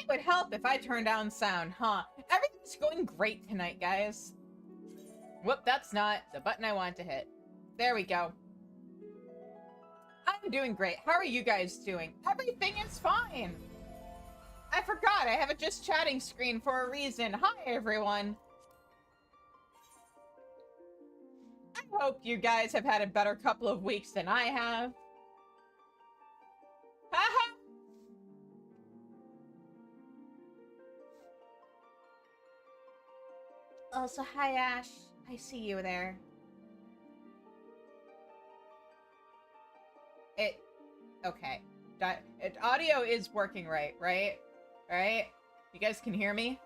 would help if I turned down sound, huh? Everything's going great tonight, guys. Whoop, that's not the button I wanted to hit. There we go. I'm doing great. How are you guys doing? Everything is fine. I forgot I have a just chatting screen for a reason. Hi, everyone. I hope you guys have had a better couple of weeks than I have. Haha. Also, hi, Ash. I see you there. Okay. Audio is working right? Right? You guys can hear me?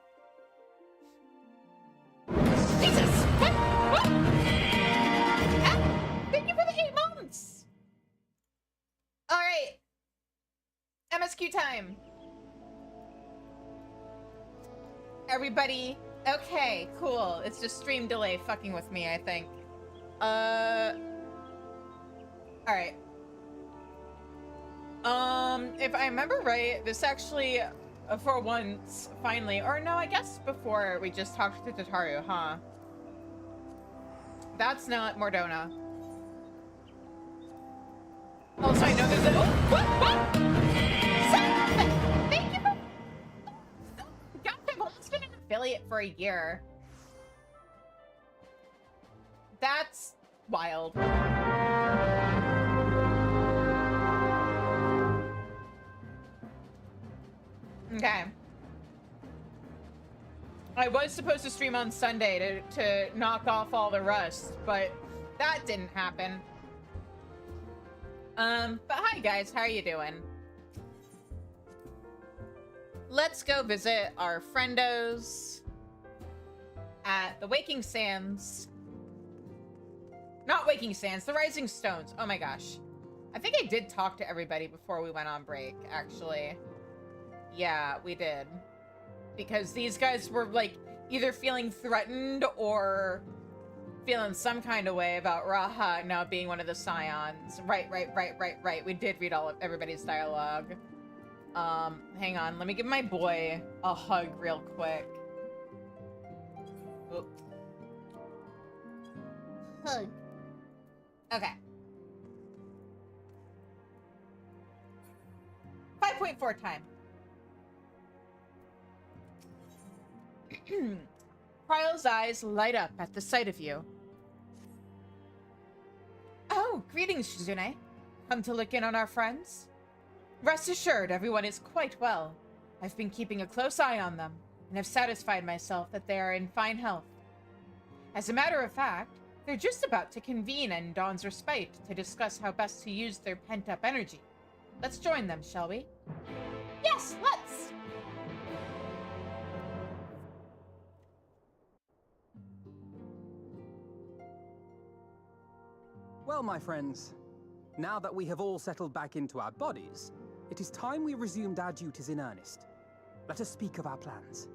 Jesus! What? Thank you for the 8 months! Alright. MSQ time. Everybody. Okay, cool. It's just stream delay fucking with me, I think. Alright. If I remember right, this actually, for once, finally, or no, I guess before we just talked to Tataru, huh? That's not Mordona. Also, I know there's a— what? Thank you for— gosh, I've almost been an affiliate for a year. That's wild. Okay. I was supposed to stream on Sunday to knock off all the rust, but that didn't happen. But hi guys, how are you doing? Let's go visit our friendos at the Waking Sands. Not Waking Sands, the Rising Stones. Oh my gosh. I think I did talk to everybody before we went on break, actually. Yeah, we did. Because these guys were, like, either feeling threatened or feeling some kind of way about Raha now being one of the Scions. Right. We did read all of everybody's dialogue. Hang on. Let me give my boy a hug real quick. Oop. Hug. Okay. 5.4 time. Kryle's eyes light up at the sight of you. Oh, greetings, Shizune. Come to look in on our friends? Rest assured, everyone is quite well. I've been keeping a close eye on them, and have satisfied myself that they are in fine health. As a matter of fact, they're just about to convene in Dawn's Respite to discuss how best to use their pent-up energy. Let's join them, shall we? Yes, let's! Well, my friends, now that we have all settled back into our bodies, it is time we resumed our duties in earnest. Let us speak of our plans.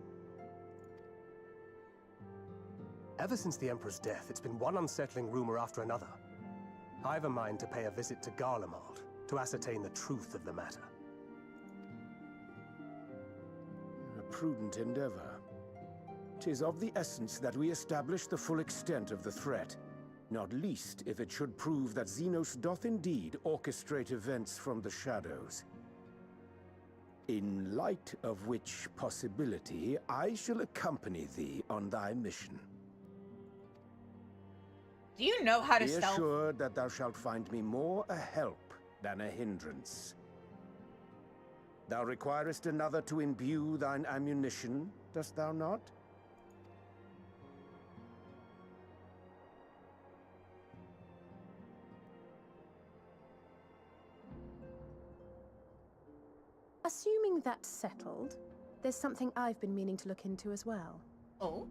Ever since the Emperor's death, it's been one unsettling rumor after another. I've a mind to pay a visit to Garlemald to ascertain the truth of the matter. A prudent endeavor. 'Tis of the essence that we establish the full extent of the threat. Not least if it should prove that Xenos doth indeed orchestrate events from the shadows. In light of which possibility, I shall accompany thee on thy mission. Do you know how to Be stealth? assured that thou shalt find me more a help than a hindrance. Thou requirest another to imbue thine ammunition, dost thou not? Assuming that's settled, there's something I've been meaning to look into as well. Oh?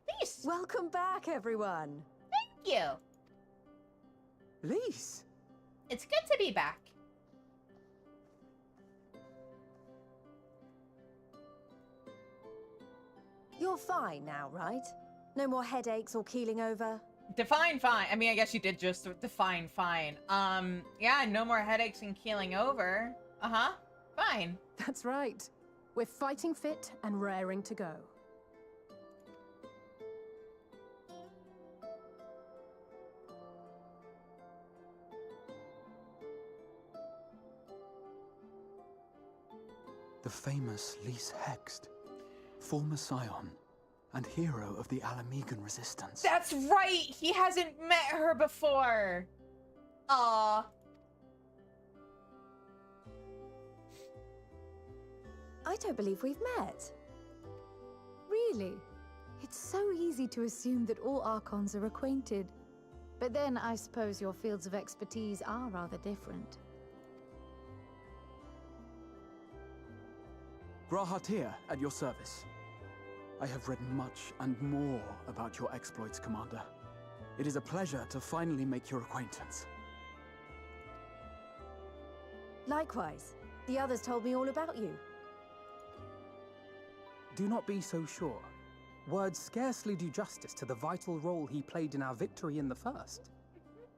Lise! Welcome back, everyone. Thank you! Lise! It's good to be back. You're fine now, right? No more headaches or keeling over? Define fine. I mean, I guess you did just define fine. Yeah, no more headaches and keeling over. Uh-huh. Fine. That's right. We're fighting fit and raring to go. The famous Lys Hext, former scion and hero of the Alamegan resistance. That's right! He hasn't met her before! Aw. I don't believe we've met. Really? It's so easy to assume that all Archons are acquainted. But then I suppose your fields of expertise are rather different. Grahatir, at your service. I have read much and more about your exploits, Commander. It is a pleasure to finally make your acquaintance. Likewise. The others told me all about you. Do not be so sure. Words scarcely do justice to the vital role he played in our victory in the first.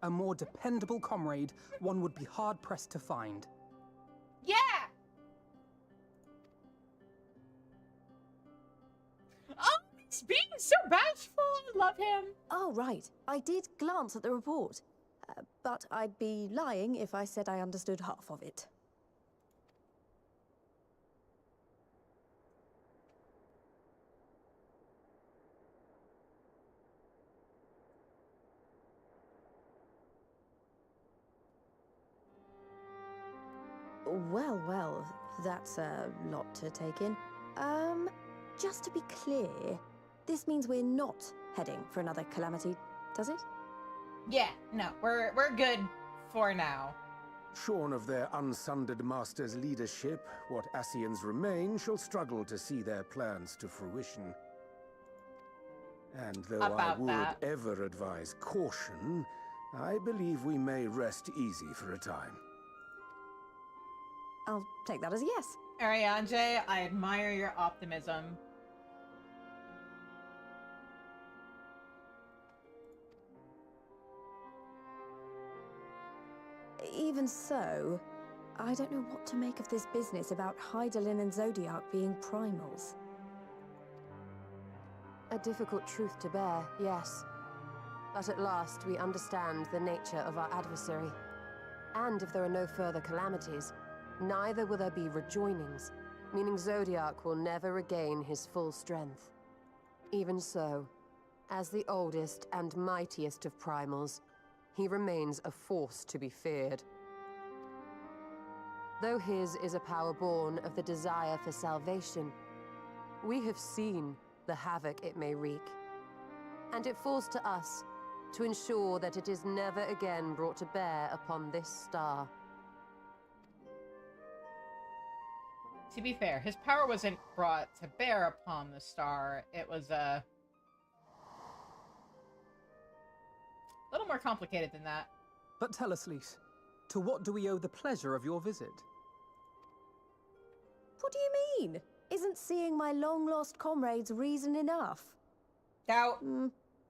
A more dependable comrade one would be hard-pressed to find. Yeah! Oh, he's being so bashful! I love him! Oh, right. I did glance at the report. But I'd be lying if I said I understood half of it. Well, that's a lot to take in. Just to be clear, this means we're not heading for another calamity, does it? Yeah, no, we're good for now. Shorn of their unsundered master's leadership, what Ascians remain shall struggle to see their plans to fruition. And though I About would that. ever advise caution, I believe we may rest easy for a time. I'll take that as a yes. Ariane, I admire your optimism. Even so, I don't know what to make of this business about Hydaelyn and Zodiac being primals. A difficult truth to bear, yes. But at last we understand the nature of our adversary. And if there are no further calamities, neither will there be rejoinings, meaning Zodiac will never regain his full strength. Even so, as the oldest and mightiest of primals, he remains a force to be feared. Though his is a power born of the desire for salvation, we have seen the havoc it may wreak. And it falls to us to ensure that it is never again brought to bear upon this star. To be fair, his power wasn't brought to bear upon the star. It was a little more complicated than that. But tell us, Lys, to what do we owe the pleasure of your visit? What do you mean? Isn't seeing my long-lost comrades reason enough? Doubt.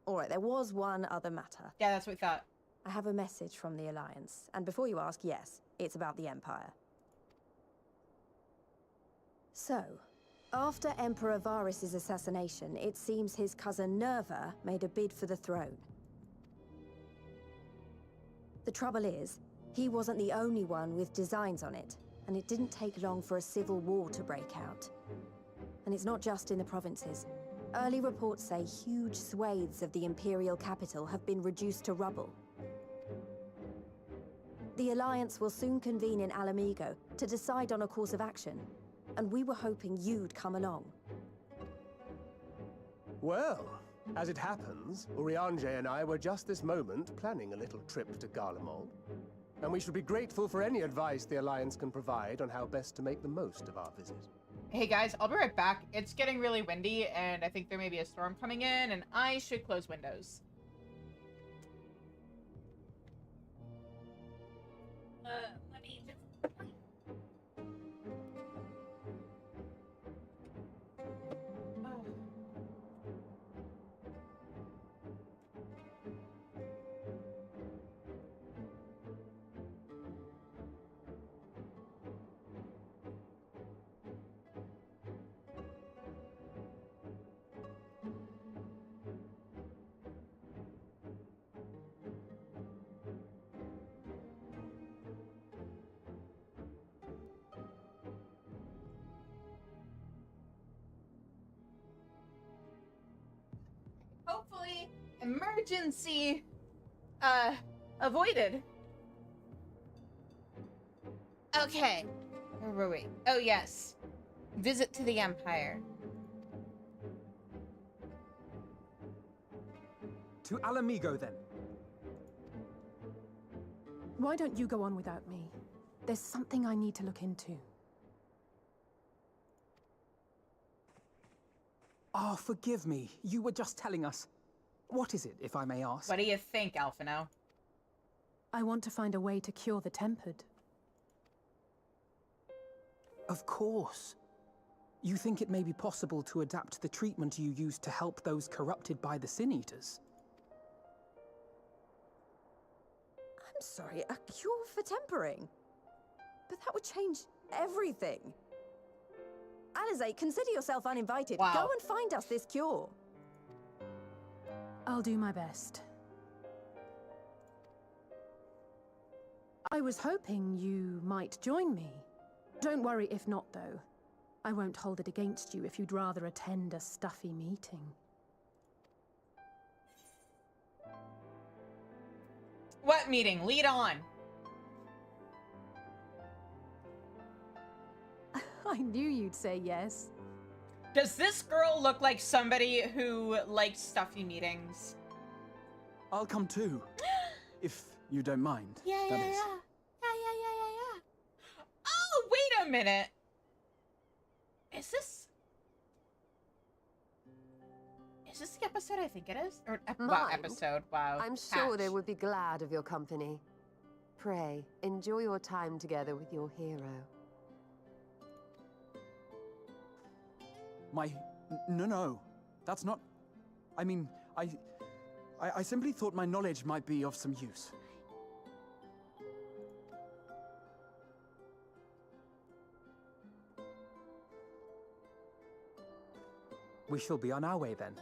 All right, there was one other matter. Yeah, that's what we thought. I have a message from the Alliance, and before you ask, yes, it's about the Empire. So, after Emperor Varys' assassination, it seems his cousin Nerva made a bid for the throne. The trouble is, he wasn't the only one with designs on it, and it didn't take long for a civil war to break out. And it's not just in the provinces. Early reports say huge swathes of the Imperial capital have been reduced to rubble. The Alliance will soon convene in Alamigo to decide on a course of action, and we were hoping you'd come along. Well, as it happens, Urianger and I were just this moment planning a little trip to Garlemald. And we should be grateful for any advice the Alliance can provide on how best to make the most of our visit. Hey guys, I'll be right back. It's getting really windy, and I think there may be a storm coming in, and I should close windows. Let me just... Emergency avoided. Okay. Where were we? Oh, yes. Visit to the Empire. To Alamigo, then. Why don't you go on without me? There's something I need to look into. Oh, forgive me. You were just telling us. What is it, if I may ask? What do you think, Alphino? I want to find a way to cure the Tempered. Of course. You think it may be possible to adapt the treatment you used to help those corrupted by the Sin Eaters? I'm sorry, a cure for tempering? But that would change everything. Alizé, consider yourself uninvited. Wow. Go and find us this cure. I'll do my best. I was hoping you might join me. Don't worry if not, though. I won't hold it against you if you'd rather attend a stuffy meeting. What meeting? Lead on. I knew you'd say yes. Does this girl look like somebody who likes stuffy meetings? I'll come too. If you don't mind. Yeah. Yeah. Oh, wait a minute. Is this the episode I think it is? Or wow, Mind? episode. Wow. I'm sure they Patch. would be glad of your company. Pray, enjoy your time together with your hero. No. That's not... I mean, I simply thought my knowledge might be of some use. We shall be on our way then.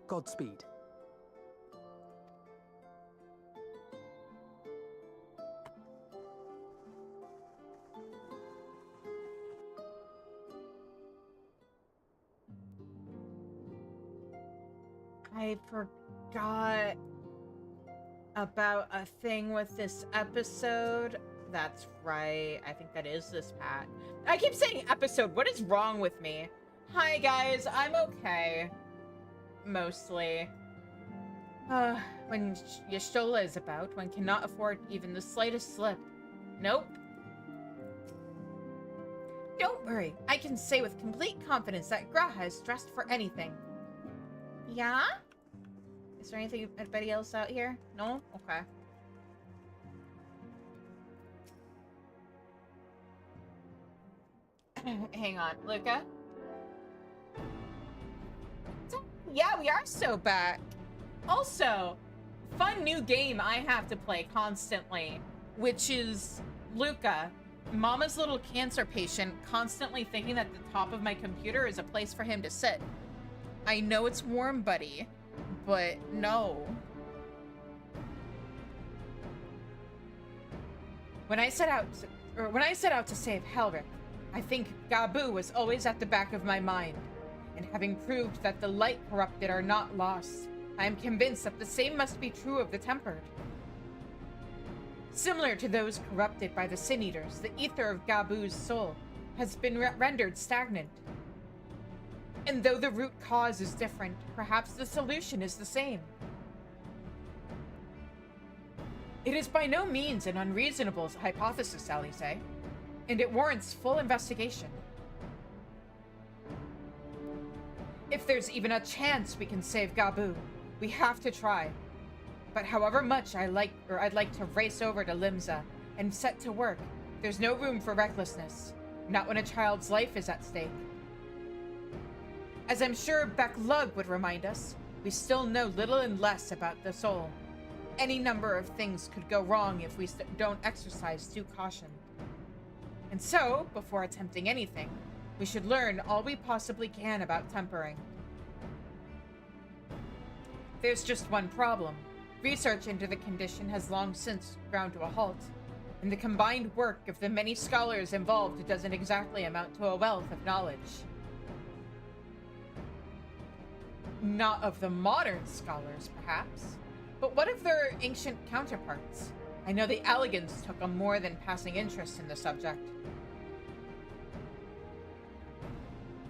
Godspeed. I forgot about a thing with this episode. That's right. I think that is this Pat. I keep saying episode. What is wrong with me? Hi, guys. I'm okay. Mostly. When Y'shtola is about, one cannot afford even the slightest slip. Nope. Don't worry. I can say with complete confidence that Graha is dressed for anything. Yeah? Is there anybody else out here? No? Okay. Hang on. Luca? Yeah, we are so back. Also, fun new game I have to play constantly, which is Luca, Mama's little cancer patient, constantly thinking that the top of my computer is a place for him to sit. I know it's warm, buddy, but no. When I set out to save Helric, I think Gabu was always at the back of my mind. And having proved that the light corrupted are not lost, I am convinced that the same must be true of the Tempered. Similar to those corrupted by the Sin Eaters, the ether of Gabu's soul has been rendered stagnant. And though the root cause is different, perhaps the solution is the same. It is by no means an unreasonable hypothesis, Alizé, and it warrants full investigation. If there's even a chance we can save Gabu, we have to try. But however much I'd like to race over to Limsa and set to work, there's no room for recklessness, not when a child's life is at stake. As I'm sure Beklug would remind us, we still know little and less about the soul. Any number of things could go wrong if we don't exercise due caution. And so, before attempting anything, we should learn all we possibly can about tempering. There's just one problem. Research into the condition has long since ground to a halt, and the combined work of the many scholars involved doesn't exactly amount to a wealth of knowledge. Not of the modern scholars, perhaps. But what of their ancient counterparts? I know the Elegans took a more than passing interest in the subject.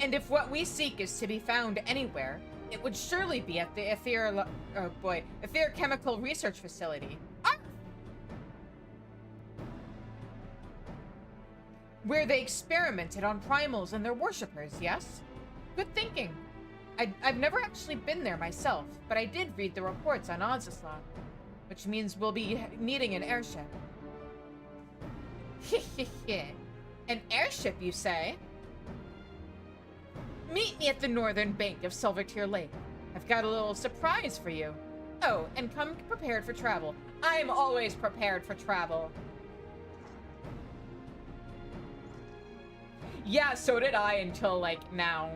And if what we seek is to be found anywhere, it would surely be at the Ether Chemical Research Facility. Where they experimented on primals and their worshippers, yes? Good thinking. I've never actually been there myself, but I did read the reports on Ozisla, which means we'll be needing an airship. An airship, you say? Meet me at the northern bank of Silvertear Lake. I've got a little surprise for you. Oh, and come prepared for travel. I'm always prepared for travel. Yeah, so did I until, like, now.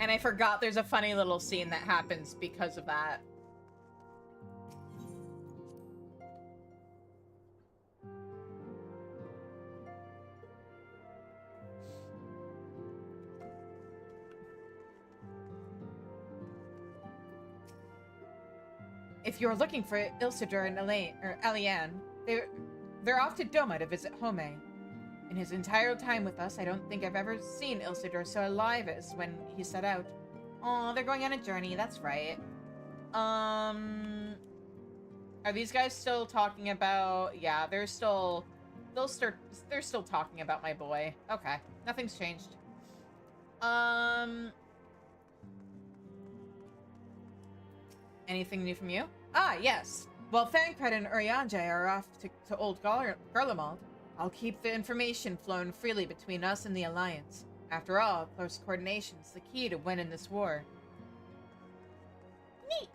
And I forgot there's a funny little scene that happens because of that. If you're looking for Ilsidor and Eliane, they're off to Doma to visit Home. In his entire time with us, I don't think I've ever seen Ilsidor so alive as when he set out. Aw, they're going on a journey, that's right. Are these guys still talking about... Yeah, they're still talking about my boy. Okay, nothing's changed. Anything new from you? Ah, yes. Well, Thancred and Urianger are off to Old Garlemald. I'll keep the information flowing freely between us and the Alliance. After all, close coordination is the key to winning this war. Neat!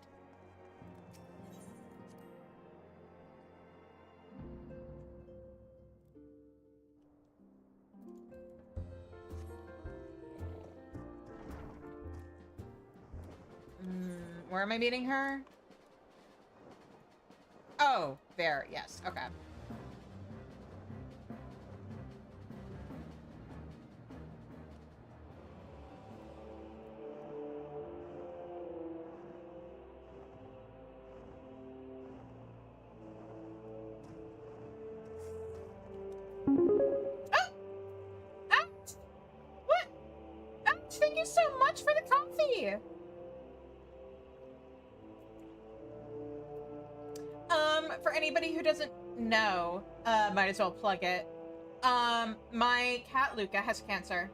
Where am I meeting her? Oh, there, yes, okay. Thank you so much for the coffee! For anybody who doesn't know, might as well plug it. My cat Luca has cancer.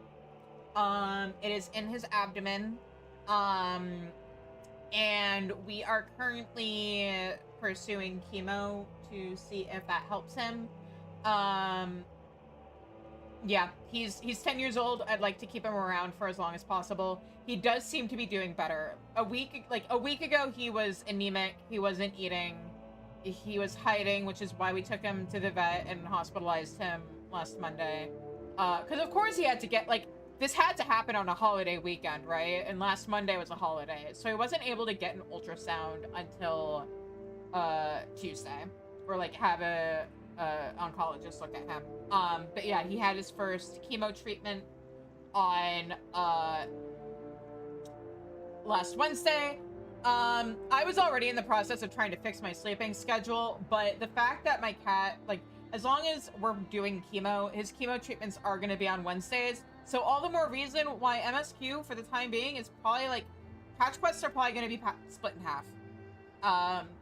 It is in his abdomen. And we are currently pursuing chemo to see if that helps him. Yeah, he's 10 years old. I'd like to keep him around for as long as possible. He does seem to be doing better. A week ago, he was anemic. He wasn't eating. He was hiding, which is why we took him to the vet and hospitalized him last Monday. Because of course he had to get, like, this had to happen on a holiday weekend, right? And last Monday was a holiday. So he wasn't able to get an ultrasound until Tuesday. Or, like, have a oncologist look at him. But yeah, he had his first chemo treatment on last Wednesday. I was already in the process of trying to fix my sleeping schedule, but the fact that my cat, like, as long as we're doing chemo, his chemo treatments are going to be on Wednesdays. So all the more reason why MSQ for the time being is probably, like, patch quests are probably going to be split in half.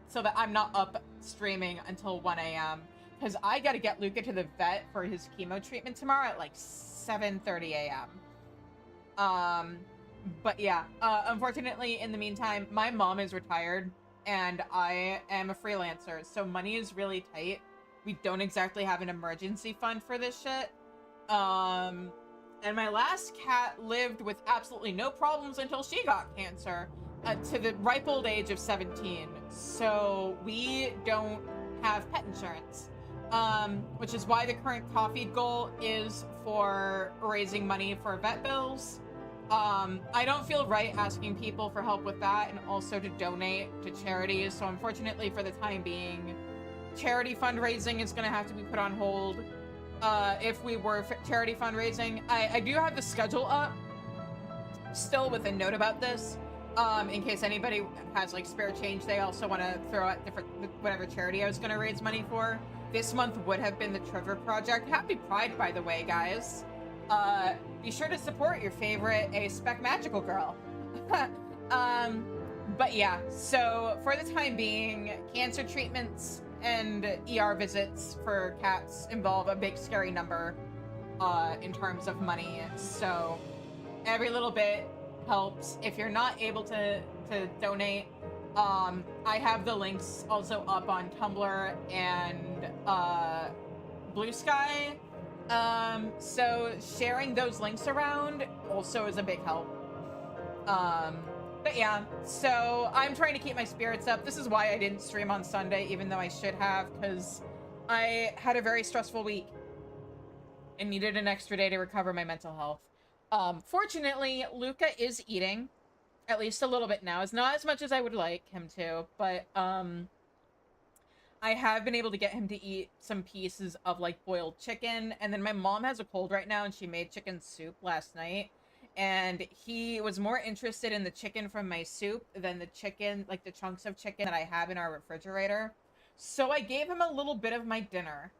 So that I'm not up streaming until 1 a.m. Because I got to get Luca to the vet for his chemo treatment tomorrow at, like, 7:30 a.m. But yeah, unfortunately, in the meantime, my mom is retired and I am a freelancer, so money is really tight. We don't exactly have an emergency fund for this shit. And my last cat lived with absolutely no problems until she got cancer to the ripe old age of 17. So we don't have pet insurance, which is why the current coffee goal is for raising money for vet bills. I don't feel right asking people for help with that and also to donate to charities. So unfortunately for the time being, charity fundraising is going to have to be put on hold. If we were charity fundraising, I do have the schedule up still with a note about this, in case anybody has like spare change they also want to throw at different whatever charity I was going to raise money for. This month would have been the Trevor Project. Happy Pride, by the way, guys. Be sure to support your favorite A-Spec magical girl. But yeah, so for the time being, cancer treatments and ER visits for cats involve a big scary number in terms of money. So every little bit helps. If you're not able to donate, I have the links also up on Tumblr and Blue Sky. So sharing those links around also is a big help. But yeah, so I'm trying to keep my spirits up. This is why I didn't stream on Sunday, even though I should have, because I had a very stressful week and needed an extra day to recover my mental health. Fortunately, Luca is eating, at least a little bit now. It's not as much as I would like him to, but I have been able to get him to eat some pieces of like boiled chicken. And then my mom has a cold right now and she made chicken soup last night. And he was more interested in the chicken from my soup than the chicken, like the chunks of chicken that I have in our refrigerator. So I gave him a little bit of my dinner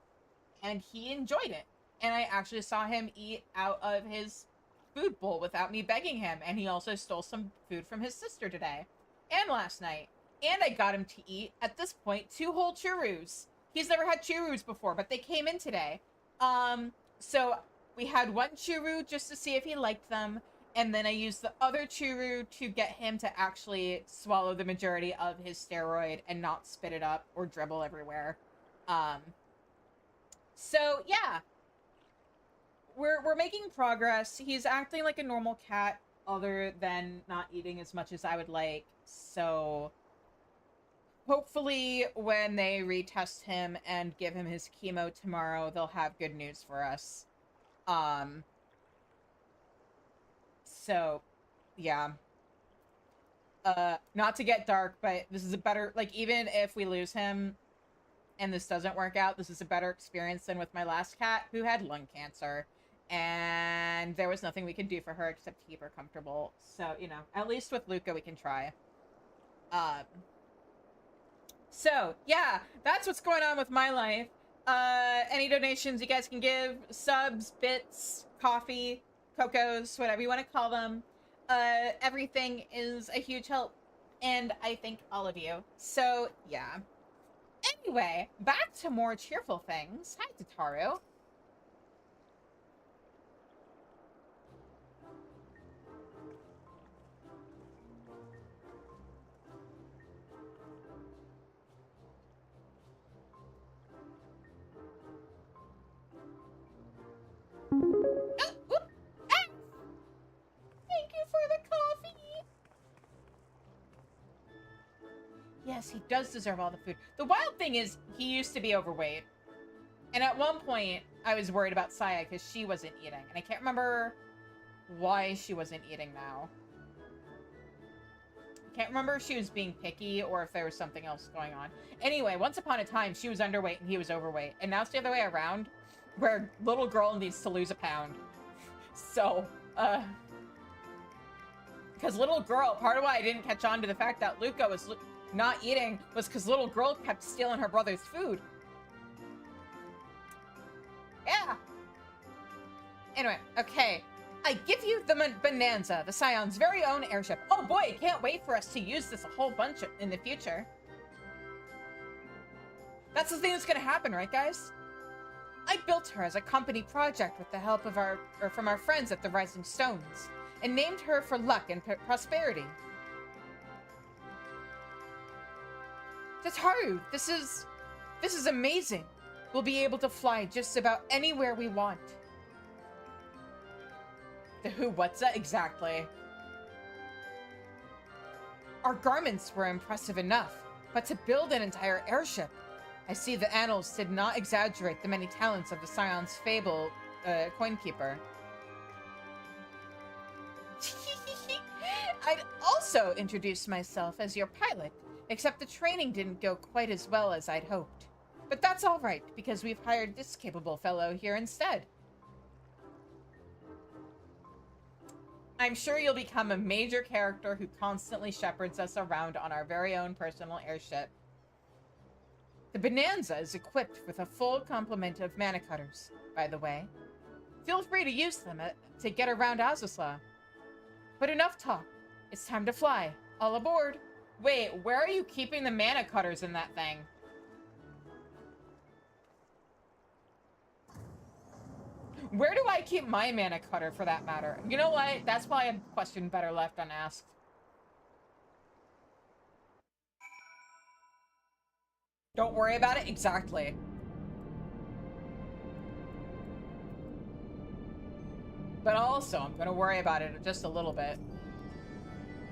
and he enjoyed it. And I actually saw him eat out of his food bowl without me begging him. And he also stole some food from his sister today and last night. And I got him to eat, at this point, 2 whole churros. He's never had churros before, but they came in today. So we had 1 churro just to see if he liked them. And then I used the other churro to get him to actually swallow the majority of his steroid and not spit it up or dribble everywhere. So yeah. We're making progress. He's acting like a normal cat other than not eating as much as I would like. So hopefully when they retest him and give him his chemo tomorrow, they'll have good news for us. So yeah. Not to get dark, but this is a better, like, even if we lose him and this doesn't work out, this is a better experience than with my last cat who had lung cancer. And there was nothing we could do for her except keep her comfortable. So, you know, at least with Luca we can try. So, yeah, that's what's going on with my life. Any donations you guys can give, subs, bits, coffee, cocos, whatever you want to call them. Everything is a huge help. And I thank all of you. So, yeah. Anyway, back to more cheerful things. Hi, Tataru. Thank you for the coffee. Yes, he does deserve all the food. The wild thing is, he used to be overweight. And at one point, I was worried about Saya because she wasn't eating. And I can't remember why she wasn't eating now. I can't remember if she was being picky or if there was something else going on. Anyway, once upon a time, she was underweight and he was overweight. And now it's the other way around, where little girl needs to lose a pound. So, because little girl, part of why I didn't catch on to the fact that Luca was not eating was because little girl kept stealing her brother's food. Yeah. Anyway, okay. I give you the Bonanza, the Scion's very own airship. Oh boy, I can't wait for us to use this a whole bunch in the future. That's the thing that's gonna happen, right, guys? I built her as a company project with the help of from our friends at the Rising Stones, and named her for luck and prosperity. Tataru, this is amazing. We'll be able to fly just about anywhere we want. The who, what's that exactly? Our garments were impressive enough, but to build an entire airship, I see the annals did not exaggerate the many talents of the Scion's fable coinkeeper. I'd also introduce myself as your pilot, except the training didn't go quite as well as I'd hoped. But that's all right, because we've hired this capable fellow here instead. I'm sure you'll become a major character who constantly shepherds us around on our very own personal airship. The Bonanza is equipped with a full complement of mana cutters, by the way. Feel free to use them to get around Azusla. But enough talk. It's time to fly. All aboard. Wait, where are you keeping the mana cutters in that thing? Where do I keep my mana cutter, for that matter? You know what? That's probably a question better left unasked. Don't worry about it? Exactly. But also, I'm gonna worry about it just a little bit.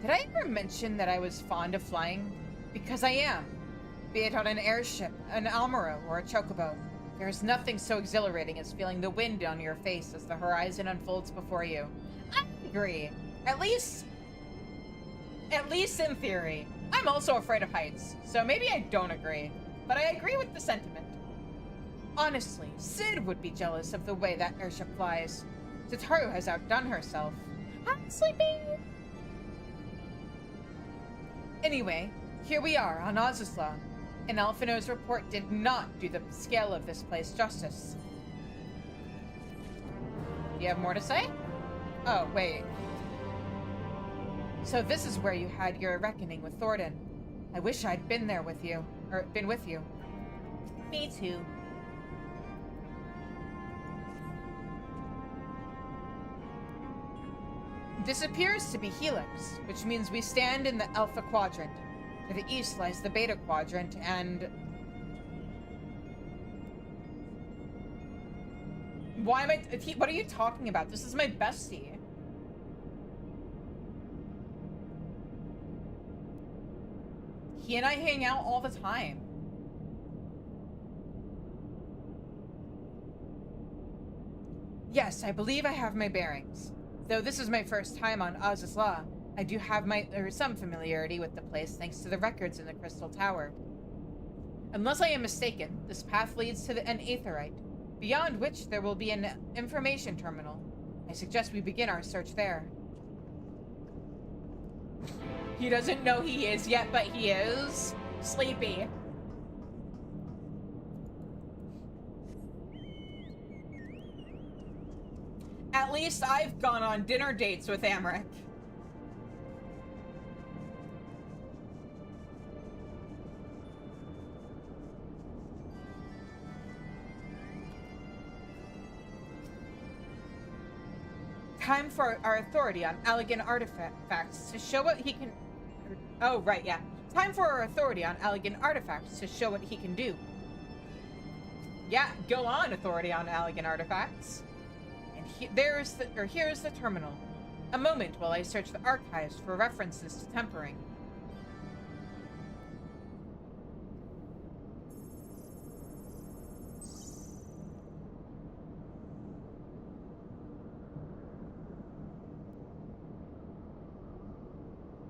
Did I ever mention that I was fond of flying? Because I am. Be it on an airship, an Almaro, or a chocobo. There is nothing so exhilarating as feeling the wind on your face as the horizon unfolds before you. I agree. At least in theory. I'm also afraid of heights, so maybe I don't agree. But I agree with the sentiment. Honestly, Sid would be jealous of the way that airship flies. Tataru has outdone herself. Hi, Sleepy! Anyway, here we are on Azusla. And Alphino's report did not do the scale of this place justice. You have more to say? Oh, wait. So this is where you had your reckoning with Thornton. I wish I'd been there with you. Or been with you. Me too. This appears to be Helix, which means we stand in the Alpha Quadrant. To the east lies the Beta Quadrant, and... Why am I... What are you talking about? This is my bestie. He and I hang out all the time. Yes, I believe I have my bearings. Though this is my first time on Azusla, I do have some familiarity with the place thanks to the records in the Crystal Tower. Unless I am mistaken, this path leads to an aetherite, beyond which there will be an information terminal. I suggest we begin our search there. He doesn't know he is yet, but he is. Sleepy. At least I've gone on dinner dates with Amric. Time for our authority on Allegan artifacts to show what he can... Oh, right, yeah. Time for our authority on Allegan artifacts to show what he can do. Yeah, go on, authority on Allegan artifacts. And here's the terminal. A moment while I search the archives for references to tempering.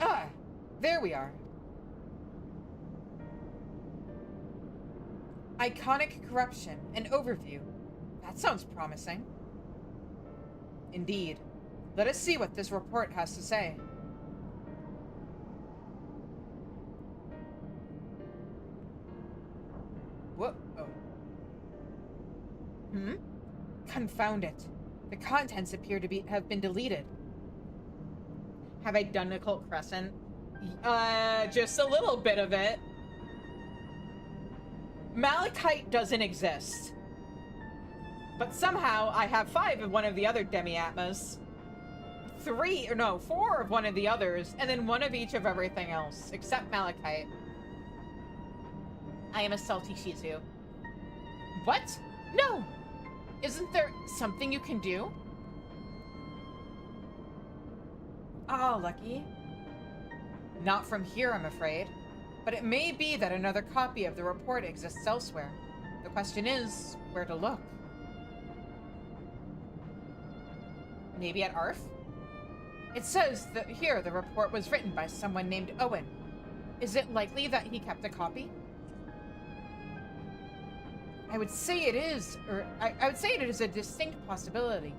Ah, there we are. Iconic corruption, an overview. That sounds promising. Indeed. Let us see what this report has to say. Whoa. Oh. Confound it. The contents appear to have been deleted. Have I done Occult Crescent? Just a little bit of it. Malachite doesn't exist. But somehow I have 5 of one of the other Demi-Atmas. 4 of one of the others, and then 1 of each of everything else, except Malachite. I am a salty Shih Tzu. What? No! Isn't there something you can do? Ah, lucky. Not from here, I'm afraid. But it may be that another copy of the report exists elsewhere. The question is, where to look? Maybe at ARF? It says that here the report was written by someone named Owen. Is it likely that he kept a copy? I would say it is, or I would say it is a distinct possibility.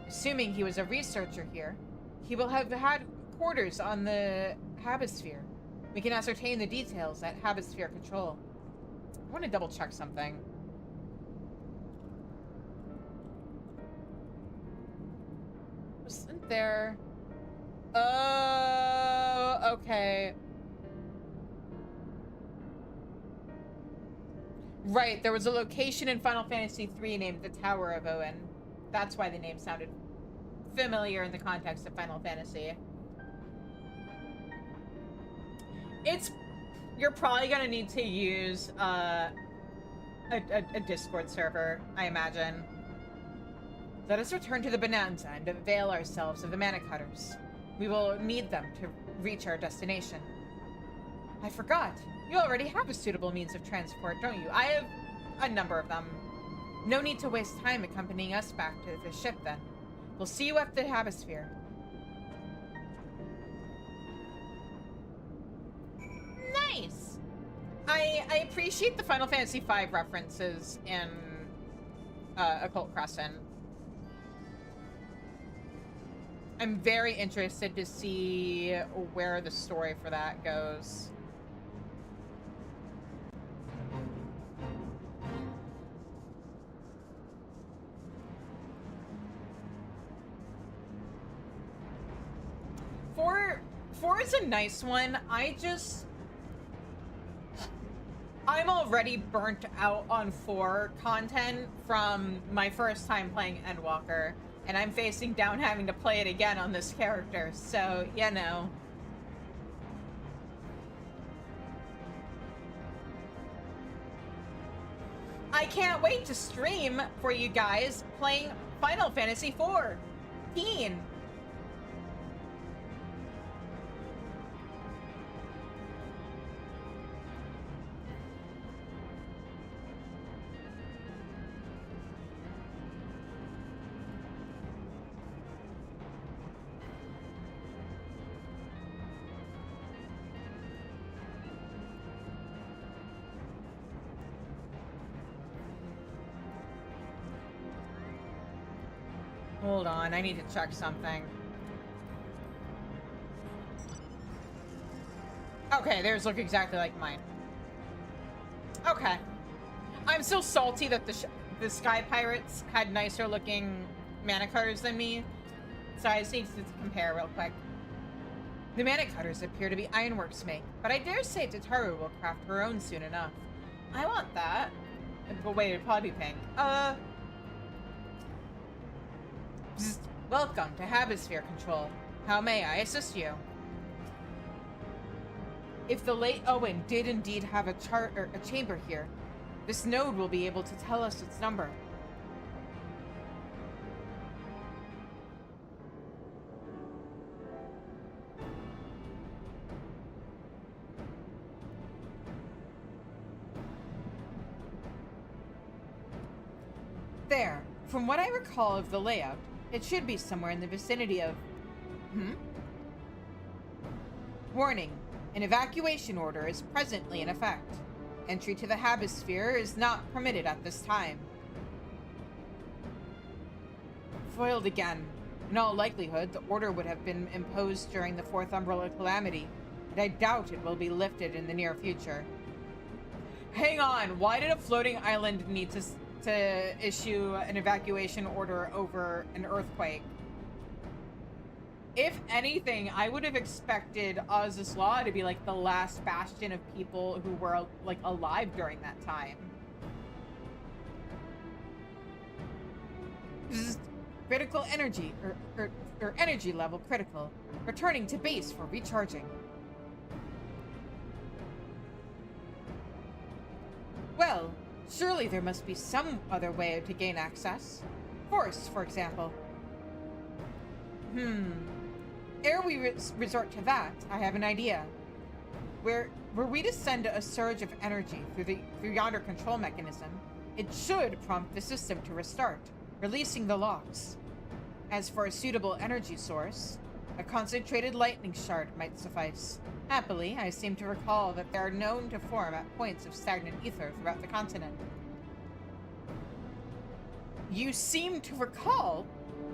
Assuming he was a researcher here, he will have had quarters on the Habisphere. We can ascertain the details at Habisphere Control. I want to double check something. Wasn't there... Oh, okay. Right, there was a location in Final Fantasy III named the Tower of Owen. That's why the name sounded familiar in the context of Final Fantasy. You're probably gonna need to use a Discord server, I imagine. Let us return to the Bonanza and avail ourselves of the Mana Cutters. We will need them to reach our destination. I forgot. You already have a suitable means of transport, don't you? I have a number of them. No need to waste time accompanying us back to the ship, then. We'll see you at the Habisphere. Nice! I appreciate the Final Fantasy V references in Occult Crescent. I'm very interested to see where the story for that goes. Four is a nice one. I'm already burnt out on 4 content from my first time playing Endwalker, and I'm facing down having to play it again on this character, so, you know. I can't wait to stream for you guys playing Final Fantasy XIV. Hold on, I need to check something. Okay, theirs look exactly like mine. Okay. I'm so salty that the Sky Pirates had nicer looking Mana Cutters than me, so I just need to compare real quick. The Mana Cutters appear to be Ironworks make, but I dare say Tataru will craft her own soon enough. I want that. But wait, it'd probably be pink. Welcome to Habisphere Control. How may I assist you? If the late Owen did indeed have a chamber here, this node will be able to tell us its number. There. From what I recall of the layout, it should be somewhere in the vicinity of... Warning. An evacuation order is presently in effect. Entry to the Habisphere is not permitted at this time. Foiled again. In all likelihood, the order would have been imposed during the 4th Umbrella Calamity, and I doubt it will be lifted in the near future. Hang on, why did a floating island need to issue an evacuation order over an earthquake? If anything, I would have expected Oz's Law to be like the last bastion of people who were like alive during that time. Critical energy, or energy level critical. Returning to base for recharging. Well, surely there must be some other way to gain access. Force, for example. Ere we resort to that, I have an idea. Were we to send a surge of energy through yonder control mechanism, it should prompt the system to restart, releasing the locks. As for a suitable energy source, a concentrated lightning shard might suffice. Happily, I seem to recall that they are known to form at points of stagnant ether throughout the continent. You seem to recall?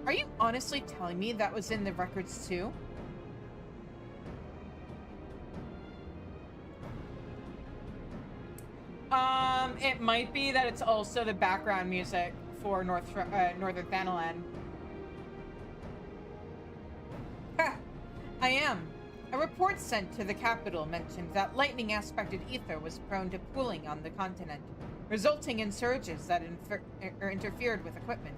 Are you honestly telling me that was in the records too? It might be that it's also the background music for Northern Thanalan. Ha! I am. A report sent to the capital mentioned that lightning-aspected ether was prone to pooling on the continent, resulting in surges that interfered with equipment.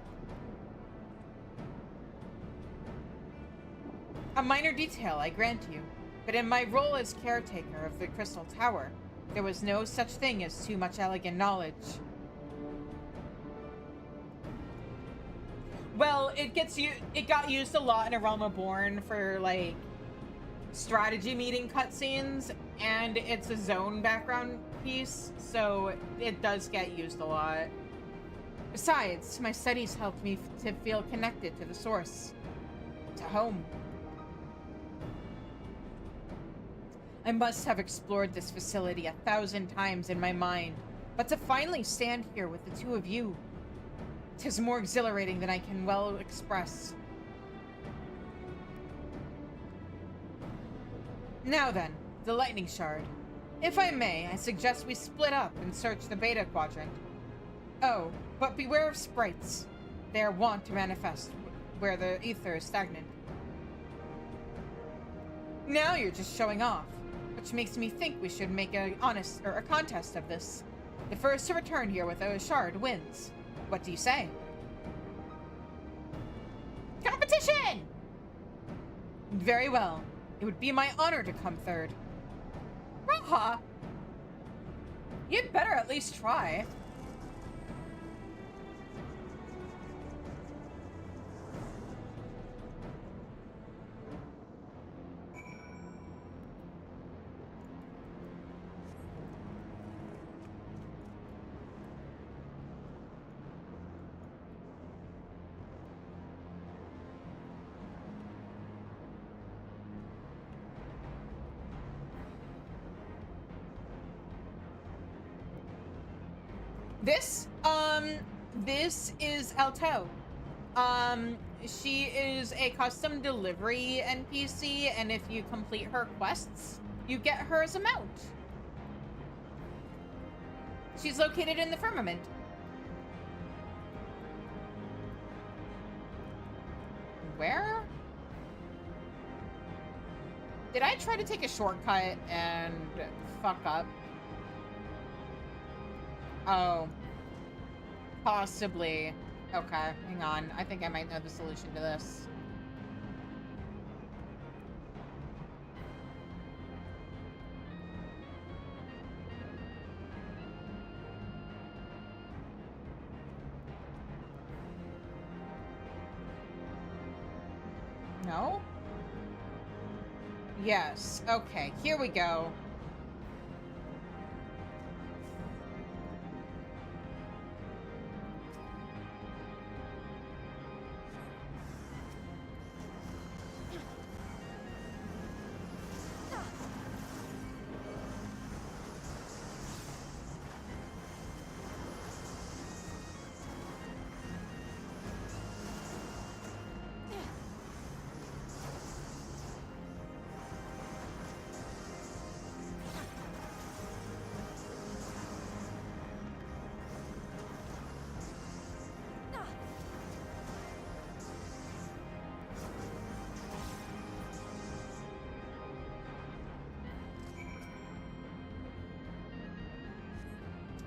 A minor detail, I grant you, but in my role as caretaker of the Crystal Tower, there was no such thing as too much elegant knowledge. Well, it got used a lot in A Realm Reborn for, like, strategy meeting cutscenes, and it's a zone background piece, so it does get used a lot. Besides, my studies helped me to feel connected to the source, to home. I must have explored this facility 1,000 times in my mind, but to finally stand here with the two of you, 'tis more exhilarating than I can well express. Now then, the lightning shard. If I may, I suggest we split up and search the beta quadrant. Oh, but beware of sprites. They are wont to manifest where the ether is stagnant. Now you're just showing off, which makes me think we should make a contest of this. The first to return here with a shard wins. What do you say? Competition! Very well. It would be my honor to come third. Raha! You'd better at least try. This is Alto. She is a custom delivery NPC, and if you complete her quests, you get her as a mount. She's located in the firmament. Where? Did I try to take a shortcut and fuck up? Oh. Possibly. Okay, hang on. I think I might know the solution to this. No? Yes. Okay, here we go.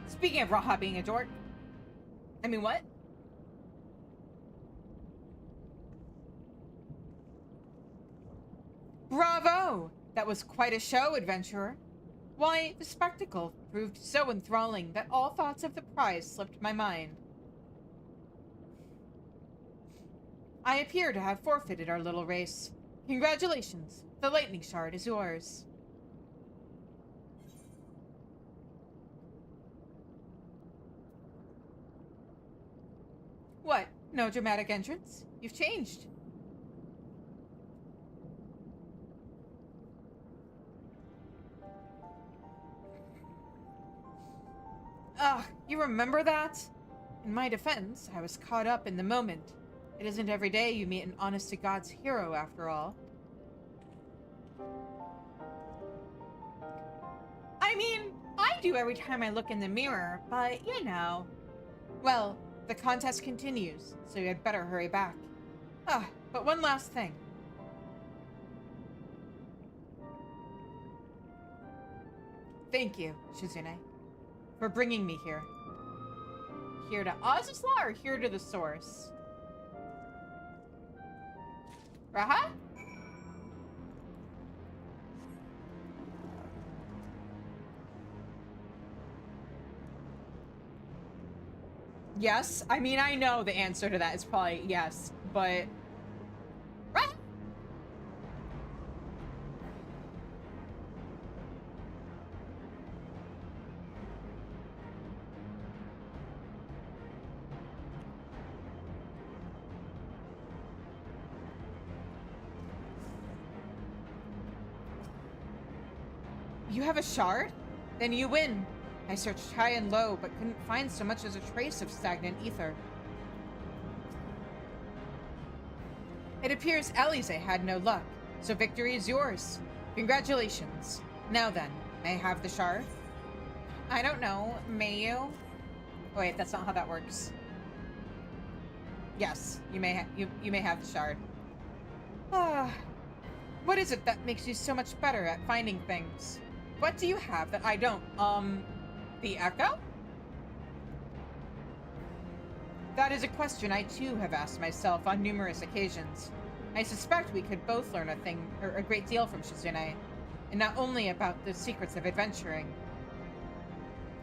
Speaking of Raha being a dork. I mean, what? Bravo! That was quite a show, adventurer. Why, the spectacle proved so enthralling that all thoughts of the prize slipped my mind. I appear to have forfeited our little race. Congratulations. The lightning shard is yours. What? No dramatic entrance? You've changed. Ugh, you remember that? In my defense, I was caught up in the moment. It isn't every day you meet an honest-to-God's hero, after all. I mean, I do every time I look in the mirror, but you know. Well, the contest continues, so you had better hurry back. Ah, but one last thing. Thank you, Shizune, for bringing me here. Here to Ozisla or here to the source? Raha? Yes. I mean, I know the answer to that is probably yes, but... Raha? You have a shard? Then you win. I searched high and low, but couldn't find so much as a trace of stagnant ether. It appears Elise had no luck, so victory is yours. Congratulations. Now then, may I have the shard? I don't know. May you? Oh, wait, that's not how that works. Yes, you may have the shard. Ah, what is it that makes you so much better at finding things? What do you have that I don't? The echo? That is a question I too have asked myself on numerous occasions. I suspect we could both learn a great deal from Shizune, and not only about the secrets of adventuring.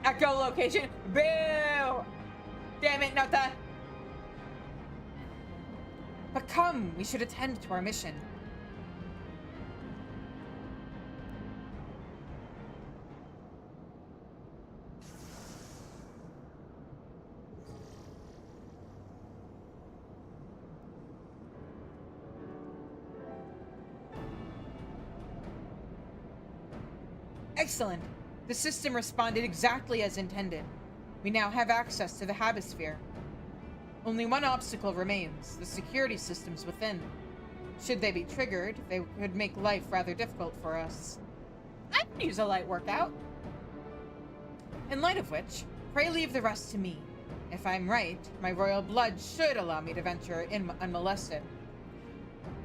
Echo location? Boo! Damn it, Nota! But come, we should attend to our mission. Excellent. The system responded exactly as intended. We now have access to the Habisphere. Only one obstacle remains, the security systems within. Should they be triggered, they could make life rather difficult for us. I could use a light workout. In light of which, pray leave the rest to me. If I'm right, my royal blood should allow me to venture in unmolested.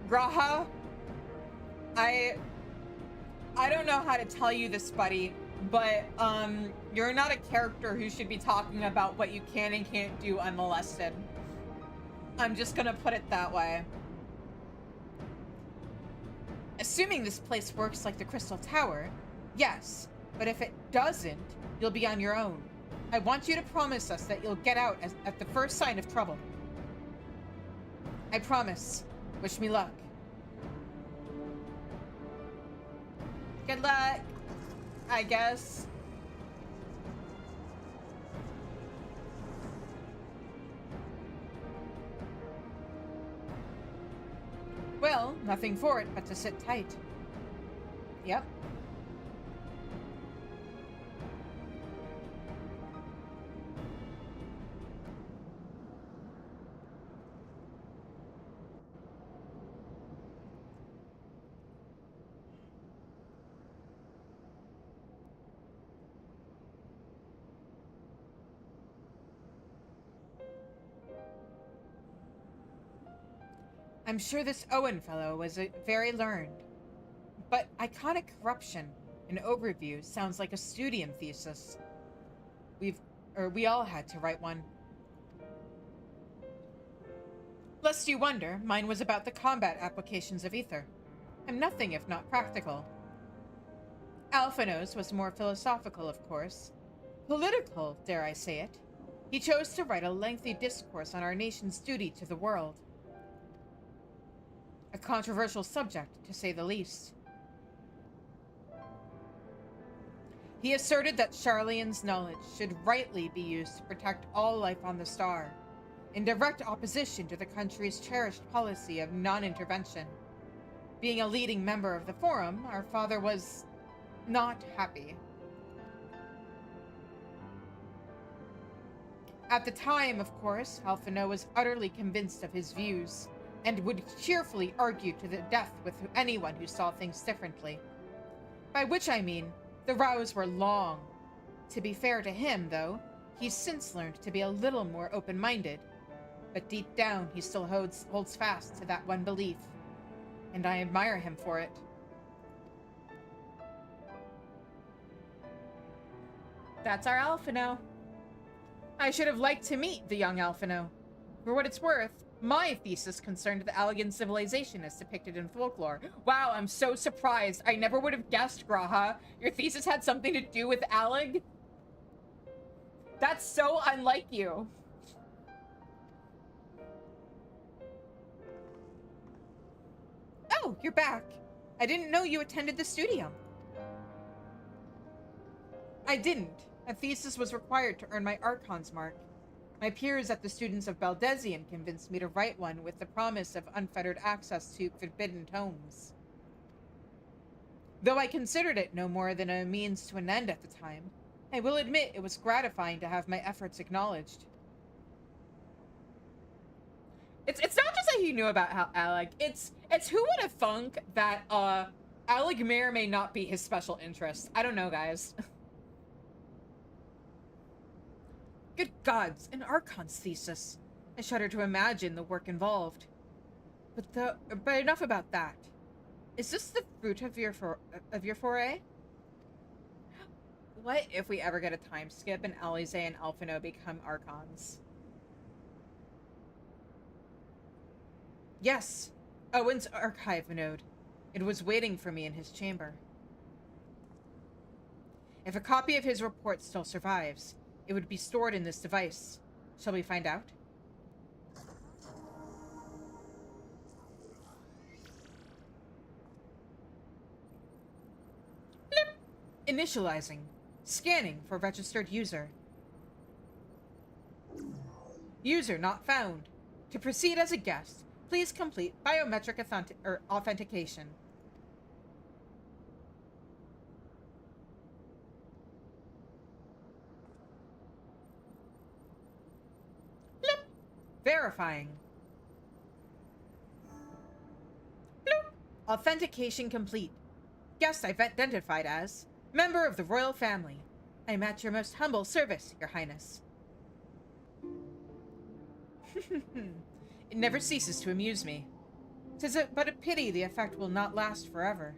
Graha, I don't know how to tell you this, buddy, but you're not a character who should be talking about what you can and can't do unmolested. I'm just gonna put it that way. Assuming this place works like the Crystal Tower, yes, but if it doesn't, you'll be on your own. I want you to promise us that you'll get out at the first sign of trouble. I promise. Wish me luck. Good luck, I guess. Well, nothing for it but to sit tight. Yep. I'm sure this Owen fellow was very learned. But iconic corruption, an overview, sounds like a studium thesis. We all had to write one. Lest you wonder, mine was about the combat applications of ether. I'm nothing if not practical. Alphanos was more philosophical, of course. Political, dare I say it. He chose to write a lengthy discourse on our nation's duty to the world. A controversial subject, to say the least. He asserted that Charlian's knowledge should rightly be used to protect all life on the star, in direct opposition to the country's cherished policy of non-intervention. Being a leading member of the Forum, our father was not happy. At the time, of course, Alphino was utterly convinced of his views, and would cheerfully argue to the death with anyone who saw things differently. By which I mean, the rows were long. To be fair to him, though, he's since learned to be a little more open-minded. But deep down, he still holds fast to that one belief. And I admire him for it. That's our Alphino. I should have liked to meet the young Alphino. For what it's worth, my thesis concerned the Allegan civilization as depicted in folklore. Wow, I'm so surprised. I never would have guessed, Graha. Your thesis had something to do with Alleg? That's so unlike you. Oh, you're back. I didn't know you attended the studio. I didn't. A thesis was required to earn my Archon's mark. My peers at the Students of Baldesion convinced me to write one with the promise of unfettered access to forbidden tomes. Though I considered it no more than a means to an end at the time, I will admit it was gratifying to have my efforts acknowledged. It's not just that he knew about Alleg, it's who would have thunk that Alleg may or may not be his special interest. I don't know, guys. Good gods, an Archon's thesis. I shudder to imagine the work involved. But enough about that. Is this the fruit of your foray? What if we ever get a time skip and Alize and Alphino become Archons? Yes, Owen's archive node. It was waiting for me in his chamber. If a copy of his report still survives, it would be stored in this device. Shall we find out? Blip. Initializing. Scanning for registered user. User not found. To proceed as a guest, please complete biometric authentication. Verifying. Bloop. Authentication complete. Guest identified as member of the royal family. I am at your most humble service, Your Highness. It never ceases to amuse me. 'Tis but a pity the effect will not last forever.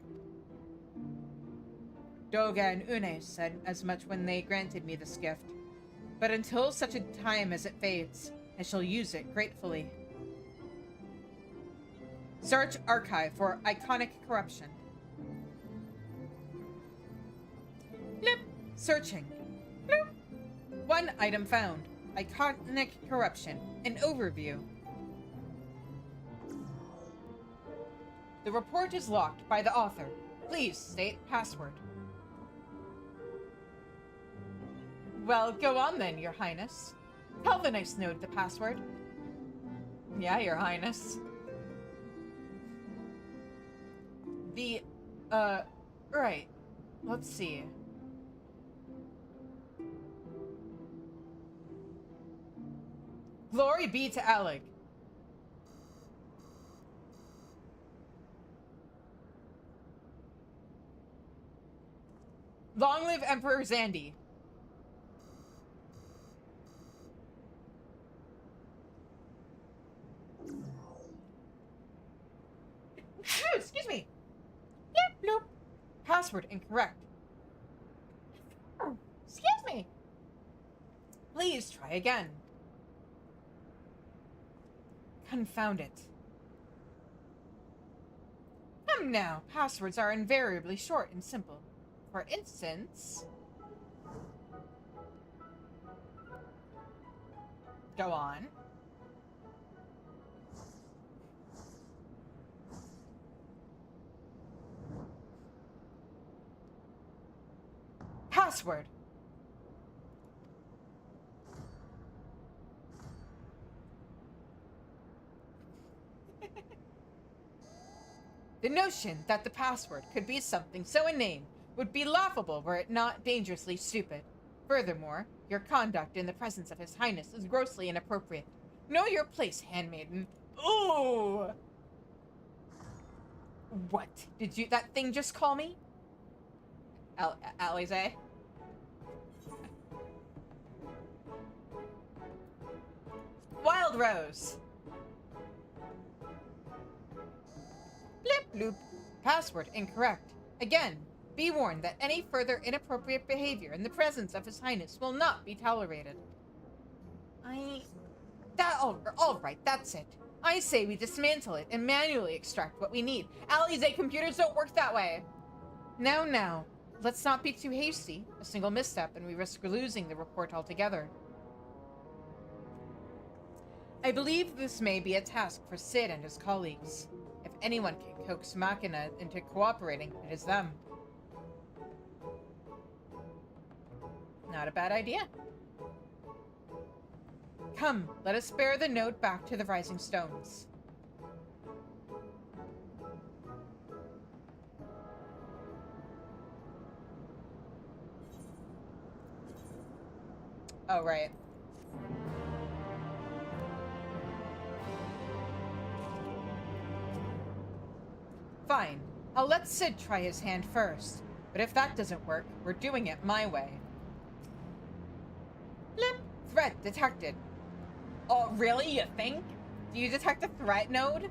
Doga and Une said as much when they granted me this gift. But until such a time as it fades, I shall use it gratefully. Search archive for iconic corruption. Blip. Searching. Bloop. One item found. Iconic corruption. An overview. The report is locked by the author. Please state password. Well, go on then, Your Highness. Tell the nice node the password. Yeah, Your Highness. Right. Let's see. Glory be to Alleg. Long live Emperor Zandi. Excuse me. Yep, nope. Password incorrect. Excuse me. Please try again. Confound it. Come now, passwords are invariably short and simple. For instance... Go on. Password. The notion that the password could be something so inane would be laughable were it not dangerously stupid. Furthermore, your conduct in the presence of His Highness is grossly inappropriate. Know your place, handmaiden. Ooh! What? Did you that thing just call me? Alize? Wild Rose! Blip bloop. Password incorrect. Again, be warned that any further inappropriate behavior in the presence of His Highness will not be tolerated. All right, that's it. I say we dismantle it and manually extract what we need. Alize, computers don't work that way. Now, let's not be too hasty. A single misstep and we risk losing the report altogether. I believe this may be a task for Sid and his colleagues. If anyone can coax Machina into cooperating, it is them. Not a bad idea. Come, let us bear the note back to the Rising Stones. Oh, right. Fine. I'll let Sid try his hand first. But if that doesn't work, we're doing it my way. Blip. Threat detected. Oh, really? You think? Do you detect a threat node?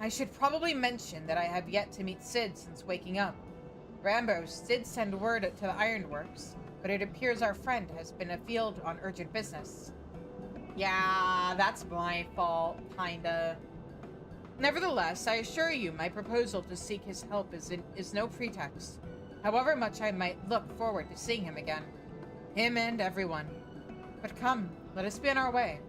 I should probably mention that I have yet to meet Sid since waking up. Rambos did send word to the Ironworks, but it appears our friend has been afield on urgent business. Yeah, that's my fault, kinda. Nevertheless, I assure you my proposal to seek his help is no pretext, however much I might look forward to seeing him again. Him and everyone. But come, let us be on our way.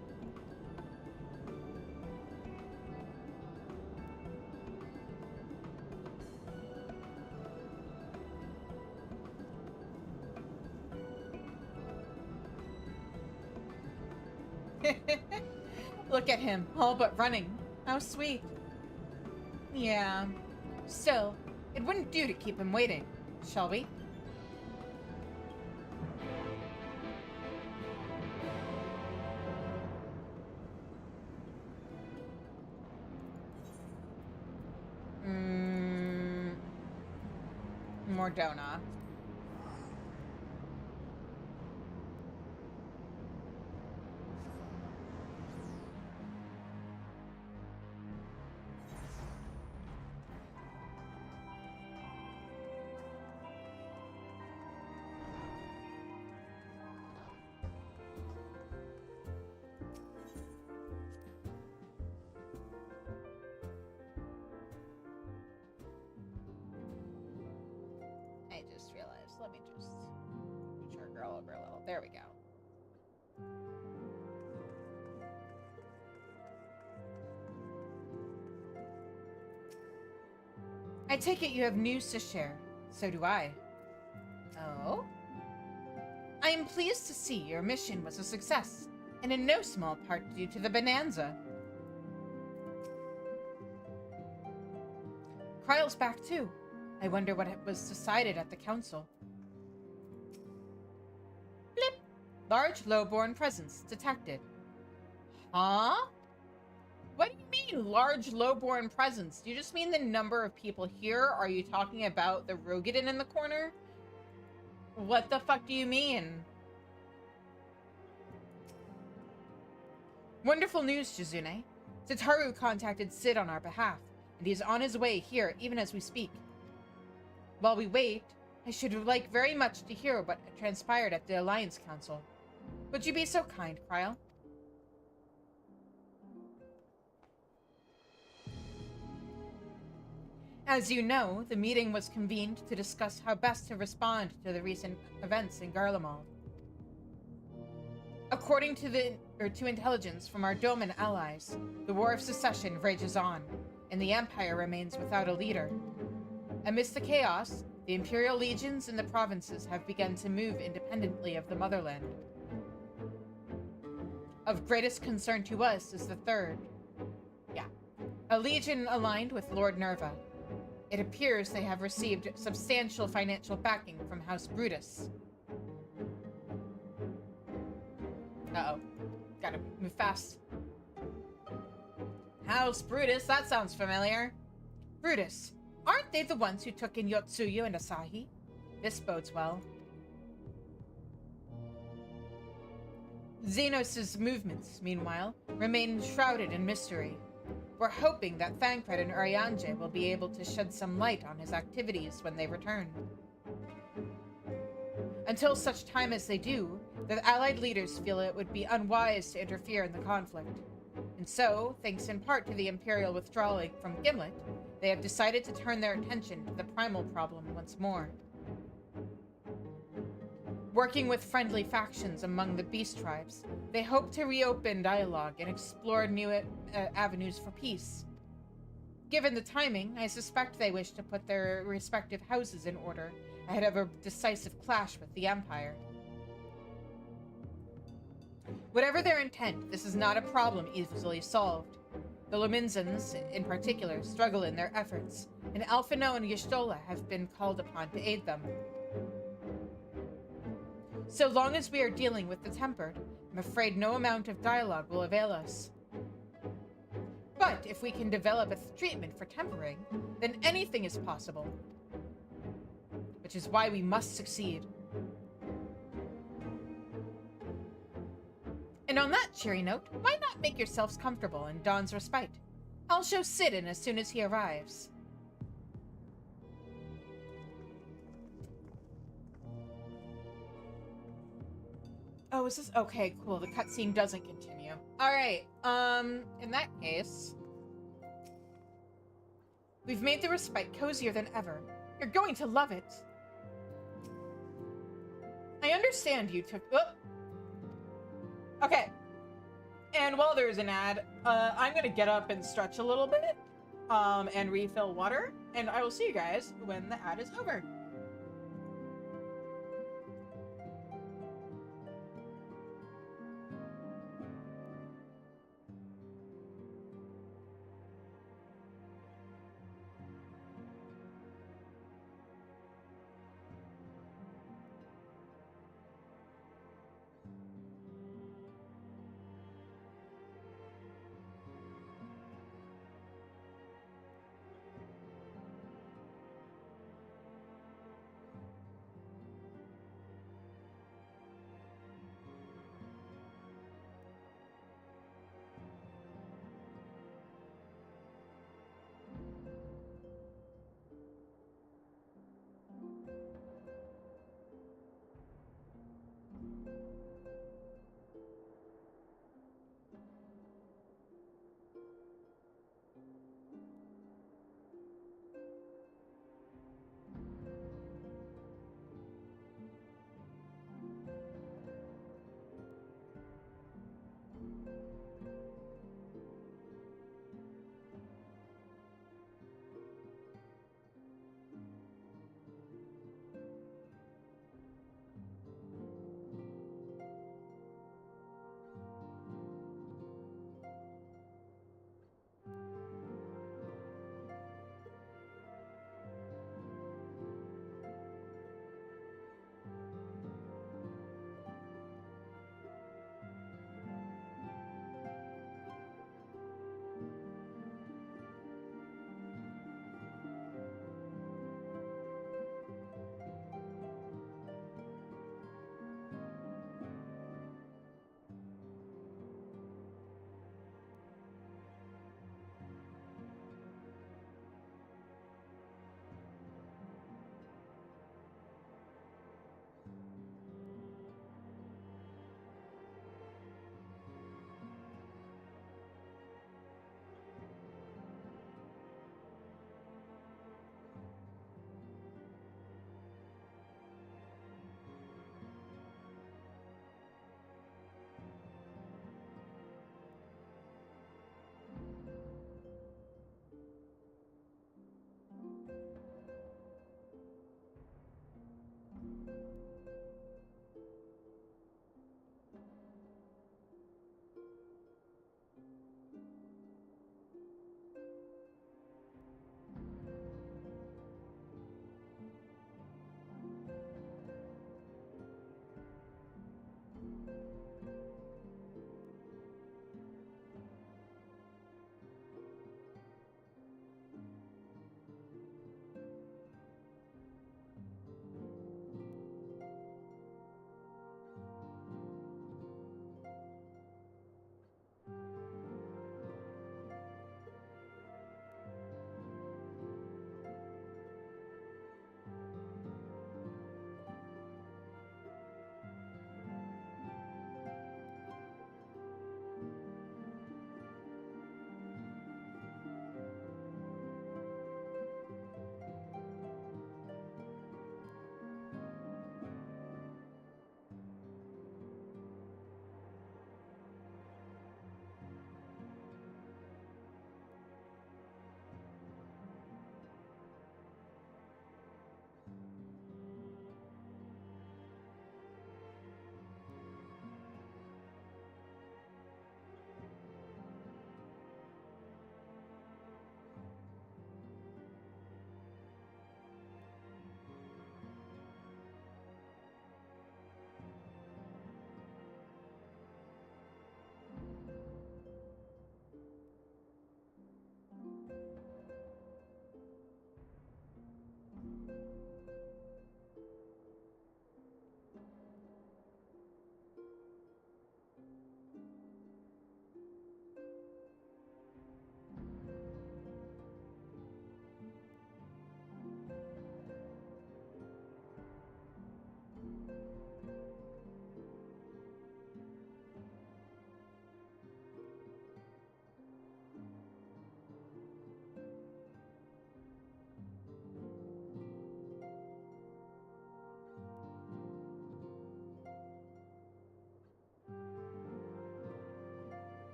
Look at him, all but running. How sweet. Yeah. Still, it wouldn't do to keep him waiting, shall we? Mordona. I just realized, let me just push our girl over a little. There we go. I take it you have news to share. So do I. Oh? I am pleased to see your mission was a success, and in no small part due to the bonanza. Kryle's back too. I wonder what was decided at the council. Blip! Large lowborn presence detected. Huh? What do you mean, large lowborn presence? Do you just mean the number of people here? Are you talking about the Rogadin in the corner? What the fuck do you mean? Wonderful news, Shizune. Tataru contacted Sid on our behalf, and he's on his way here even as we speak. While we wait, I should like very much to hear what transpired at the Alliance Council. Would you be so kind, Kryle? As you know, the meeting was convened to discuss how best to respond to the recent events in Garlemald. According to intelligence from our Doman allies, the War of Secession rages on, and the Empire remains without a leader. Amidst the chaos, the Imperial legions in the provinces have begun to move independently of the motherland. Of greatest concern to us is the third. A legion aligned with Lord Nerva. It appears they have received substantial financial backing from House Brutus. Uh-oh. Gotta move fast. House Brutus, that sounds familiar. Brutus, aren't they the ones who took in Yotsuyu and Asahi? This bodes well. Xenos' movements, meanwhile, remain shrouded in mystery. We're hoping that Thancred and Urianger will be able to shed some light on his activities when they return. Until such time as they do, the Allied leaders feel it would be unwise to interfere in the conflict. And so, thanks in part to the Imperial withdrawal from Gimlet, they have decided to turn their attention to the primal problem once more. Working with friendly factions among the beast tribes, they hope to reopen dialogue and explore new avenues for peace. Given the timing, I suspect they wish to put their respective houses in order ahead of a decisive clash with the Empire. Whatever their intent, this is not a problem easily solved. The Luminzans, in particular, struggle in their efforts, and Alphino and Y'shtola have been called upon to aid them. So long as we are dealing with the Tempered, I'm afraid no amount of dialogue will avail us. But if we can develop a treatment for tempering, then anything is possible. Which is why we must succeed. And on that cheery note, why not make yourselves comfortable in Dawn's respite? I'll show Sid in as soon as he arrives. Oh, is this? Okay, cool. The cutscene doesn't continue. Alright, in that case, we've made the respite cozier than ever. You're going to love it. I understand you took... Oh. Okay. And while there's an ad, I'm gonna get up and stretch a little bit, and refill water, and I will see you guys when the ad is over.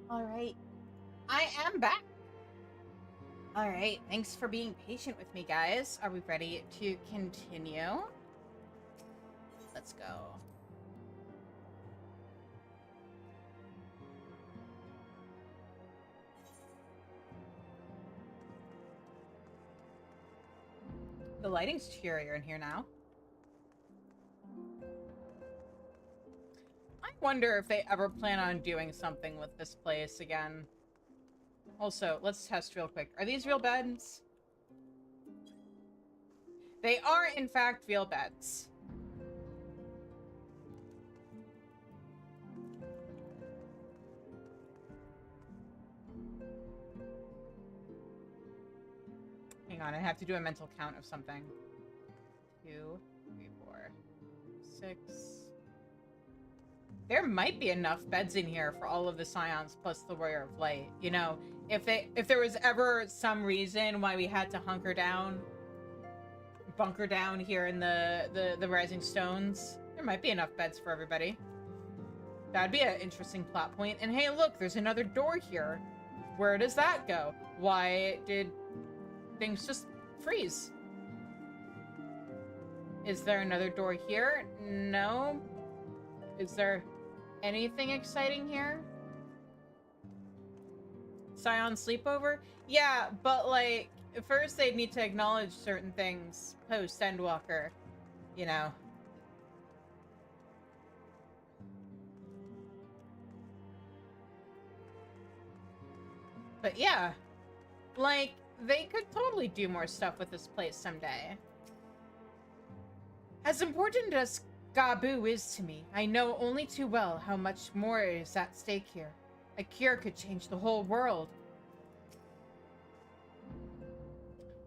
All right. I am back. All right. Thanks for being patient with me, guys. Are we ready to continue? Let's go. The lighting's cheerier in here now. I wonder if they ever plan on doing something with this place again. Also, let's test real quick. Are these real beds? They are, in fact, real beds. Hang on, I have to do a mental count of something. 2, 3, 4, 6. There might be enough beds in here for all of the Scions plus the Warrior of Light. You know, if there was ever some reason why we had to bunker down here in the Rising Stones, there might be enough beds for everybody. That'd be an interesting plot point. And hey, look, there's another door here. Where does that go? Why did things just freeze? Is there another door here? No. Is there anything exciting here? Scion sleepover? Yeah, but like, first they'd need to acknowledge certain things post Endwalker, you know. But yeah, like, they could totally do more stuff with this place someday. As important as Gabu is to me, I know only too well how much more is at stake here. A cure could change the whole world.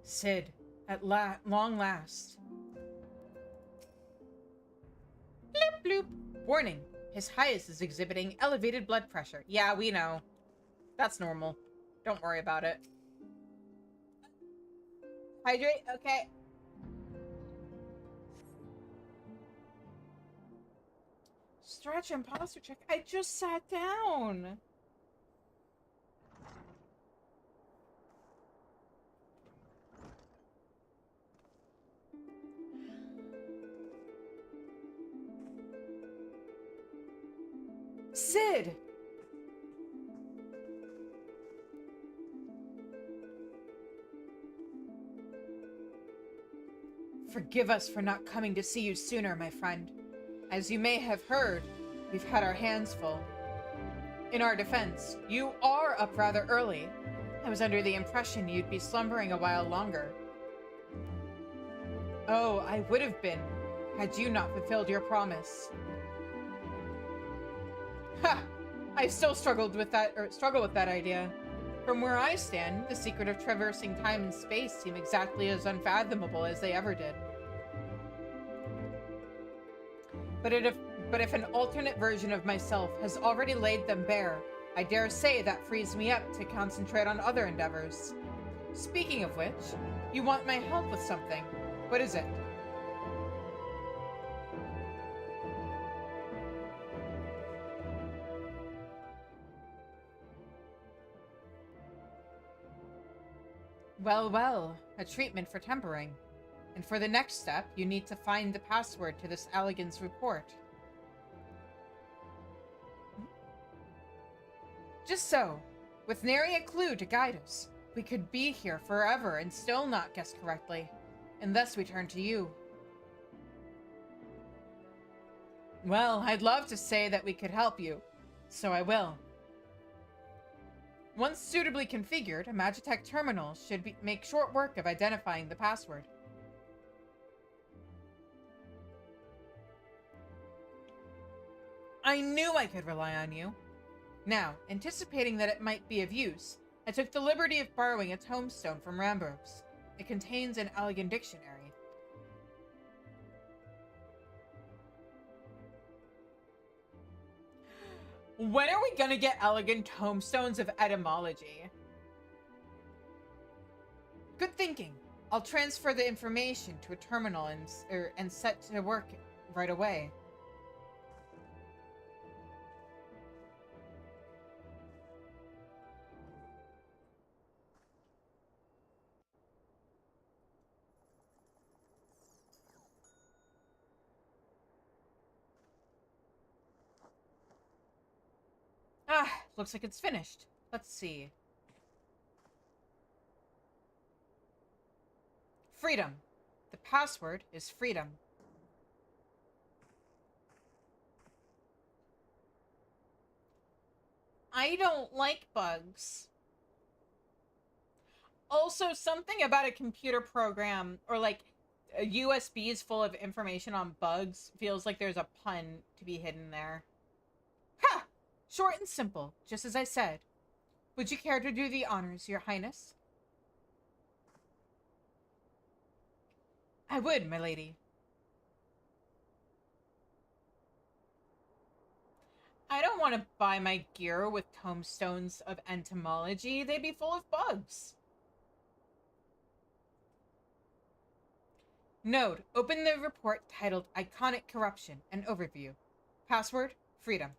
Sid, at long last. Bloop bloop. Warning, His Highest is exhibiting elevated blood pressure. Yeah, we know. That's normal. Don't worry about it. Hydrate? Okay. Stretch imposter check. I just sat down. Sid! Forgive us for not coming to see you sooner, my friend. As you may have heard, we've had our hands full. In our defense, you are up rather early. I was under the impression you'd be slumbering a while longer. Oh, I would have been, had you not fulfilled your promise. Ha! I still struggle with that idea. From where I stand, the secret of traversing time and space seem exactly as unfathomable as they ever did. But if an alternate version of myself has already laid them bare, I dare say that frees me up to concentrate on other endeavors. Speaking of which, you want my help with something. What is it? Well, well, a treatment for tempering. And for the next step, you need to find the password to this Allegan's report. Just so, with nary a clue to guide us, we could be here forever and still not guess correctly. And thus we turn to you. Well, I'd love to say that we could help you, so I will. Once suitably configured, a Magitech terminal should make short work of identifying the password. I knew I could rely on you. Now, anticipating that it might be of use, I took the liberty of borrowing a tombstone from Rambros. It contains an Allegan dictionary. When are we gonna get Allegan tombstones of etymology? Good thinking. I'll transfer the information to a terminal and set to work right away. Ah, looks like it's finished. Let's see. Freedom. The password is freedom. I don't like bugs. Also, something about a computer program or like USBs full of information on bugs feels like there's a pun to be hidden there. Ha! Short and simple, just as I said. Would you care to do the honors, Your Highness? I would, my lady. I don't want to buy my gear with tomestones of entomology. They'd be full of bugs. Node, open the report titled Iconic Corruption, an overview. Password, freedom.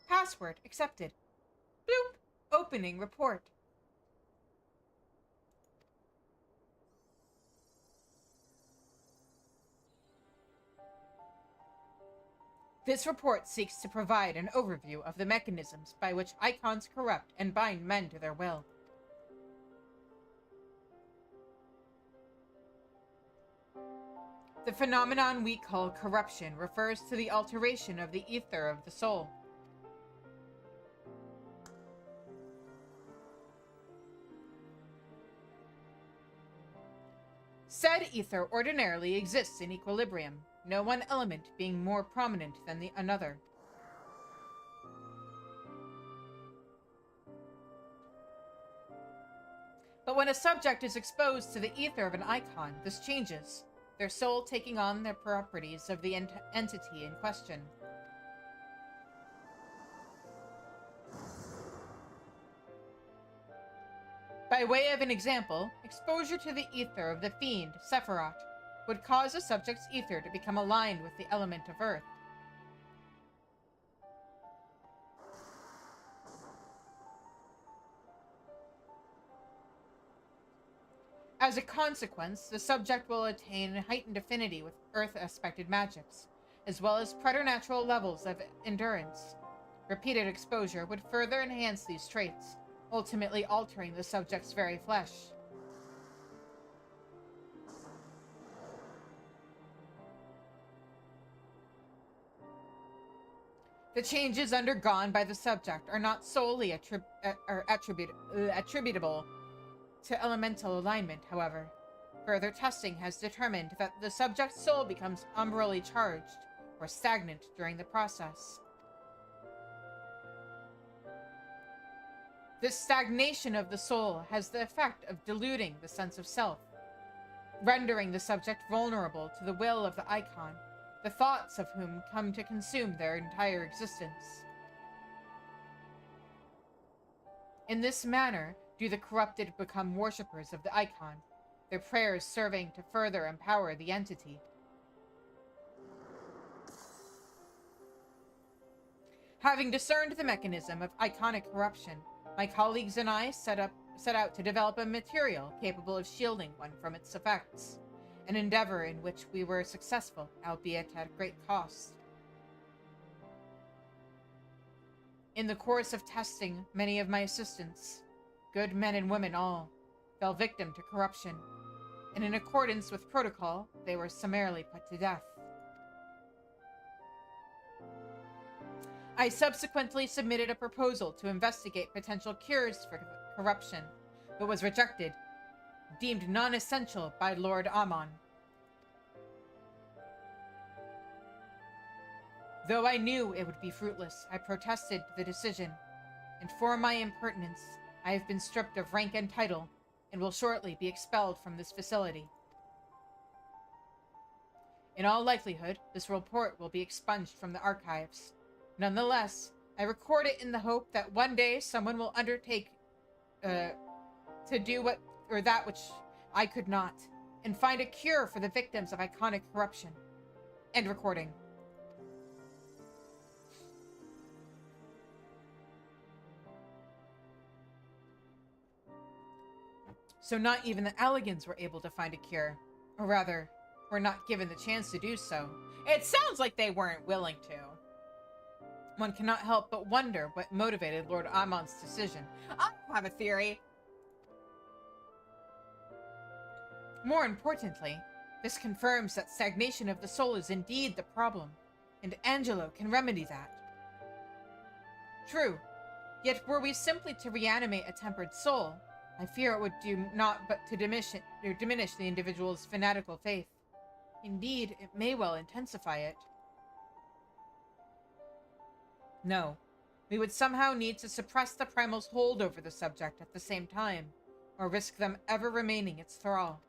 Password, accepted. Bloop, opening report. This report seeks to provide an overview of the mechanisms by which icons corrupt and bind men to their will. The phenomenon we call corruption refers to the alteration of the ether of the soul. Said ether ordinarily exists in equilibrium, no one element being more prominent than the another. But when a subject is exposed to the ether of an icon, this changes, their soul taking on the properties of the entity in question. By way of an example, exposure to the ether of the fiend, Sephiroth, would cause a subject's ether to become aligned with the element of earth. As a consequence, the subject will attain heightened affinity with earth-aspected magics, as well as preternatural levels of endurance. Repeated exposure would further enhance these traits, ultimately altering the subject's very flesh. The changes undergone by the subject are not solely attributable to elemental alignment, however. Further testing has determined that the subject's soul becomes umbrally charged or stagnant during the process. This stagnation of the soul has the effect of diluting the sense of self, rendering the subject vulnerable to the will of the icon, the thoughts of whom come to consume their entire existence. In this manner, do the corrupted become worshippers of the icon, their prayers serving to further empower the entity. Having discerned the mechanism of iconic corruption, my colleagues and I set out to develop a material capable of shielding one from its effects, an endeavor in which we were successful, albeit at great cost. In the course of testing, many of my assistants, good men and women all, fell victim to corruption, and in accordance with protocol, they were summarily put to death. I subsequently submitted a proposal to investigate potential cures for corruption, but was rejected, deemed non-essential by Lord Amon. Though I knew it would be fruitless, I protested the decision, and for my impertinence, I have been stripped of rank and title, and will shortly be expelled from this facility. In all likelihood, this report will be expunged from the archives. Nonetheless, I record it in the hope that one day someone will undertake to do that which I could not, and find a cure for the victims of iconic corruption. End recording. So not even the Alligans were able to find a cure. Or rather, were not given the chance to do so. It sounds like they weren't willing to. One cannot help but wonder what motivated Lord Amon's decision. I have a theory. More importantly, this confirms that stagnation of the soul is indeed the problem, and Angelo can remedy that. True, yet were we simply to reanimate a tempered soul, I fear it would do not but to diminish the individual's fanatical faith. Indeed, it may well intensify it. No, we would somehow need to suppress the primal's hold over the subject at the same time, or risk them ever remaining its thrall.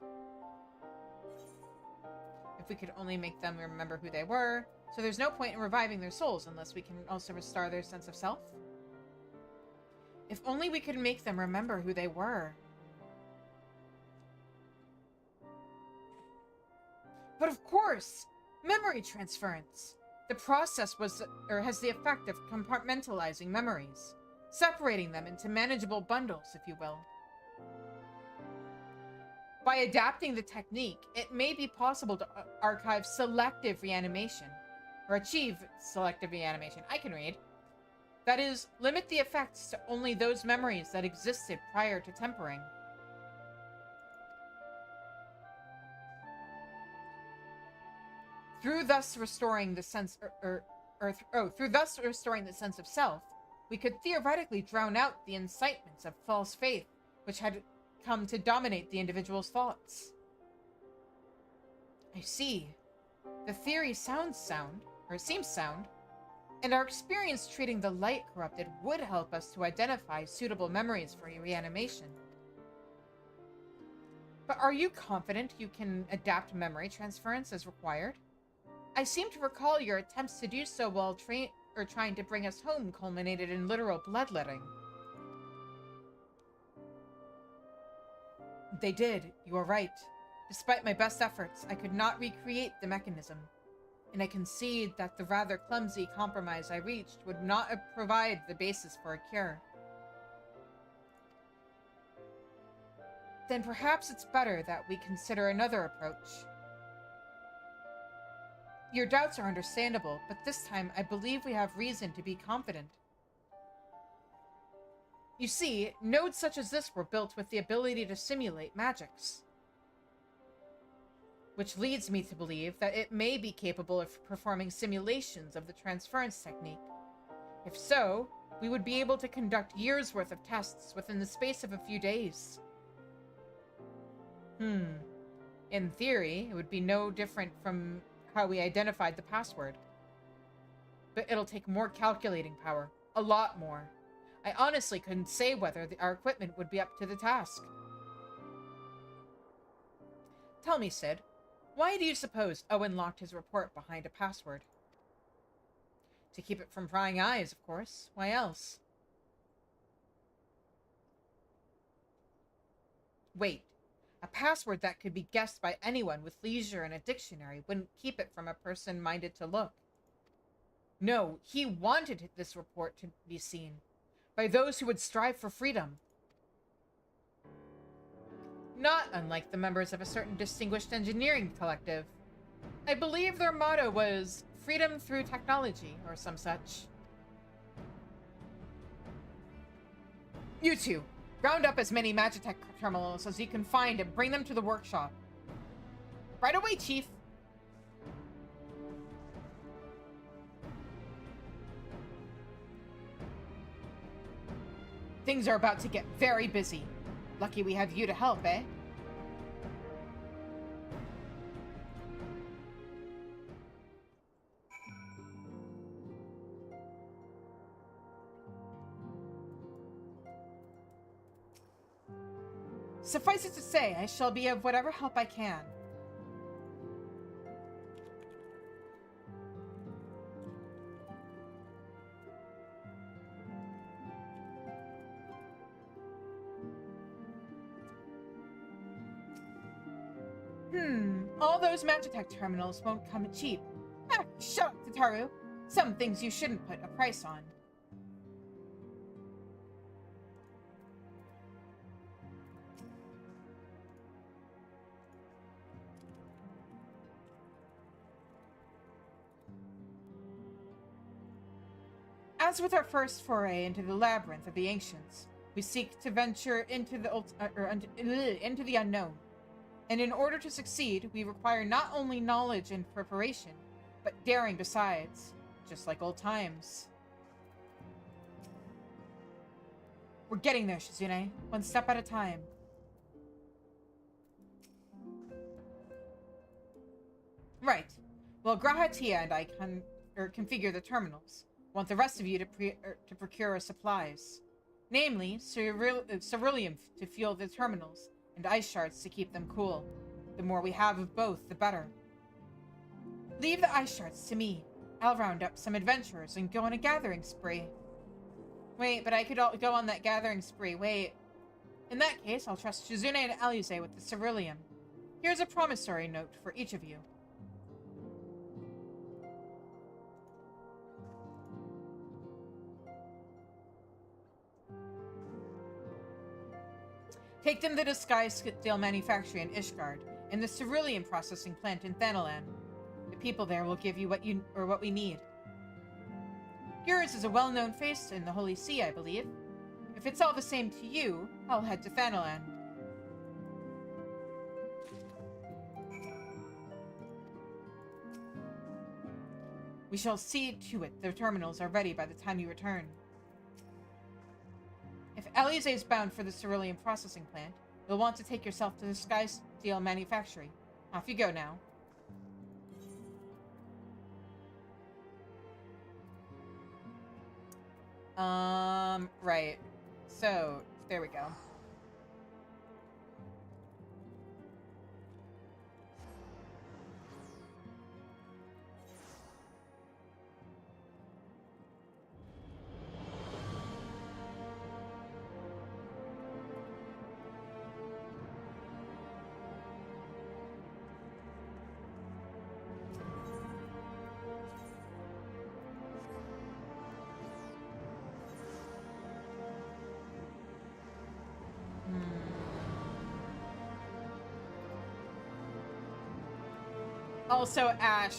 If we could only make them remember who they were, so there's no point in reviving their souls unless we can also restore their sense of self. If only we could make them remember who they were. But of course, memory transference. The process has the effect of compartmentalizing memories, separating them into manageable bundles, if you will. By adapting the technique, it may be possible to archive selective reanimation, or achieve selective reanimation. I can read. That is, limit the effects to only those memories that existed prior to tempering. Through thus restoring the sense of self, we could theoretically drown out the incitements of false faith which had come to dominate the individual's thoughts. I see. The theory seems sound, and our experience treating the light corrupted would help us to identify suitable memories for reanimation. But are you confident you can adapt memory transference as required? I seem to recall your attempts to do so while trying to bring us home culminated in literal bloodletting. They did, you are right. Despite my best efforts, I could not recreate the mechanism, and I concede that the rather clumsy compromise I reached would not provide the basis for a cure. Then perhaps it's better that we consider another approach. Your doubts are understandable, but this time I believe we have reason to be confident. You see, nodes such as this were built with the ability to simulate magics, which leads me to believe that it may be capable of performing simulations of the transference technique. If so, we would be able to conduct years' worth of tests within the space of a few days. In theory, it would be no different from how we identified the password. But it'll take more calculating power. A lot more. I honestly couldn't say whether our equipment would be up to the task. Tell me, Sid, why do you suppose Owen locked his report behind a password? To keep it from prying eyes, of course. Why else? Wait. A password that could be guessed by anyone with leisure and a dictionary wouldn't keep it from a person minded to look. No, he wanted this report to be seen by those who would strive for freedom. Not unlike the members of a certain distinguished engineering collective. I believe their motto was freedom through technology or some such. You two, round up as many Magitech terminals as you can find and bring them to the workshop. Right away, Chief. Things are about to get very busy. Lucky we have you to help, eh? Suffice it to say, I shall be of whatever help I can. All those Magitech terminals won't come cheap. Ah, shut up, Tataru. Some things you shouldn't put a price on. As with our first foray into the labyrinth of the ancients, we seek to venture into the unknown. And in order to succeed, we require not only knowledge and preparation, but daring besides, just like old times. We're getting there, Shizune, one step at a time. Right. Well, Grahatia and I can configure the terminals. Want the rest of you to procure supplies. Namely, ceruleum to fuel the terminals, and ice shards to keep them cool. The more we have of both, the better. Leave the ice shards to me. I'll round up some adventurers and go on a gathering spree. Wait, but I could go on that gathering spree. Wait. In that case, I'll trust Shizune and Alize with the ceruleum. Here's a promissory note for each of you. Take them to the Disguised Steel Manufactory in Ishgard, and the ceruleum processing plant in Thanalan. The people there will give you what we need. Yours is a well-known face in the Holy See, I believe. If it's all the same to you, I'll head to Thanalan. We shall see to it the terminals are ready by the time you return. If Alize is bound for the ceruleum processing plant, you'll want to take yourself to the Sky Steel Manufactory. Off you go now. Right. So, there we go. Also, Ash,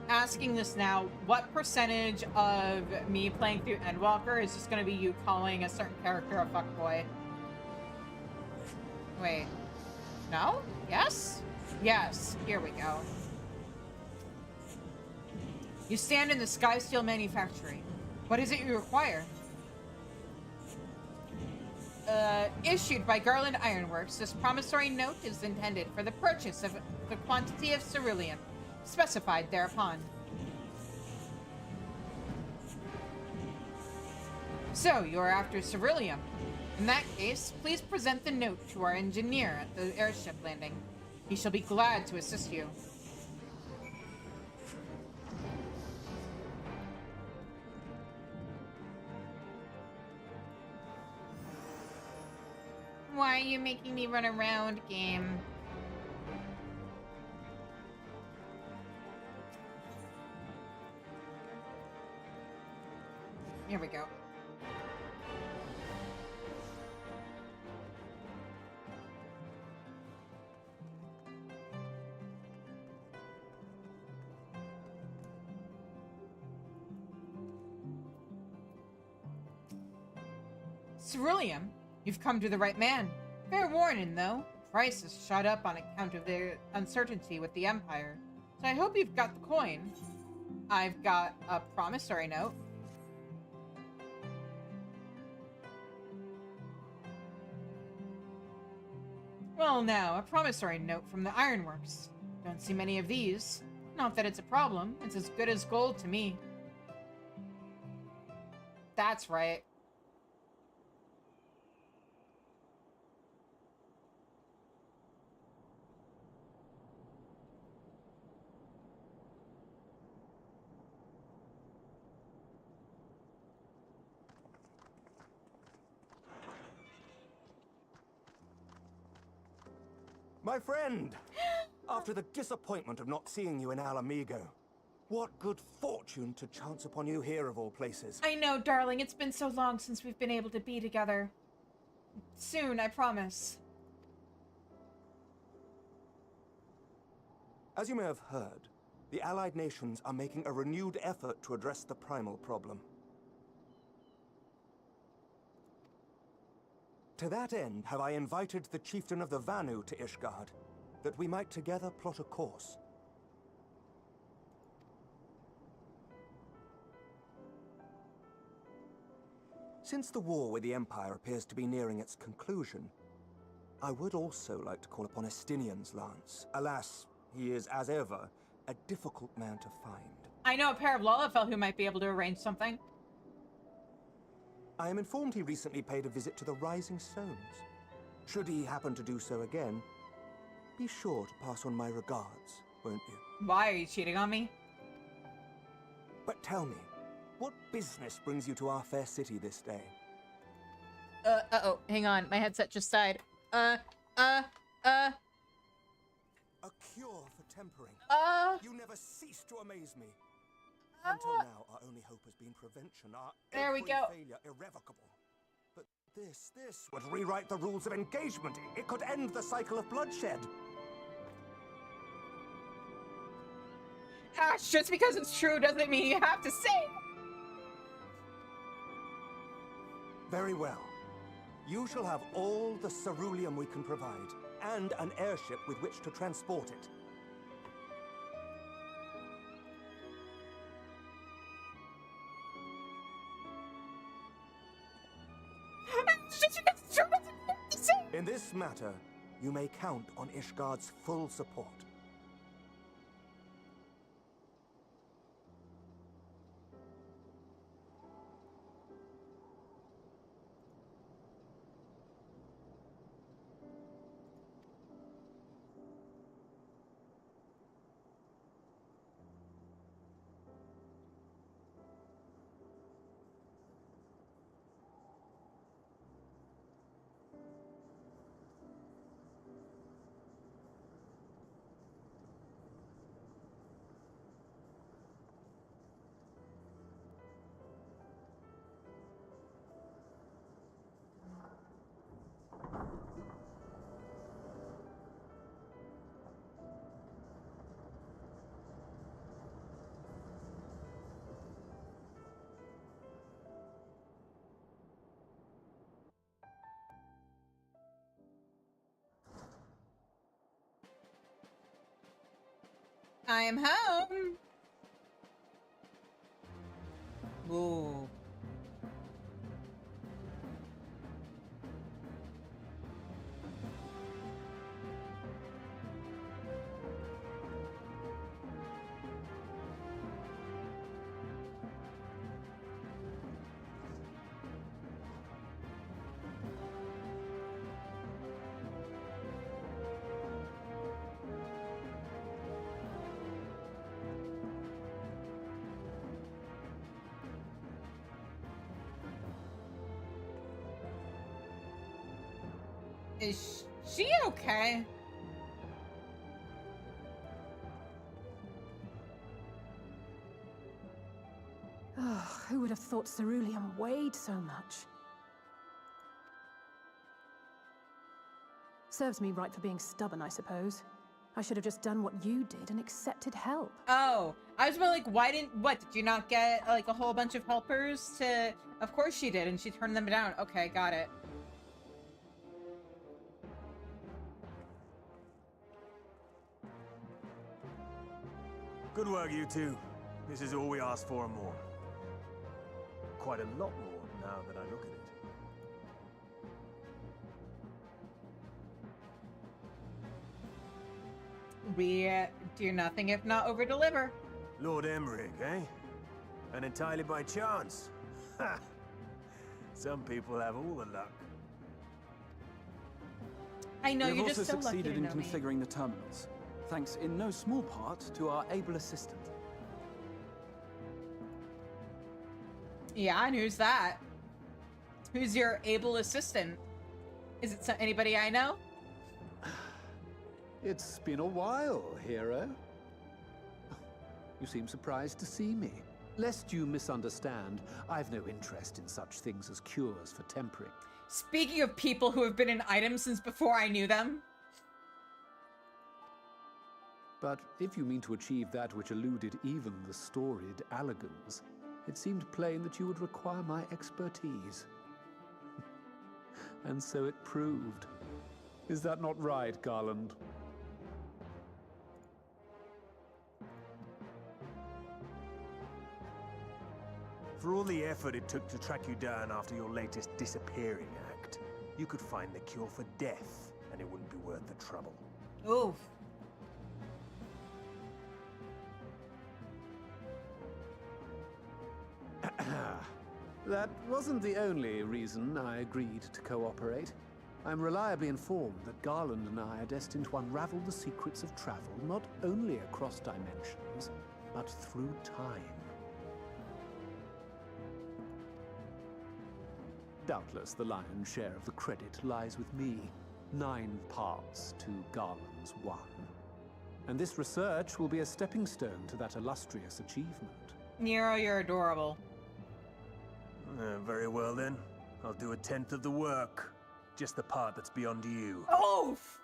asking this now, what percentage of me playing through Endwalker is just going to be you calling a certain character a fuckboy? Wait. No? Yes? Yes. Here we go. You stand in the Sky Steel Manufactory. What is it you require? Issued by Garland Ironworks, this promissory note is intended for the purchase of the quantity of ceruleum specified thereupon. So, you're after ceruleum. In that case, please present the note to our engineer at the airship landing. He shall be glad to assist you. Why are you making me run around, game? Here we go. Ceruleum? You've come to the right man. Fair warning, though. Price has shot up on account of the uncertainty with the Empire. So I hope you've got the coin. I've got a promissory note. Well now, a promissory note from the Ironworks. Don't see many of these. Not that it's a problem. It's as good as gold to me. That's right. My friend! After the disappointment of not seeing you in Alamigo, what good fortune to chance upon you here of all places. I know, darling. It's been so long since we've been able to be together. Soon, I promise. As you may have heard, the Allied nations are making a renewed effort to address the primal problem. To that end have I invited the chieftain of the Vanu to Ishgard, that we might together plot a course. Since the war with the Empire appears to be nearing its conclusion, I would also like to call upon Estinian's lance. Alas, he is, as ever, a difficult man to find. I know a pair of Lalafell who might be able to arrange something. I am informed he recently paid a visit to the Rising Stones. Should he happen to do so again, be sure to pass on my regards, won't you? Why are you cheating on me? But tell me, what business brings you to our fair city this day? Uh-oh, hang on, my headset just died. A cure for tempering. You never cease to amaze me. Until now, our only hope has been prevention, our there we every go. failure irrevocable. But this would rewrite the rules of engagement. It could end the cycle of bloodshed. Ash, just because it's true doesn't mean you have to say it. Very well. You shall have all the ceruleum we can provide, and an airship with which to transport it. In this matter, you may count on Ishgard's full support. I am home. Ooh. Is she okay? Oh, who would have thought ceruleum weighed so much? Serves me right for being stubborn, I suppose. I should have just done what you did and accepted help. Oh, I was about like, what, did you not get like a whole bunch of helpers to, of course she did, and she turned them down. Okay, got it. Good work, you two. This is all we asked for and more. Quite a lot more, now that I look at it. We do nothing if not over-deliver. Lord Emmerich, eh? And entirely by chance. Ha! Some people have all the luck. I know, We've you're also just so lucky succeeded to in know me. configuring the terminals, thanks in no small part to our able assistant. Yeah, and who's that? Who's your able assistant? Is it anybody I know? It's been a while, hero. You seem surprised to see me. Lest you misunderstand, I've no interest in such things as cures for tempering. Speaking of people who have been in items since before I knew them. But if you mean to achieve that which eluded even the storied Allagans, it seemed plain that you would require my expertise. And so it proved. Is that not right, Garland? For all the effort it took to track you down after your latest disappearing act, you could find the cure for death, and it wouldn't be worth the trouble. Oof. That wasn't the only reason I agreed to cooperate. I'm reliably informed that Garland and I are destined to unravel the secrets of travel not only across dimensions, but through time. Doubtless the lion's share of the credit lies with me. 9 parts to Garland's 1. And this research will be a stepping stone to that illustrious achievement. Nero, you're adorable. Very well then. I'll do 1/10 of the work. Just the part that's beyond you. Oof!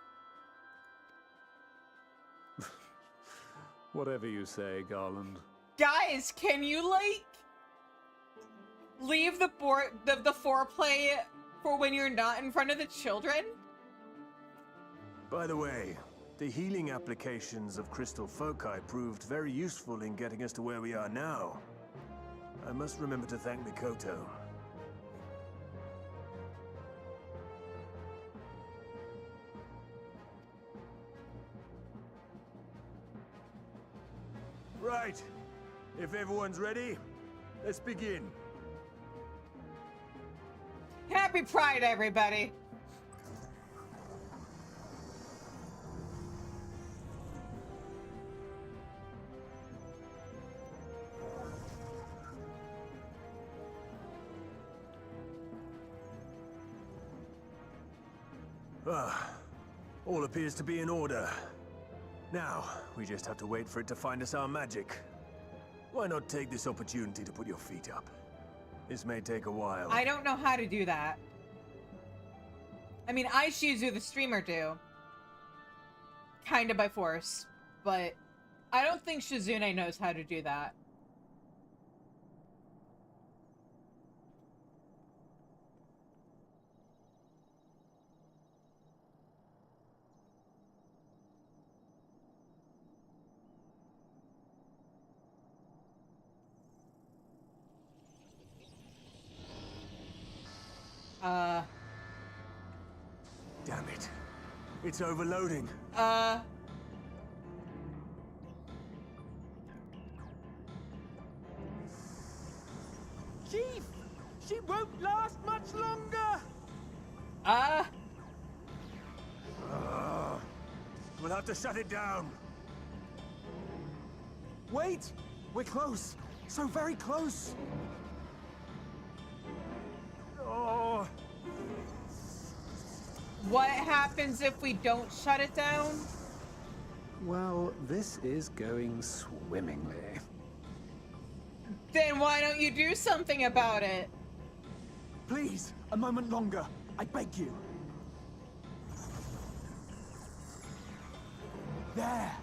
Whatever you say, Garland. Guys, can you, like, leave the foreplay for when you're not in front of the children? By the way, the healing applications of crystal foci proved very useful in getting us to where we are now. I must remember to thank Mikoto. Right. If everyone's ready, let's begin. Happy Pride, everybody! All appears to be in order. Now, we just have to wait for it to find us our magic. Why not take this opportunity to put your feet up? This may take a while. I don't know how to do that. I mean, I Shizu the streamer do. Kinda by force. But I don't think Shizune knows how to do that. Damn it. It's overloading. Chief! She won't last much longer! We'll have to shut it down. Wait! We're close! So very close! Oh. What happens if we don't shut it down? Well, this is going swimmingly. Then why don't you do something about it? Please, a moment longer. I beg you. There!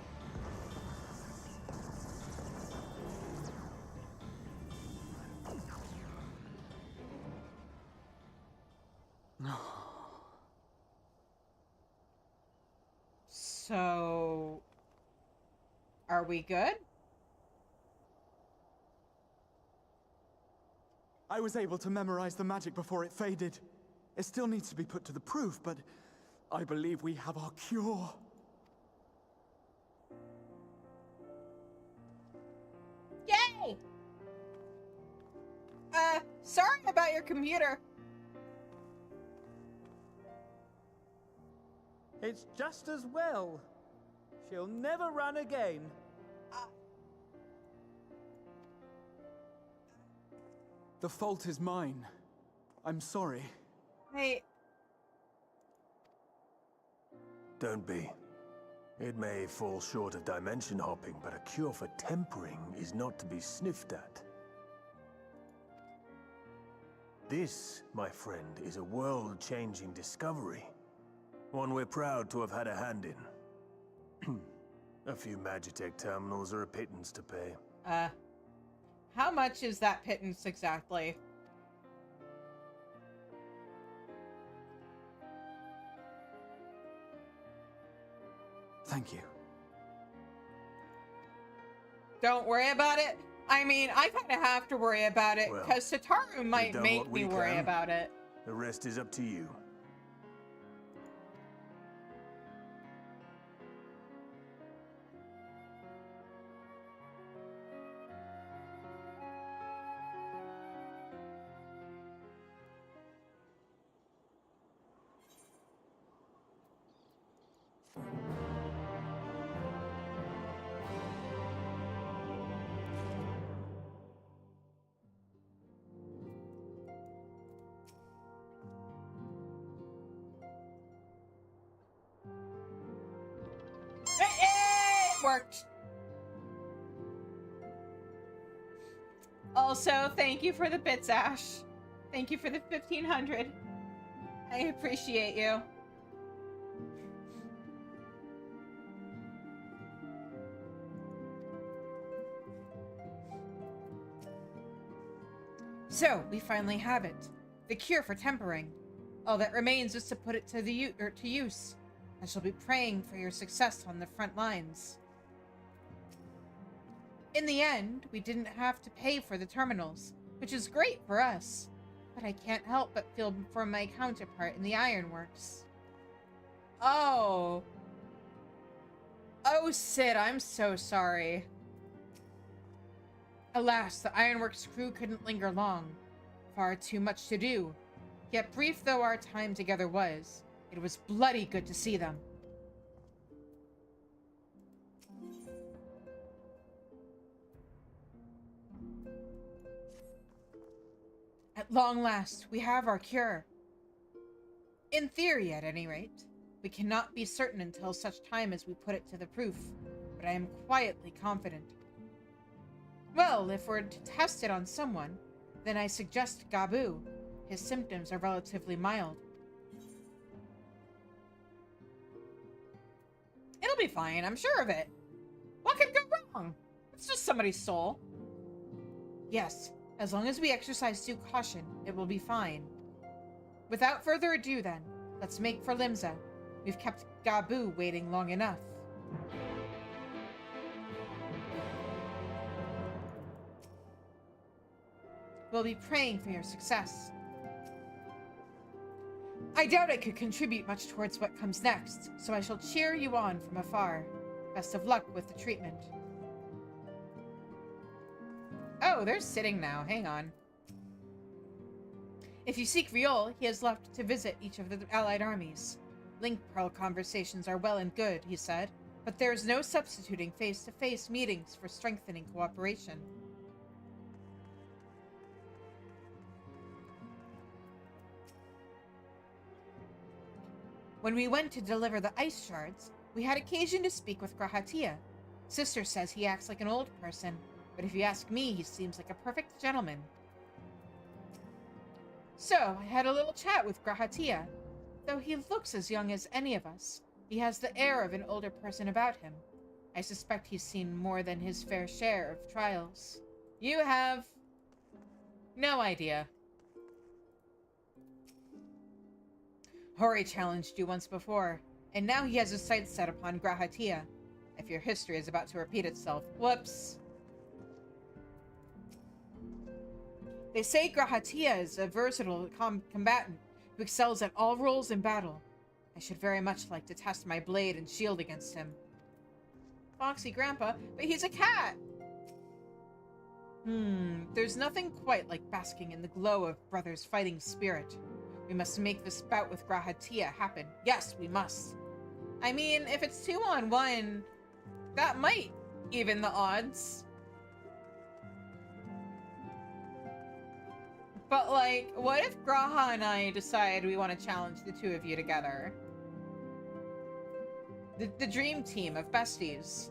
So, are we good? I was able to memorize the magic before it faded. It still needs to be put to the proof, but I believe we have our cure. Yay! Sorry about your computer. It's just as well. She'll never run again. The fault is mine. I'm sorry. Hey. Don't be. It may fall short of dimension hopping, but a cure for tempering is not to be sniffed at. This, my friend, is a world-changing discovery. One we're proud to have had a hand in. A few Magitech terminals are a pittance to pay. How much is that pittance exactly? Thank you. Don't worry about it. I mean, I kind of have to worry about it Well, because Sataru might done make what me we worry can. about it. The rest is up to you. It worked. Also, thank you for the bits, Ash. Thank you for the 1500. I appreciate you. So, we finally have it. The cure for tempering. All that remains is to put it to use. I shall be praying for your success on the front lines. In the end, we didn't have to pay for the terminals, which is great for us. But I can't help but feel for my counterpart in the ironworks. Oh. Oh, Sid, I'm so sorry. Alas, the ironworks crew couldn't linger long. Far too much to do. Yet brief though our time together was, it was bloody good to see them. At long last, we have our cure. In theory, at any rate. We cannot be certain until such time as we put it to the proof, but I am quietly confident. Well, if we're to test it on someone, then I suggest Gabu. His symptoms are relatively mild. It'll be fine, I'm sure of it. What could go wrong? It's just somebody's soul. Yes, as long as we exercise due caution, it will be fine. Without further ado then, let's make for Limsa. We've kept Gabu waiting long enough. We'll be praying for your success. I doubt I could contribute much towards what comes next, so I shall cheer you on from afar. Best of luck with the treatment. Oh, they're sitting now. Hang on. If you seek Riol, he has left to visit each of the allied armies. Link Pearl conversations are well and good, he said, but there is no substituting face-to-face meetings for strengthening cooperation. When we went to deliver the ice shards, we had occasion to speak with Grahatia. Sister says he acts like an old person, but if you ask me, he seems like a perfect gentleman. So, I had a little chat with Grahatia. Though he looks as young as any of us, he has the air of an older person about him. I suspect he's seen more than his fair share of trials. You have no idea. Hori challenged you once before, and now he has his sights set upon Grahatia. If your history is about to repeat itself. Whoops. They say Grahatia is a versatile combatant who excels at all roles in battle. I should very much like to test my blade and shield against him. Foxy Grandpa, but he's a cat! There's nothing quite like basking in the glow of Brother's fighting spirit. We must make this bout with Grahatia happen. Yes, we must. I mean, if it's 2-on-1, that might even the odds. But, like, what if Graha and I decide we want to challenge the two of you together? The dream team of besties.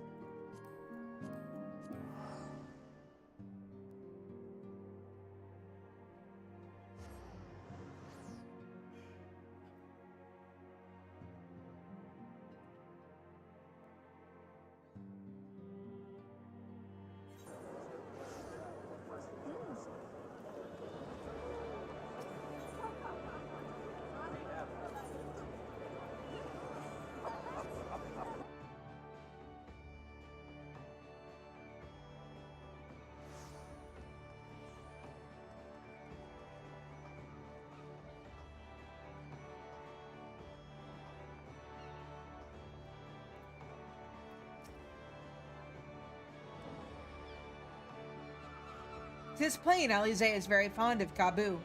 'Tis plain Alize is very fond of Gabu.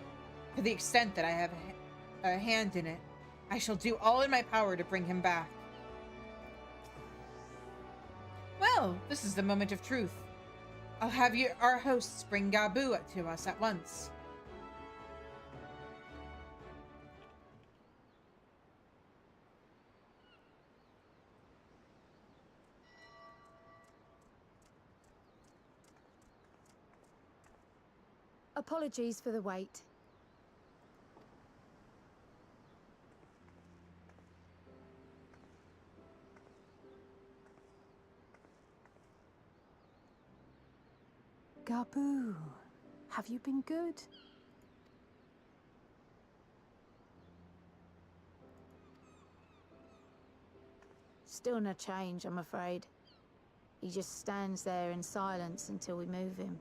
To the extent that I have a hand in it, I shall do all in my power to bring him back. Well, this is the moment of truth. I'll have our hosts bring Gabu to us at once. Apologies for the wait. Gabu, have you been good? Still no change, I'm afraid. He just stands there in silence until we move him.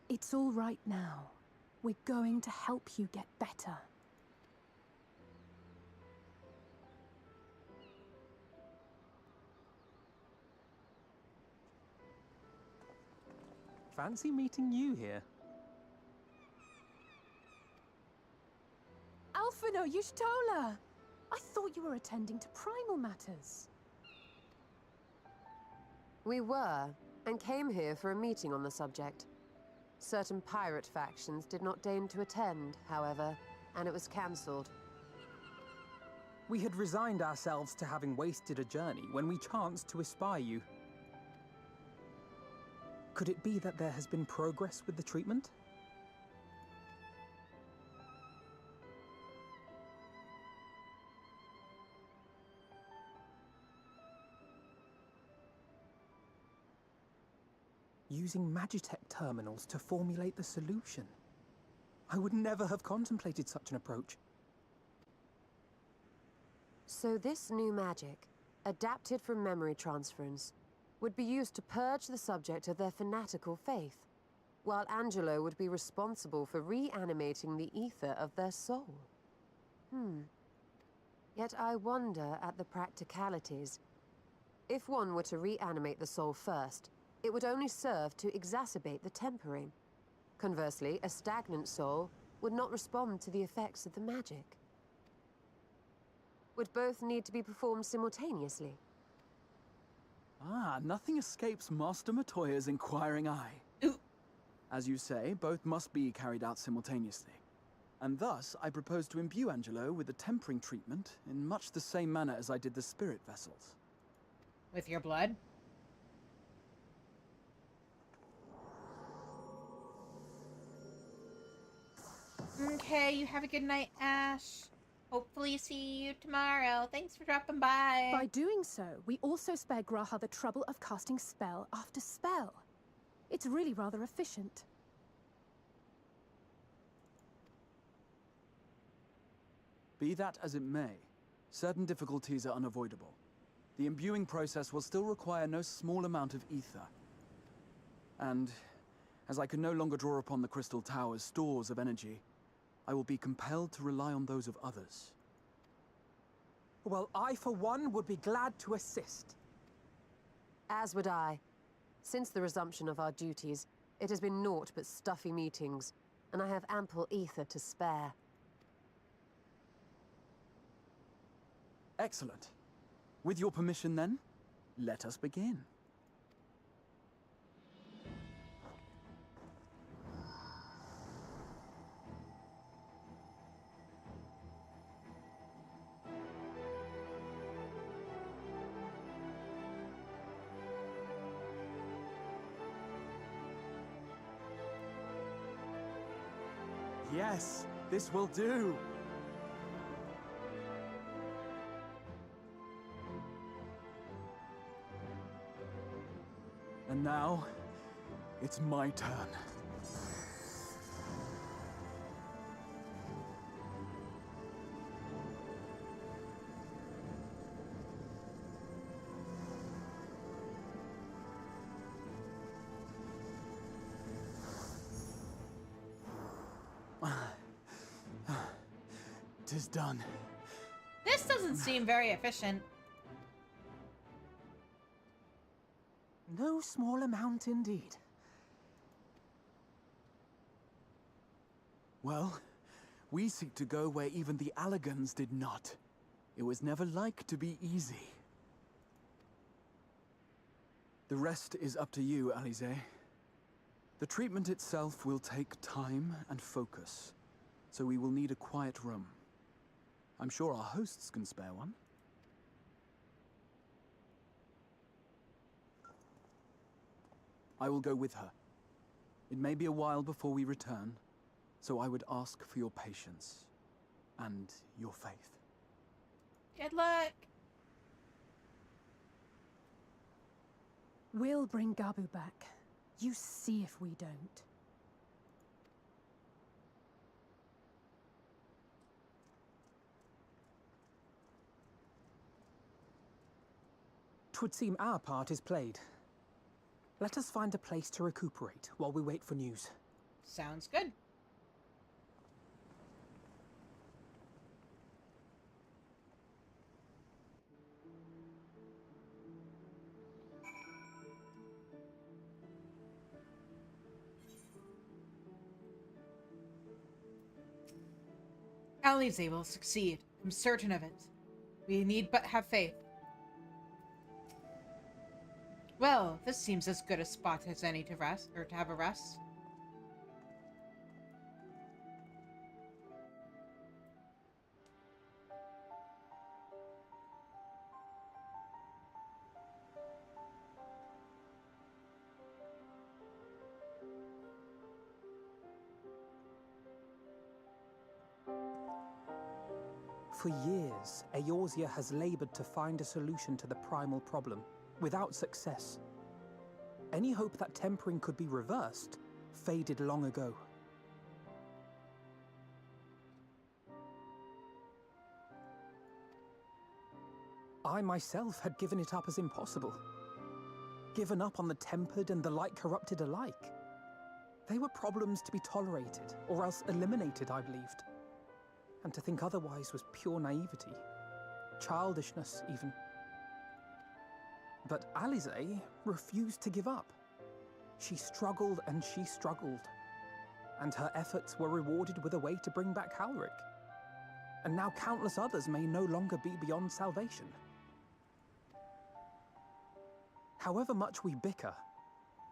It's all right now. We're going to help you get better. Fancy meeting you here. Alphino Yushtola! I thought you were attending to primal matters. We were, and came here for a meeting on the subject. Certain pirate factions did not deign to attend, however, and it was cancelled. We had resigned ourselves to having wasted a journey when we chanced to espy you. Could it be that there has been progress with the treatment? Using Magitech terminals to formulate the solution. I would never have contemplated such an approach. So this new magic, adapted from memory transference, would be used to purge the subject of their fanatical faith, while Angelo would be responsible for reanimating the ether of their soul. Yet I wonder at the practicalities. If one were to reanimate the soul first, it would only serve to exacerbate the tempering. Conversely, a stagnant soul would not respond to the effects of the magic. Would both need to be performed simultaneously? Ah, nothing escapes Master Matoya's inquiring eye. Ooh. As you say, both must be carried out simultaneously. And thus, I propose to imbue Angelo with the tempering treatment in much the same manner as I did the spirit vessels. With your blood? Okay, you have a good night, Ash. Hopefully see you tomorrow. Thanks for dropping by. By doing so, we also spare Graha the trouble of casting spell after spell. It's really rather efficient. Be that as it may, certain difficulties are unavoidable. The imbuing process will still require no small amount of ether. And, as I can no longer draw upon the Crystal Tower's stores of energy, I will be compelled to rely on those of others. Well, I, for one, would be glad to assist. As would I. Since the resumption of our duties, it has been naught but stuffy meetings, and I have ample ether to spare. Excellent. With your permission, then, let us begin. Yes, this will do. And now, it's my turn. Tis done. This doesn't seem very efficient. No small amount indeed. Well, we seek to go where even the Allagans did not. It was never like to be easy. The rest is up to you, Alize. The treatment itself will take time and focus, so we will need a quiet room. I'm sure our hosts can spare one. I will go with her. It may be a while before we return, so I would ask for your patience and your faith. Good luck. We'll bring Gabu back. You see if we don't. 'Twould seem our part is played. Let us find a place to recuperate while we wait for news. Sounds good. Alize will succeed. I'm certain of it. We need but have faith. Well, this seems as good a spot as any to rest, or to have a rest. For years, Eorzea has labored to find a solution to the primal problem, without success. Any hope that tempering could be reversed faded long ago. I myself had given it up as impossible. Given up on the tempered and the light corrupted alike. They were problems to be tolerated, or else eliminated, I believed. And to think otherwise was pure naivety. Childishness, even. But Alize refused to give up. She struggled and she struggled. And her efforts were rewarded with a way to bring back Halric. And now countless others may no longer be beyond salvation. However much we bicker,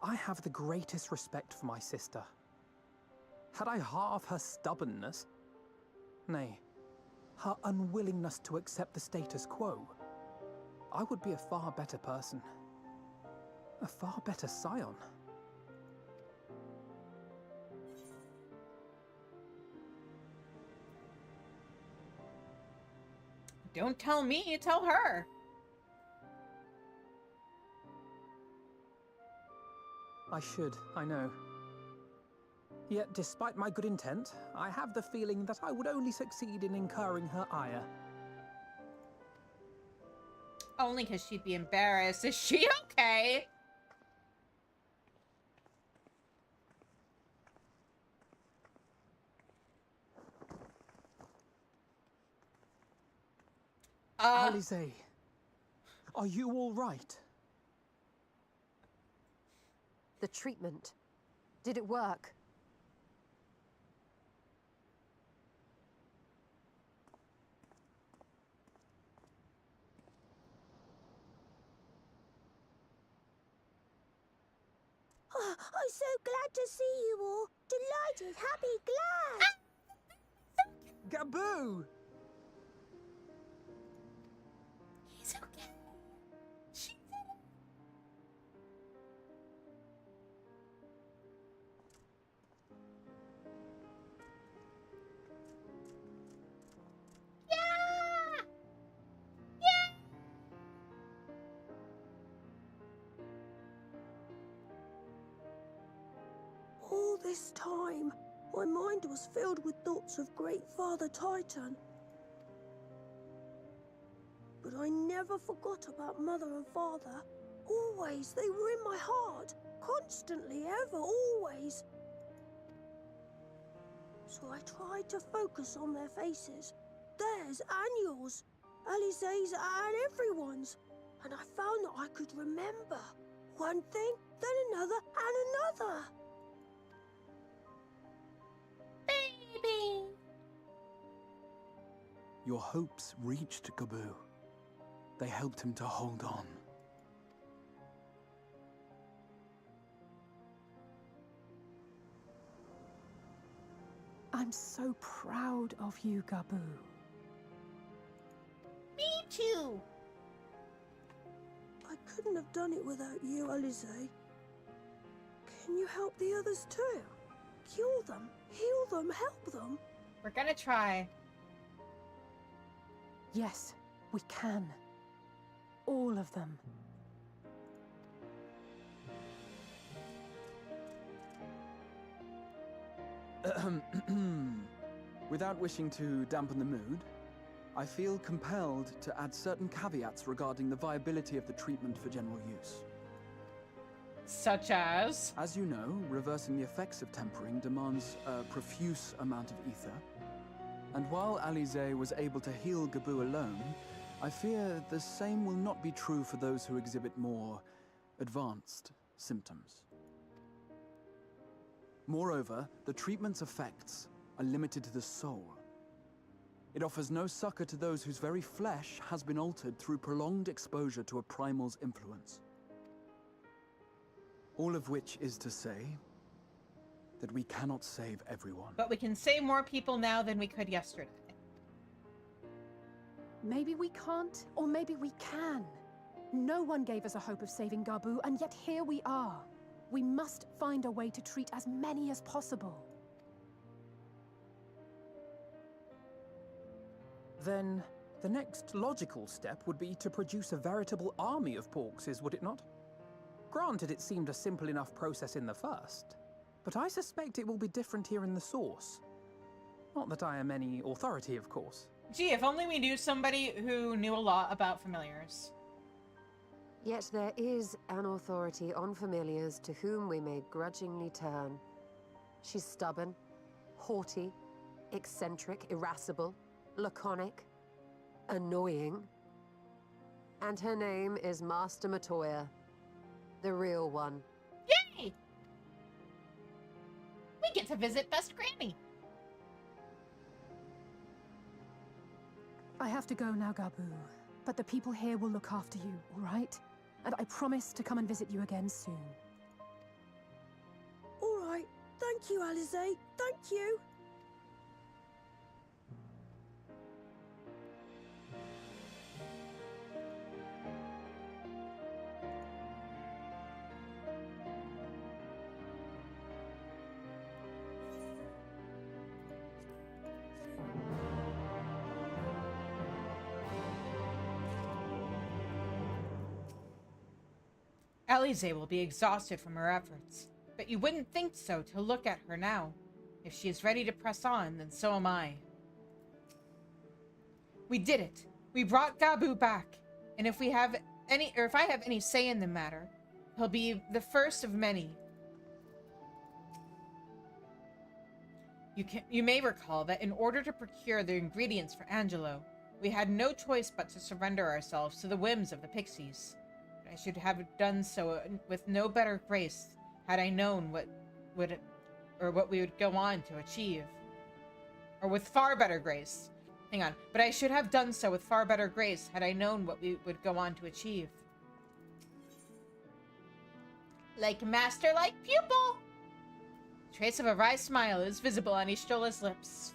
I have the greatest respect for my sister. Had I half her stubbornness, nay, her unwillingness to accept the status quo, I would be a far better person. A far better scion. Don't tell me, tell her. I should, I know. Yet, despite my good intent, I have the feeling that I would only succeed in incurring her ire. Only because she'd be embarrassed. Is she okay? Alize, are you all right? The treatment. Did it work? Oh, I'm so glad to see you all. Delighted, happy, glad. Gabu! He's okay. She did it. Yeah! Yeah! All this time, my mind was filled with thoughts of Great Father Titan. But I never forgot about Mother and Father. Always, they were in my heart. Constantly, ever, always. So I tried to focus on their faces. Theirs and yours. Alize's and everyone's. And I found that I could remember. One thing, then another, and another. Baby! Your hopes reached Gabu. They helped him to hold on. I'm so proud of you, Gabu. Me too. I couldn't have done it without you, Alize. Can you help the others too? Cure them, heal them, help them. We're gonna try. Yes, we can. All of them. Without wishing to dampen the mood, I feel compelled to add certain caveats regarding the viability of the treatment for general use. Such as? As you know, reversing the effects of tempering demands a profuse amount of ether. And while Alize was able to heal Gabu alone, I fear the same will not be true for those who exhibit more advanced symptoms. Moreover, the treatment's effects are limited to the soul. It offers no succor to those whose very flesh has been altered through prolonged exposure to a primal's influence. All of which is to say that we cannot save everyone. But we can save more people now than we could yesterday. Maybe we can't, or maybe we can. No one gave us a hope of saving Gabu, and yet here we are. We must find a way to treat as many as possible. Then, the next logical step would be to produce a veritable army of Porkses, would it not? Granted, it seemed a simple enough process in the first, but I suspect it will be different here in the source. Not that I am any authority, of course. Gee, if only we knew somebody who knew a lot about familiars. Yet there is an authority on familiars to whom we may grudgingly turn. She's stubborn, haughty, eccentric, irascible, laconic, annoying. And her name is Master Matoya, the real one. Yay! We get to visit Best Granny. I have to go now, Gabu, but the people here will look after you, all right? And I promise to come and visit you again soon. All right. Thank you, Alize. Thank you. Alize will be exhausted from her efforts, but you wouldn't think so to look at her now. If she is ready to press on, then so am I. We did it. We brought Gabu back, and if I have any say in the matter, he'll be the first of many. You may recall that in order to procure the ingredients for Angelo, we had no choice but to surrender ourselves to the whims of the pixies. I should have done so with no better grace had I known what we would go on to achieve. Or with far better grace. Hang on. But I should have done so with far better grace had I known what we would go on to achieve. Like master, like pupil! Trace of a wry smile is visible on Ishtola's lips.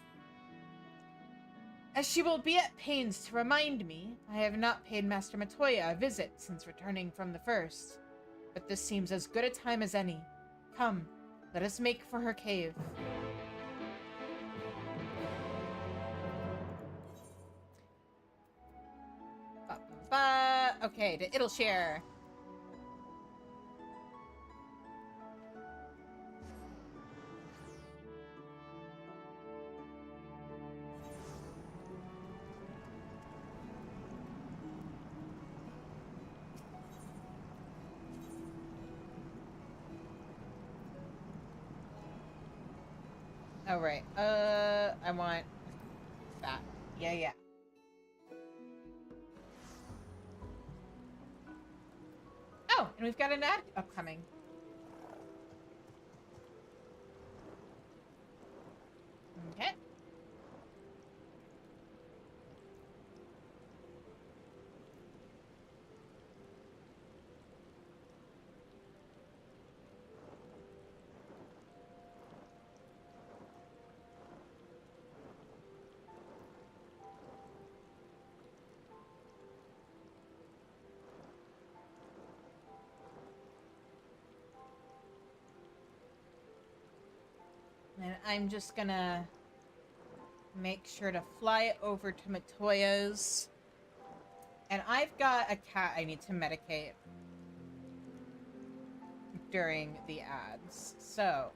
As she will be at pains to remind me, I have not paid Master Matoya a visit since returning from the first. But this seems as good a time as any. Come, let us make for her cave. Okay, to Idleshire. All right. I want that. Yeah. Oh, and we've got an ad upcoming. Okay. I'm just gonna make sure to fly over to Matoya's. And I've got a cat I need to medicate during the ads, so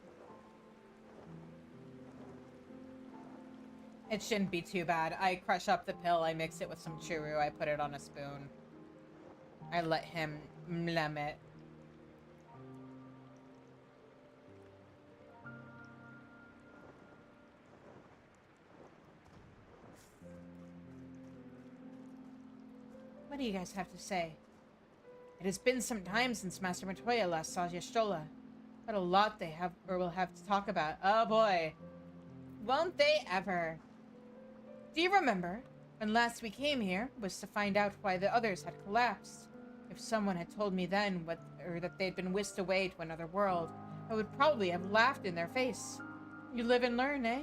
it shouldn't be too bad. I crush up the pill, I mix it with some churu, I put it on a spoon. I let him mlem it. What do you guys have to say? It has been some time since Master Matoya last saw Y'shtola. What a lot they have or will have to talk about. Oh boy. Won't they ever? Do you remember when last we came here was to find out why the others had collapsed? If someone had told me then or that they'd been whisked away to another world, I would probably have laughed in their face. You live and learn, eh?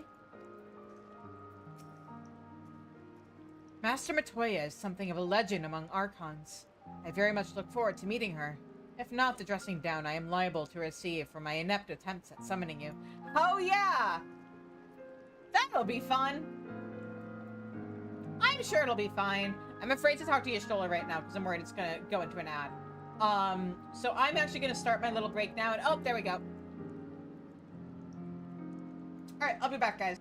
Master Matoya is something of a legend among Archons. I very much look forward to meeting her. If not the dressing down I am liable to receive for my inept attempts at summoning you. Oh yeah! That'll be fun! I'm sure it'll be fine. I'm afraid to talk to Y'shtola right now because I'm worried it's gonna go into an ad. So I'm actually gonna start my little break now and oh, there we go. Alright, I'll be back, guys.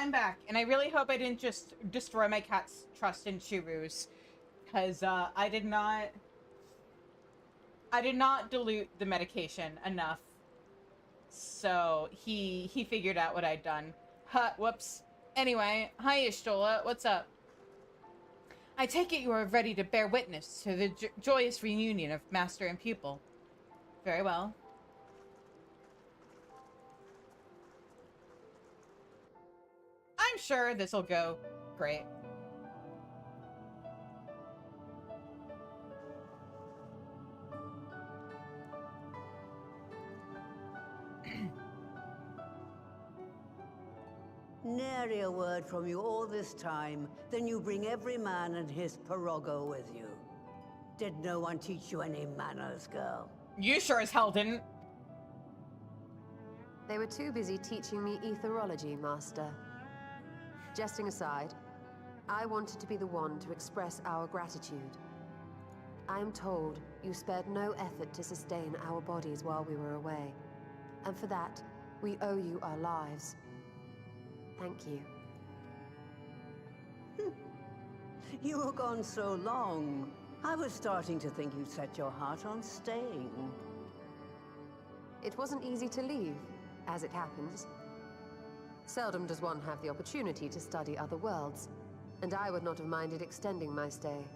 I'm back, and I really hope I didn't just destroy my cat's trust in Chiru's, because I did not dilute the medication enough, so he figured out what I'd done. Whoops. Anyway, hi Ishtola, what's up? I take it you are ready to bear witness to the joyous reunion of master and pupil. Very well. I'm sure this'll go great. Nary a word from you all this time, then you bring every man and his pirogo with you. Did no one teach you any manners, girl? You sure as hell didn't. They were too busy teaching me etherology, Master. Jesting aside, I wanted to be the one to express our gratitude. I am told you spared no effort to sustain our bodies while we were away. And for that, we owe you our lives. Thank you. You were gone so long. I was starting to think you'd set your heart on staying. It wasn't easy to leave, as it happens. Seldom does one have the opportunity to study other worlds, and I would not have minded extending my stay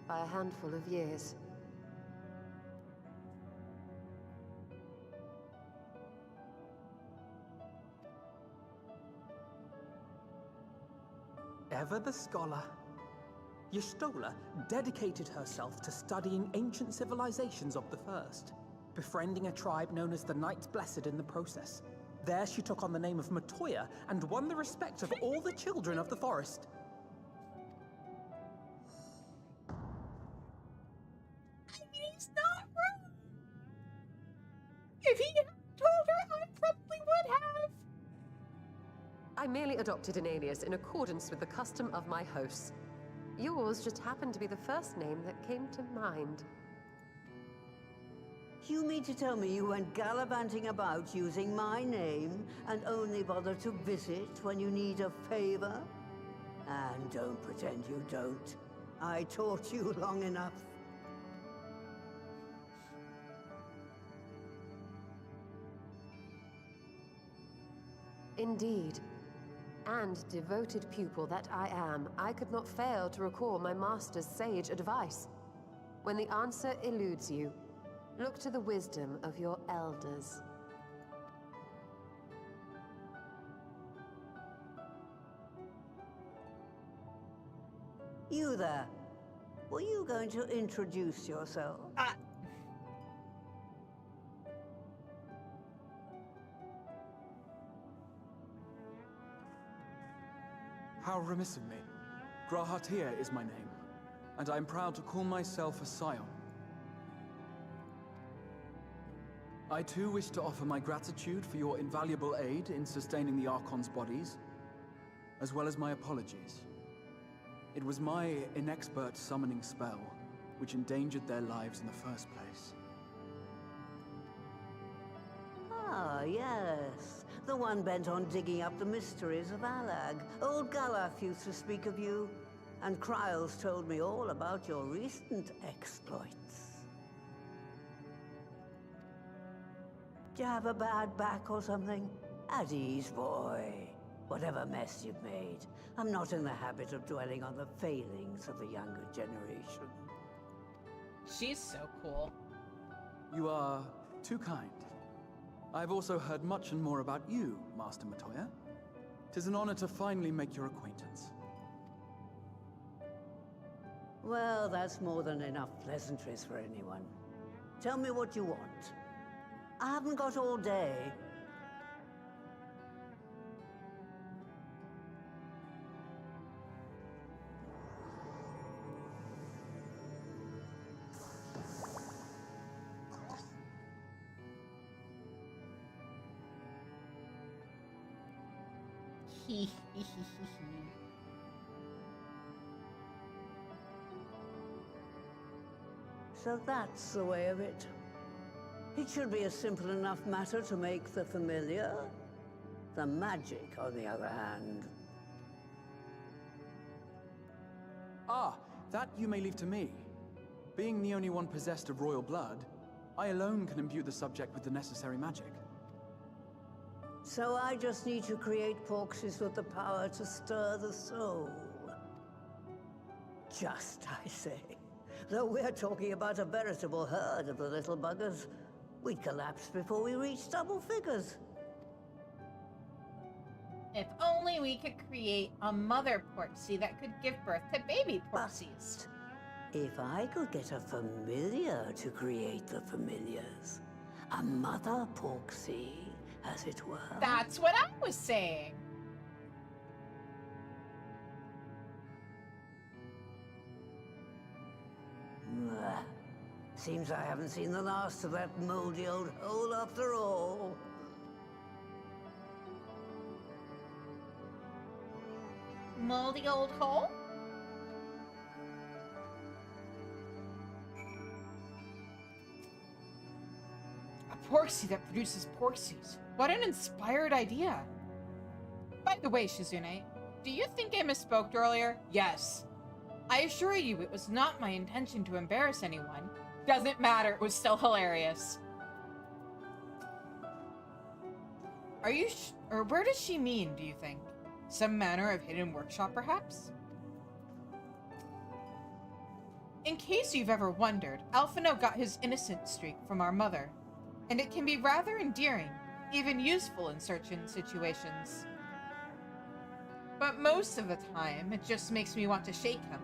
by a handful of years. Ever the scholar. Y'shtola dedicated herself to studying ancient civilizations of the first, befriending a tribe known as the Knights Blessed in the process. There she took on the name of Matoya and won the respect of all the children of the forest. I mean, he's not wrong. If he had told her, I probably would have. I merely adopted an alias in accordance with the custom of my hosts. Yours just happened to be the first name that came to mind. You mean to tell me you went gallivanting about using my name and only bother to visit when you need a favor? And don't pretend you don't. I taught you long enough. Indeed. And devoted pupil that I am, I could not fail to recall my master's sage advice. When the answer eludes you, look to the wisdom of your elders. You there. Were you going to introduce yourself? How remiss of me. Grahatia is my name, and I am proud to call myself a scion. I too wish to offer my gratitude for your invaluable aid in sustaining the Archon's bodies, as well as my apologies. It was my inexpert summoning spell which endangered their lives in the first place. Ah, yes. The one bent on digging up the mysteries of Alag. Old Galaf used to speak of you, and Kryles told me all about your recent exploits. Do you have a bad back or something? At ease, boy. Whatever mess you've made, I'm not in the habit of dwelling on the failings of the younger generation. She's so cool. You are too kind. I've also heard much and more about you, Master Matoya. 'Tis an honor to finally make your acquaintance. Well, that's more than enough pleasantries for anyone. Tell me what you want. I haven't got all day. So that's the way of it. It should be a simple enough matter to make the familiar. The magic, on the other hand, Ah, that you may leave to me. Being the only one possessed of royal blood, I alone can imbue the subject with the necessary magic. So I just need to create porxies with the power to stir the soul. Just, I say. Though we're talking about a veritable herd of the little buggers, we'd collapse before we reached double figures. If only we could create a mother porxie that could give birth to baby porxies. If I could get a familiar to create the familiars, a mother porxie, as it were. That's what I was saying. Seems I haven't seen the last of that moldy old hole after all. Moldy old hole? A porxie that produces porxies. What an inspired idea. By the way, Shizune, do you think I misspoke earlier? Yes. I assure you it was not my intention to embarrass anyone. Doesn't matter, it was still hilarious. Are you or where does she mean, do you think? Some manner of hidden workshop, perhaps? In case you've ever wondered, Alphino got his innocent streak from our mother, and it can be rather endearing, even useful in certain situations. But most of the time, it just makes me want to shake him.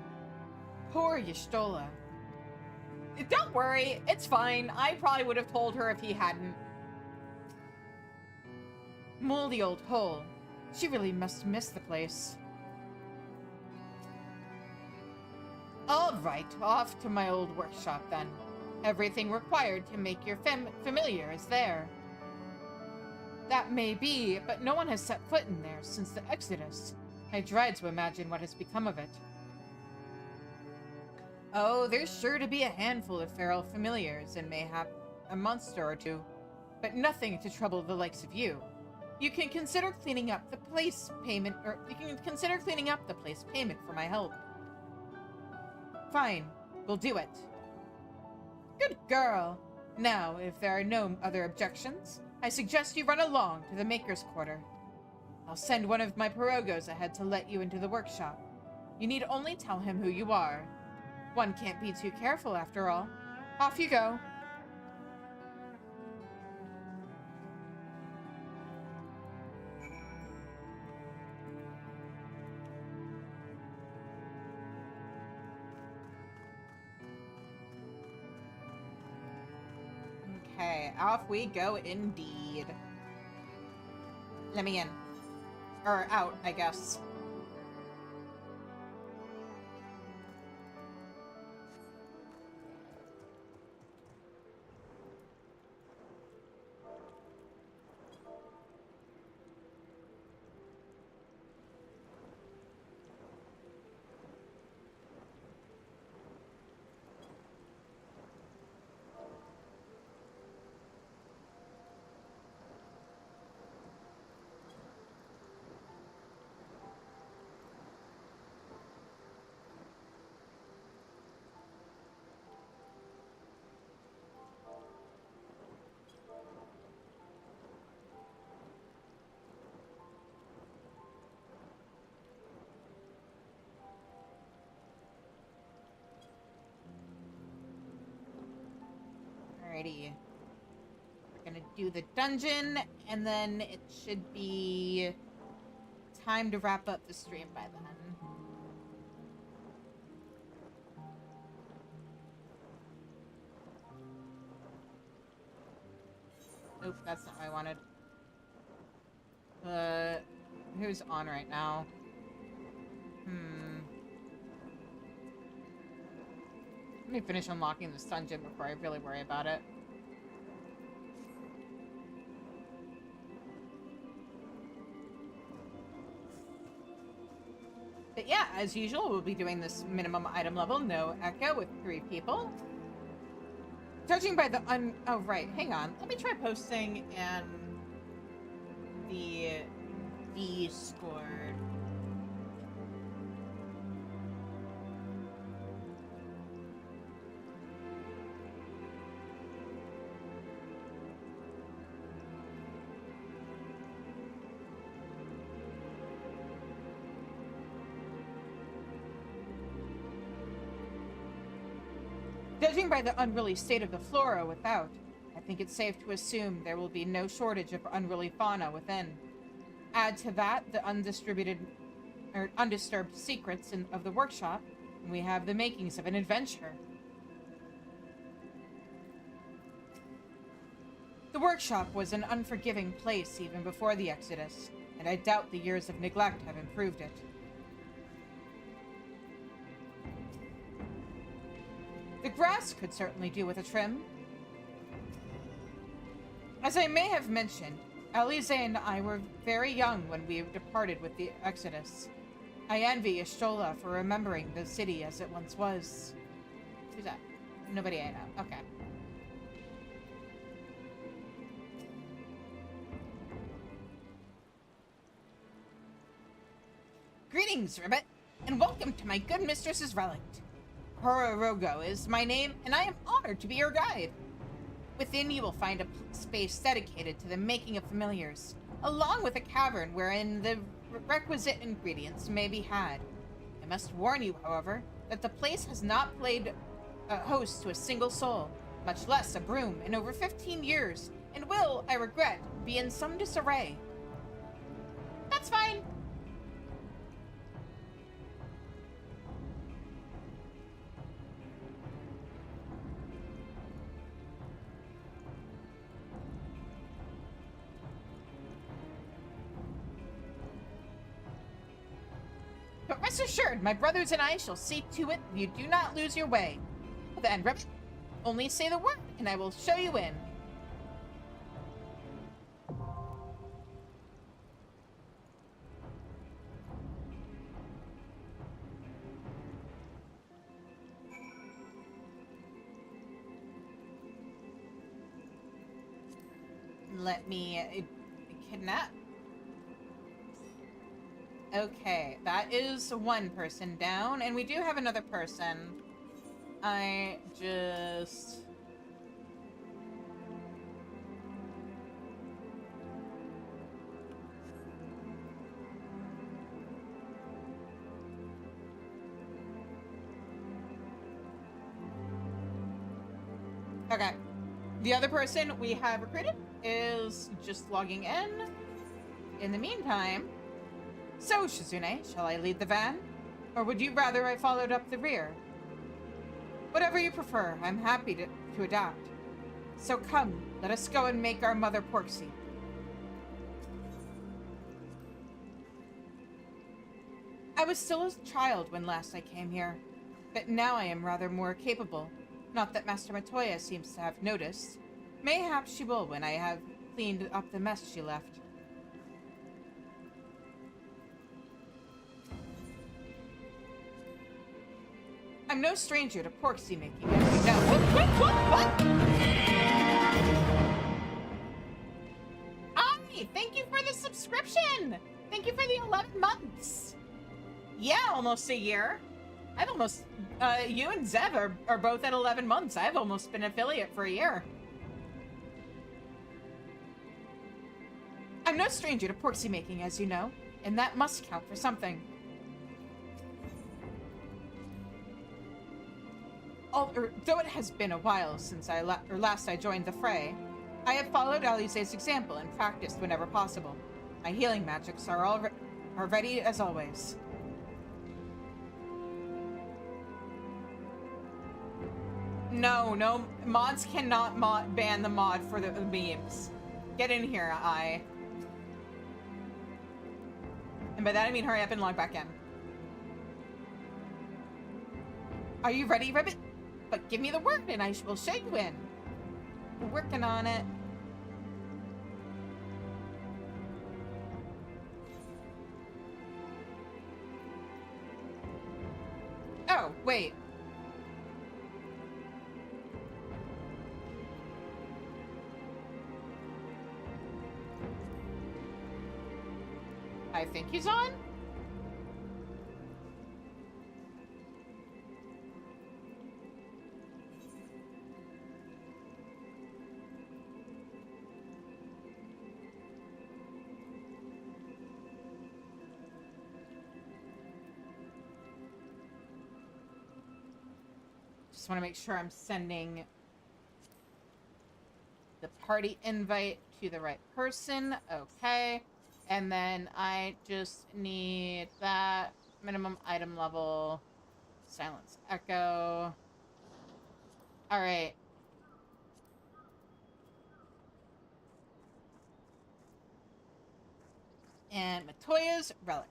Poor Y'shtola. Don't worry, it's fine. I probably would have told her if he hadn't. Moldy old hole. She really must miss the place. All right, off to my old workshop then. Everything required to make your familiar is there. That may be, but no one has set foot in there since the Exodus. I dread to imagine what has become of it. Oh, there's sure to be a handful of feral familiars and mayhap a monster or two, but nothing to trouble the likes of you. You can consider cleaning up the place payment for my help. Fine, we'll do it. Good girl. Now, if there are no other objections, I suggest you run along to the Maker's Quarter. I'll send one of my pirogos ahead to let you into the workshop. You need only tell him who you are. One can't be too careful, after all. Off you go. Okay, off we go indeed. Let me in. Or out, I guess. Alrighty. We're gonna do the dungeon, and then it should be time to wrap up the stream by then. Nope, that's not what I wanted. Who's on right now? Let me finish unlocking this dungeon before I really worry about it. But yeah, as usual, we'll be doing this minimum item level, no echo, with 3 people. Judging by the oh right, hang on. Let me try posting in the Discord. Judging by the unruly state of the flora without, I think it's safe to assume there will be no shortage of unruly fauna within. Add to that the undisturbed secrets of the workshop, and we have the makings of an adventure. The workshop was an unforgiving place even before the Exodus, and I doubt the years of neglect have improved it. The grass could certainly do with a trim. As I may have mentioned, Alize and I were very young when we departed with the Exodus. I envy Ishtola for remembering the city as it once was. Who's that? Nobody I know. Okay. Greetings, Ribbit, and welcome to my good mistress's relict. Hororogo is my name, and I am honored to be your guide. Within you will find a space dedicated to the making of familiars, along with a cavern wherein the requisite ingredients may be had. I must warn you, however, that the place has not played host to a single soul, much less a broom, in over 15 years, and will, I regret, be in some disarray. That's fine. But rest assured, my brothers and I shall see to it you do not lose your way. Well then, Ribbit, only say the word, and I will show you in. Let me kidnap. Okay, that is one person down, and we do have another person. I just... Okay. The other person we have recruited is just logging in. In the meantime... So, Shizune, shall I lead the van? Or would you rather I followed up the rear? Whatever you prefer, I'm happy to adapt. So come, let us go and make our mother Porksy. I was still a child when last I came here, but now I am rather more capable. Not that Master Matoya seems to have noticed. Mayhaps she will when I have cleaned up the mess she left. I'm no stranger to porksy making, as you know. What? Ai, thank you for the subscription! Thank you for the 11 months! Yeah, almost a year. I've almost... you and Zev are both at 11 months. I've almost been affiliate for a year. I'm no stranger to porksy making, as you know, and that must count for something. Though it has been a while since last I joined the fray, I have followed Alize's example and practiced whenever possible. My healing magics are ready as always. No, mods cannot ban the mod for the memes. Get in here, I. And by that I mean hurry up and log back in. Are you ready, Ribbit? But give me the word and I will show you in. We're working on it. Oh, wait. I think he's on. Just want to make sure I'm sending the party invite to the right person. Okay. And then I just need that minimum item level. Silence echo. All right. And Matoya's relic.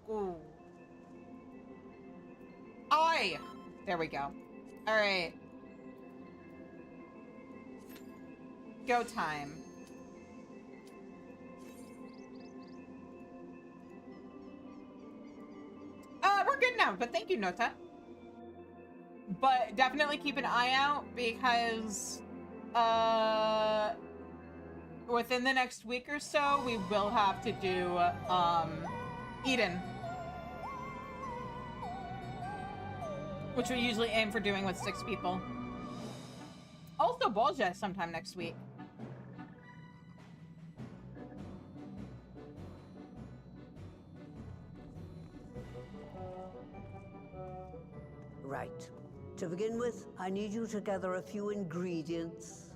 Ooh. There we go. All right. Go time. We're good now, but thank you, Nota. But definitely keep an eye out because within the next week or so, we will have to do Eden. Which we usually aim for doing with 6 people. Also Bolja sometime next week. Right. To begin with, I need you to gather a few ingredients.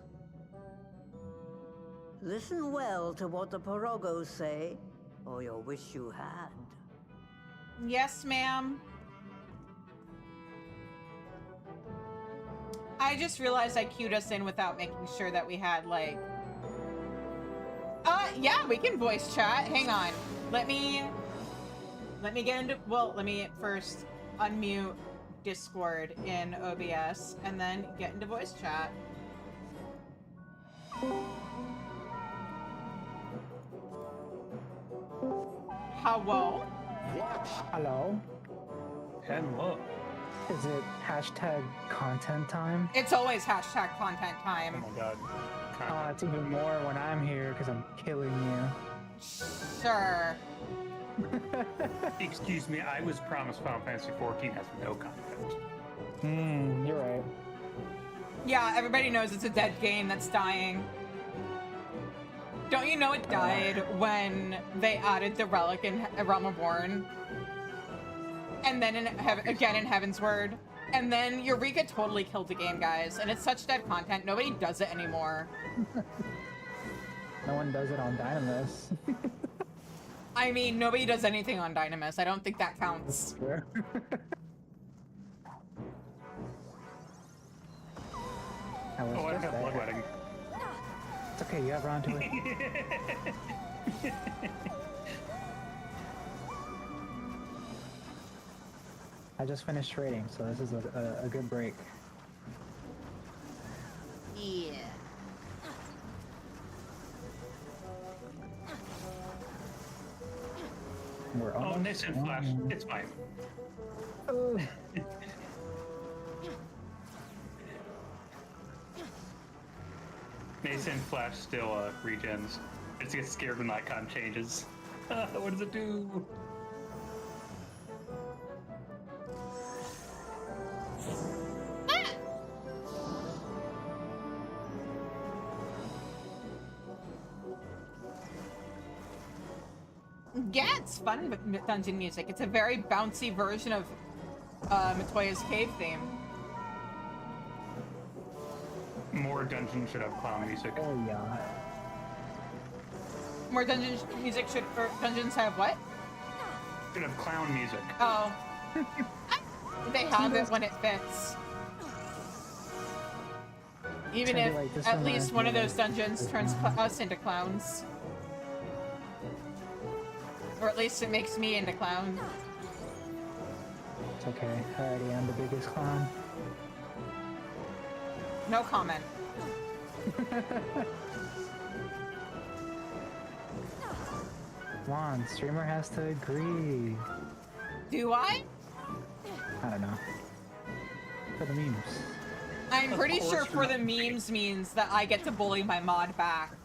Listen well to what the Porogos say, or you'll wish you had. Yes, ma'am. I just realized I queued us in without making sure that we had, like... yeah, we can voice chat. Hang on. Let me get into... Well, let me first unmute Discord in OBS, and then get into voice chat. Hello? Hello? Hello. Is it hashtag content time? It's always hashtag content time. Oh my god. Oh, it's even more when I'm here because I'm killing you. Sure. Excuse me, I was promised Final Fantasy XIV has no content. You're right. Yeah, everybody knows it's a dead game that's dying. Don't you know it died when they added the relic in Realm Reborn? And then again in Heaven's Word. And then Eureka totally killed the game, guys. And it's such dead content, nobody does it anymore. No one does it on Dynamis. I mean, nobody does anything on Dynamis. I don't think that counts. Sure. Oh, I have bloodletting. It's okay, you have around to it. I just finished raiding, so this is a good break. Yeah. We're Oh, Nathan Flash. It's fine. Oh. Nathan Flash still regens. I just get scared when the icon changes. What does it do? Yeah, it's fun with dungeon music. It's a very bouncy version of Matoya's cave theme. More dungeons should have clown music. Oh yeah. More dungeon music should, or dungeons have what? Should have clown music. Oh. They have it when it fits. Even if like at least one of those dungeons turns us into clowns. Or at least it makes me into clown. It's okay. Alrighty, I'm the biggest clown. No comment. Come on, streamer has to agree. Do I? I don't know. For the memes. I'm pretty sure for the memes means that I get to bully my mod back.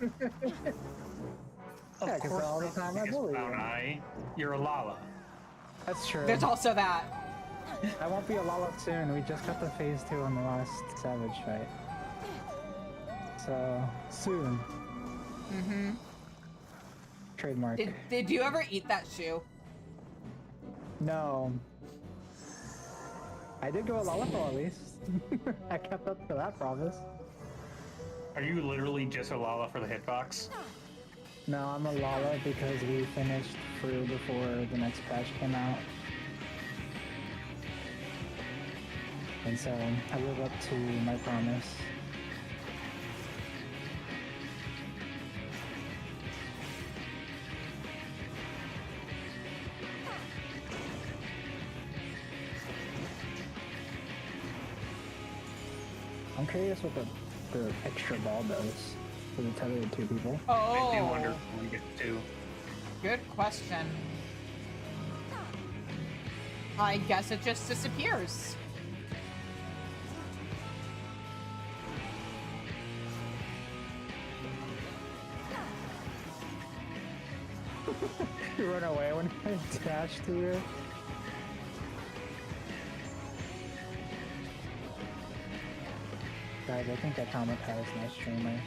Yeah, because all the time I bully you. You're a Lala. That's true. There's also that. I won't be a Lala soon. We just got the phase 2 on the last Savage fight. So, soon. Mm-hmm. Trademark. Did you ever eat that shoe? No. I did go a Lollapalooza at least. I kept up to that promise. Are you literally just a Lala for the hitbox? No, I'm a Lala because we finished through before the next patch came out. And so I live up to my promise. I'm curious what the extra ball does for the tethered two people. Oh. I do wonder if we get to. Good question. I guess it just disappears. You run away when I dash to you. Guys, I think I traumatized my streamer.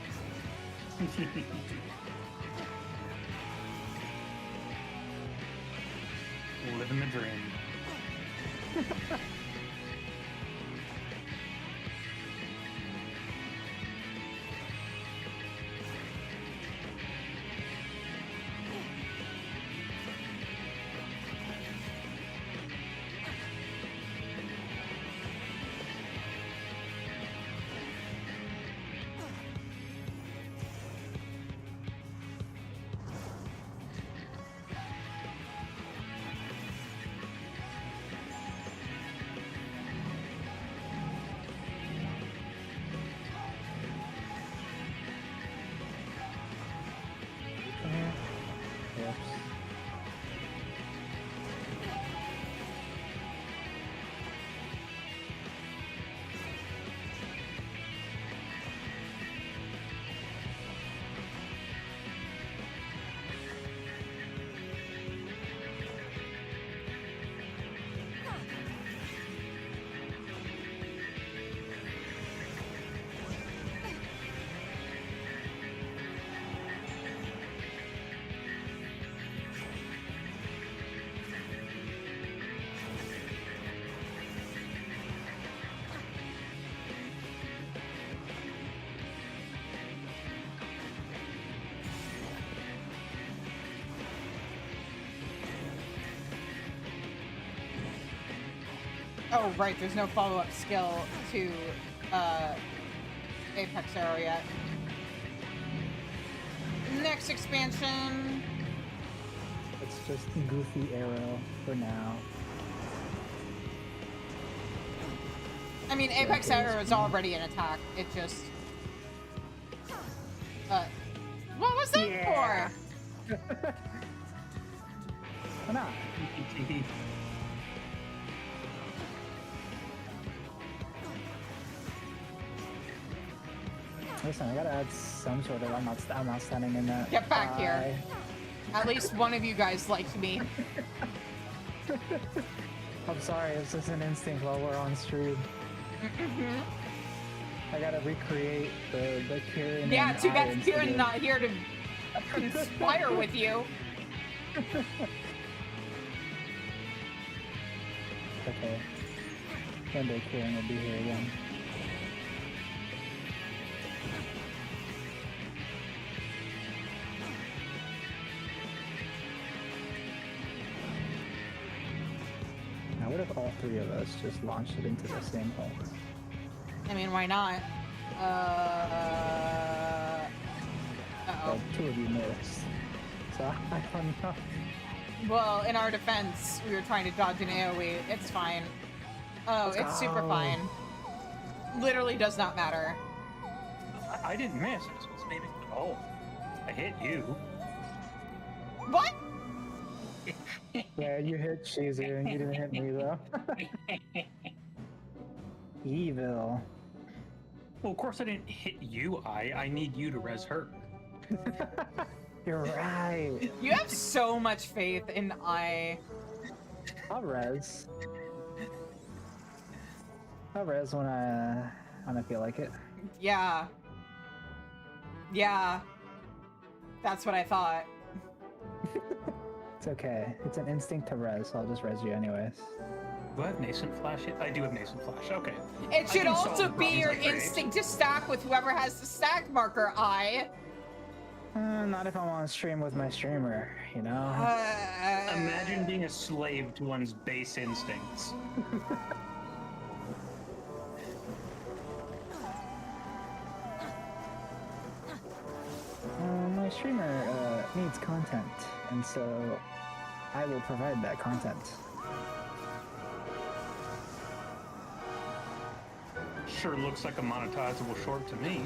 Living the dream. Oh, right, there's no follow-up skill to Apex Arrow yet. Next expansion. It's just Goofy Arrow for now. I mean, Apex Arrow is already an attack. It just... what was that for? Why not? Listen, I gotta add some sort of I'm not standing in that. Get back here. At least one of you guys liked me. I'm sorry, it's just an instinct while we're on stream. I gotta recreate the Kieran. Yeah, too bad Iron Kieran's today. not here to conspire with you. Okay. One day Kieran will be here again. Now, what if all three of us just launched it into the same hole? I mean, why not? Uh-oh. Well, two of you missed. So, I don't know. Well, in our defense, we were trying to dodge an AoE. It's fine. Oh, it's super fine. Literally does not matter. I didn't miss. It was maybe. Oh, I hit you. What? Yeah, you hit Cheezer and you didn't hit me though. Evil. Well, of course I didn't hit you. I need you to res her. You're right. You have so much faith in I'll res. I'll res when I feel like it. Yeah. Yeah. That's what I thought. It's okay. It's an instinct to res, so I'll just res you anyways. Do I have Nascent Flash yet? I do have Nascent Flash, okay. It should also be your instinct to stack with whoever has the stack marker eye. Not if I'm on stream with my streamer, you know? Imagine being a slave to one's base instincts. My streamer needs content, and so I will provide that content. Sure looks like a monetizable short to me.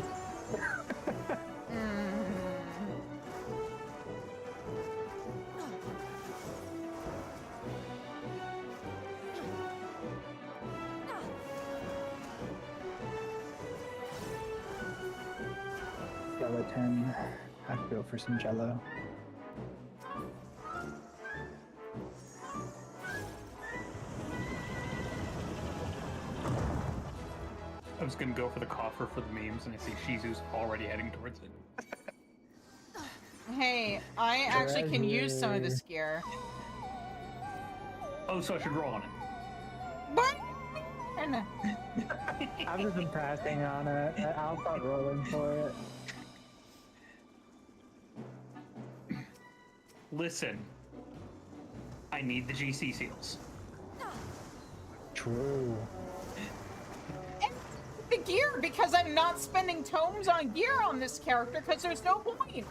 Skeleton. I have to go for some jello. I was gonna go for the coffer for the memes, and I see Shizu's already heading towards it. Hey, I actually can use some of this gear. Oh, so I should roll on it. I've just been passing on it. I'll start rolling for it. Listen, I need the GC seals. True. The gear, because I'm not spending tomes on gear on this character, because there's no point.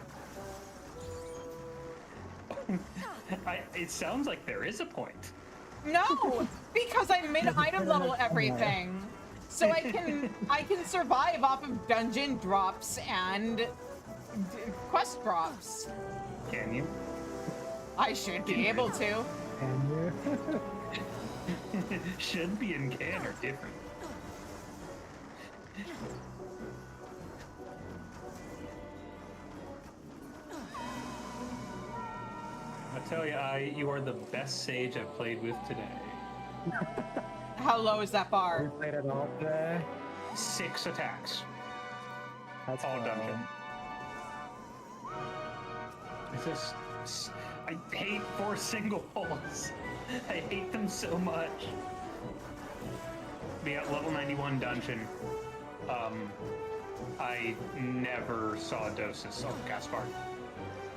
It sounds like there is a point. No, because I mid-item level everything, so I can survive off of dungeon drops and quest drops. Can you? I should be able to. Can you? Should be and can are different. I tell you, you are the best sage I've played with today. How low is that bar? We played it all today. 6 attacks. That's all fun. dungeon. I hate 4 single holes. I hate them so much. The level 91 dungeon. I never saw Dosis on Gaspard.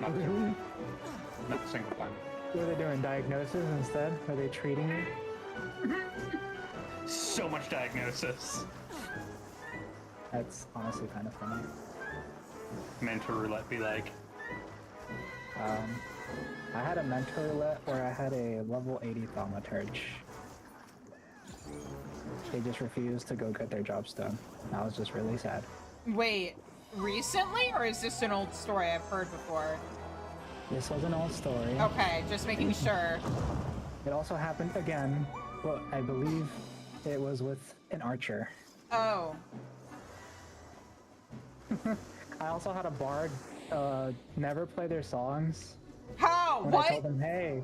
Not a single time. What are they doing? Diagnosis instead? Are they treating you? So much diagnosis. That's honestly kind of funny. Mentor roulette be like. I had a mentor roulette where I had a level 80 thaumaturge. They just refused to go get their jobs done. I was just really sad. Wait, recently, or is this an old story I've heard before? This was an old story. Okay, just making sure. It also happened again, but I believe it was with an archer. Oh. I also had a bard never play their songs. How? When what? I told them, hey.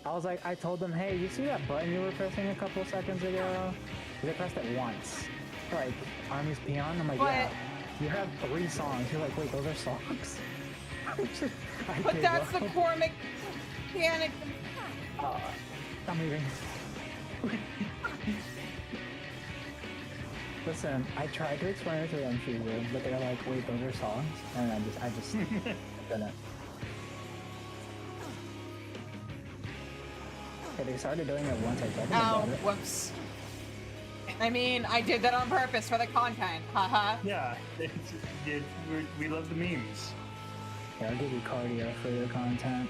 I told them, hey, you see that button you were pressing a couple seconds ago? They pressed it once. Like, Army's Peon? I'm like, but, yeah. You have 3 songs. You're like, wait, those are songs? But that's the core mechanic. I'm leaving. Listen, I tried to explain it to them, Shizu, but they're like, wait, those are songs? And I just didn't. Okay, they started doing it once I told them about it. Whoops. I mean, I did that on purpose for the content, haha. Yeah, we love the memes. Yeah, I'll give you cardio for your content.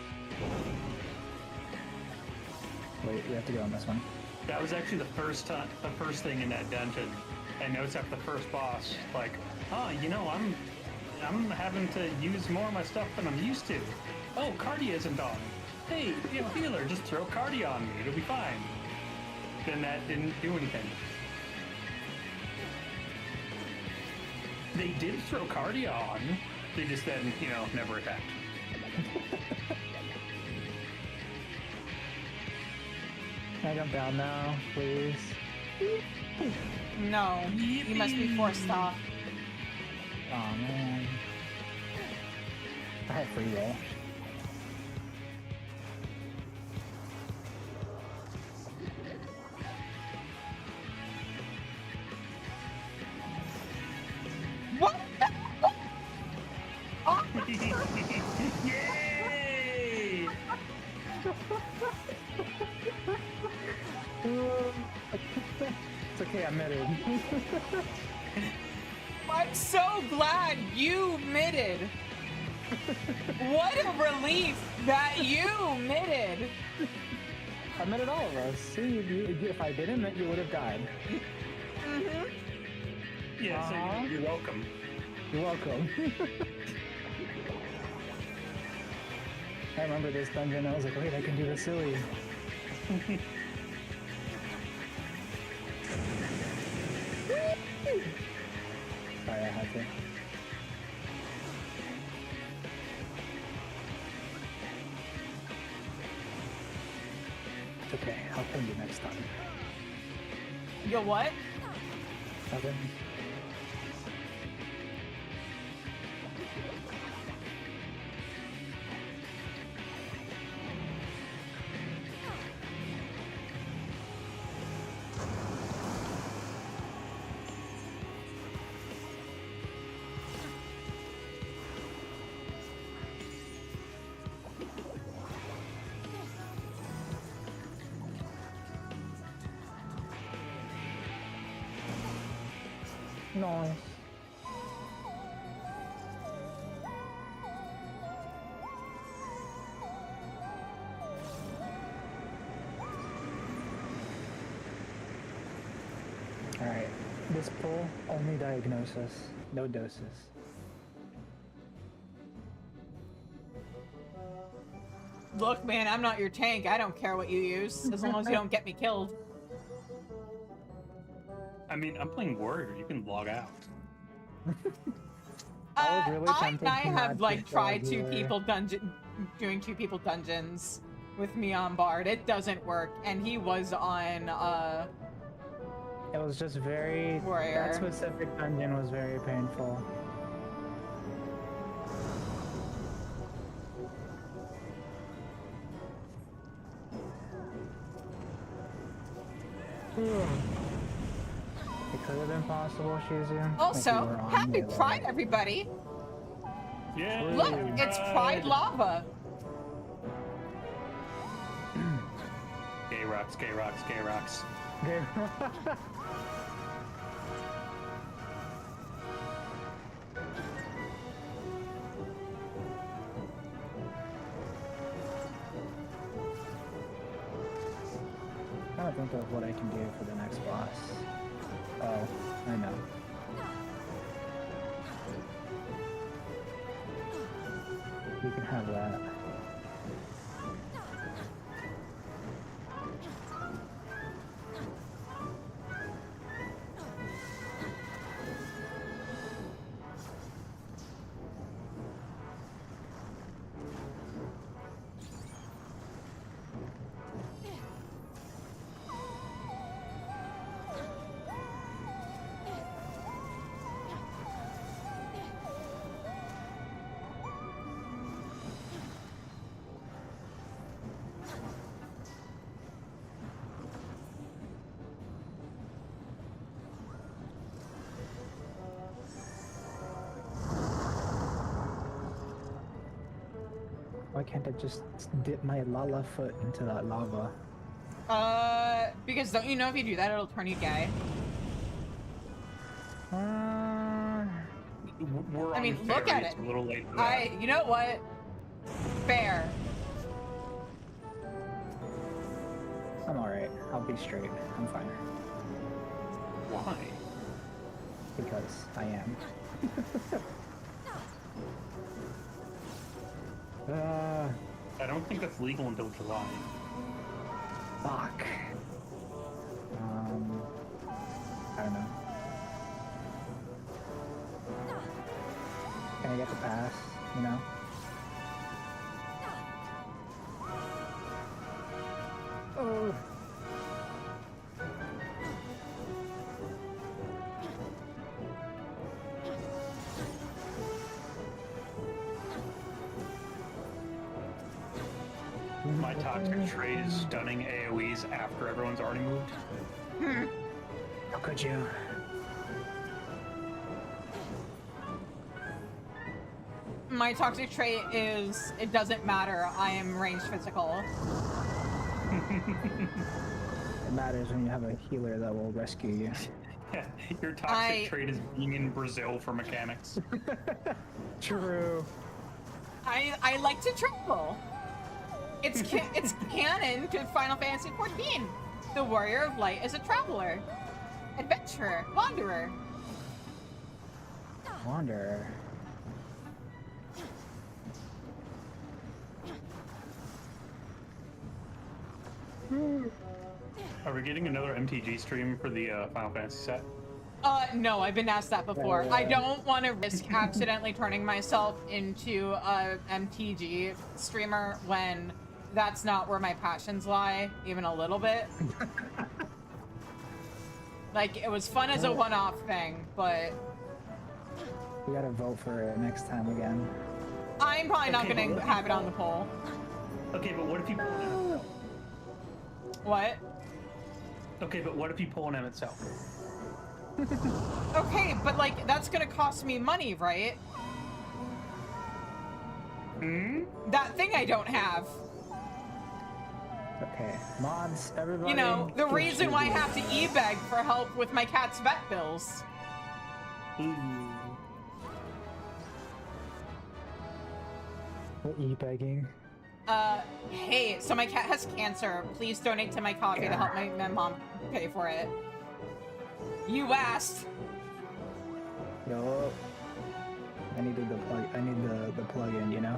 Wait, we have to go on this one. That was actually the first thing in that dungeon. I noticed after the first boss, like, you know, I'm having to use more of my stuff than I'm used to. Oh, cardio isn't on. Hey, you know, healer, just throw cardio on me, it'll be fine. Then that didn't do anything. They did throw cardio on. They just then, you know, never attacked. Can I jump down now, please? No, you must be forced off. Oh man. might free roll. What? Oh. Yay! It's okay, I mitted. I'm so glad you mitted. What a relief that you mitted. I mitted all of us. See, if I didn't mit, you would have died. Mm-hmm. Yeah, so you're welcome. You're welcome. I remember this dungeon, I was like, wait, I can do this silly. Sorry, I had to. It's okay, I'll ping you next time. Yo, what? Nothing. Nice. Alright, this pull, only diagnosis, no doses. Look, man, I'm not your tank. I don't care what you use, as long as you don't get me killed. I mean, I'm playing Warrior. You can log out. I was really tempted I to have not like just tried log doing two people dungeons with me on Bard. It doesn't work, and he was on It was just very... Warrior. That specific dungeon was very painful. It could have been possible, Shizu. Also, happy Pride, everybody! Yeah. Look, it's Pride lava. Gay rocks, gay rocks, gay rocks. I'm trying to think of what I can do for the next boss. Oh, I know. You can have that. Why can't I just dip my Lala foot into that lava? Because don't you know if you do that, it'll turn you gay? We're I mean, on look ferry, at it's it. a little late for that. You know what? Fair. I'm alright. I'll be straight. I'm fine. Why? Because I am. I don't think that's legal until July. Fuck. I don't know. Can I get the pass? You know? Oh. My toxic trait is stunning AoEs after everyone's already moved. How could you? My toxic trait is, it doesn't matter, I am ranged physical. It matters when you have a healer that will rescue you. Yeah, your toxic trait is being in Brazil for mechanics. True. I like to travel. It's canon to Final Fantasy XIV. The Warrior of Light is a traveler, adventurer, wanderer. Wanderer. Are we getting another MTG stream for the Final Fantasy set? No, I've been asked that before. I don't want to risk accidentally turning myself into a MTG streamer when that's not where my passions lie, even a little bit. Like, it was fun as a one-off thing, but... We gotta vote for it next time again. I'm probably not gonna have it on the poll. Okay, but what if you pull an M itself? What? Okay, but what if you pull an M itself? Okay, but like, that's gonna cost me money, right? That thing I don't have. Okay, mods, everybody. You know, the reason why I have to e-beg for help with my cat's vet bills. What e-begging? Hey, so my cat has cancer. Please donate to my coffee to help my mom pay for it. You asked. Yo, I needed the plug. I need the plug-in, you know.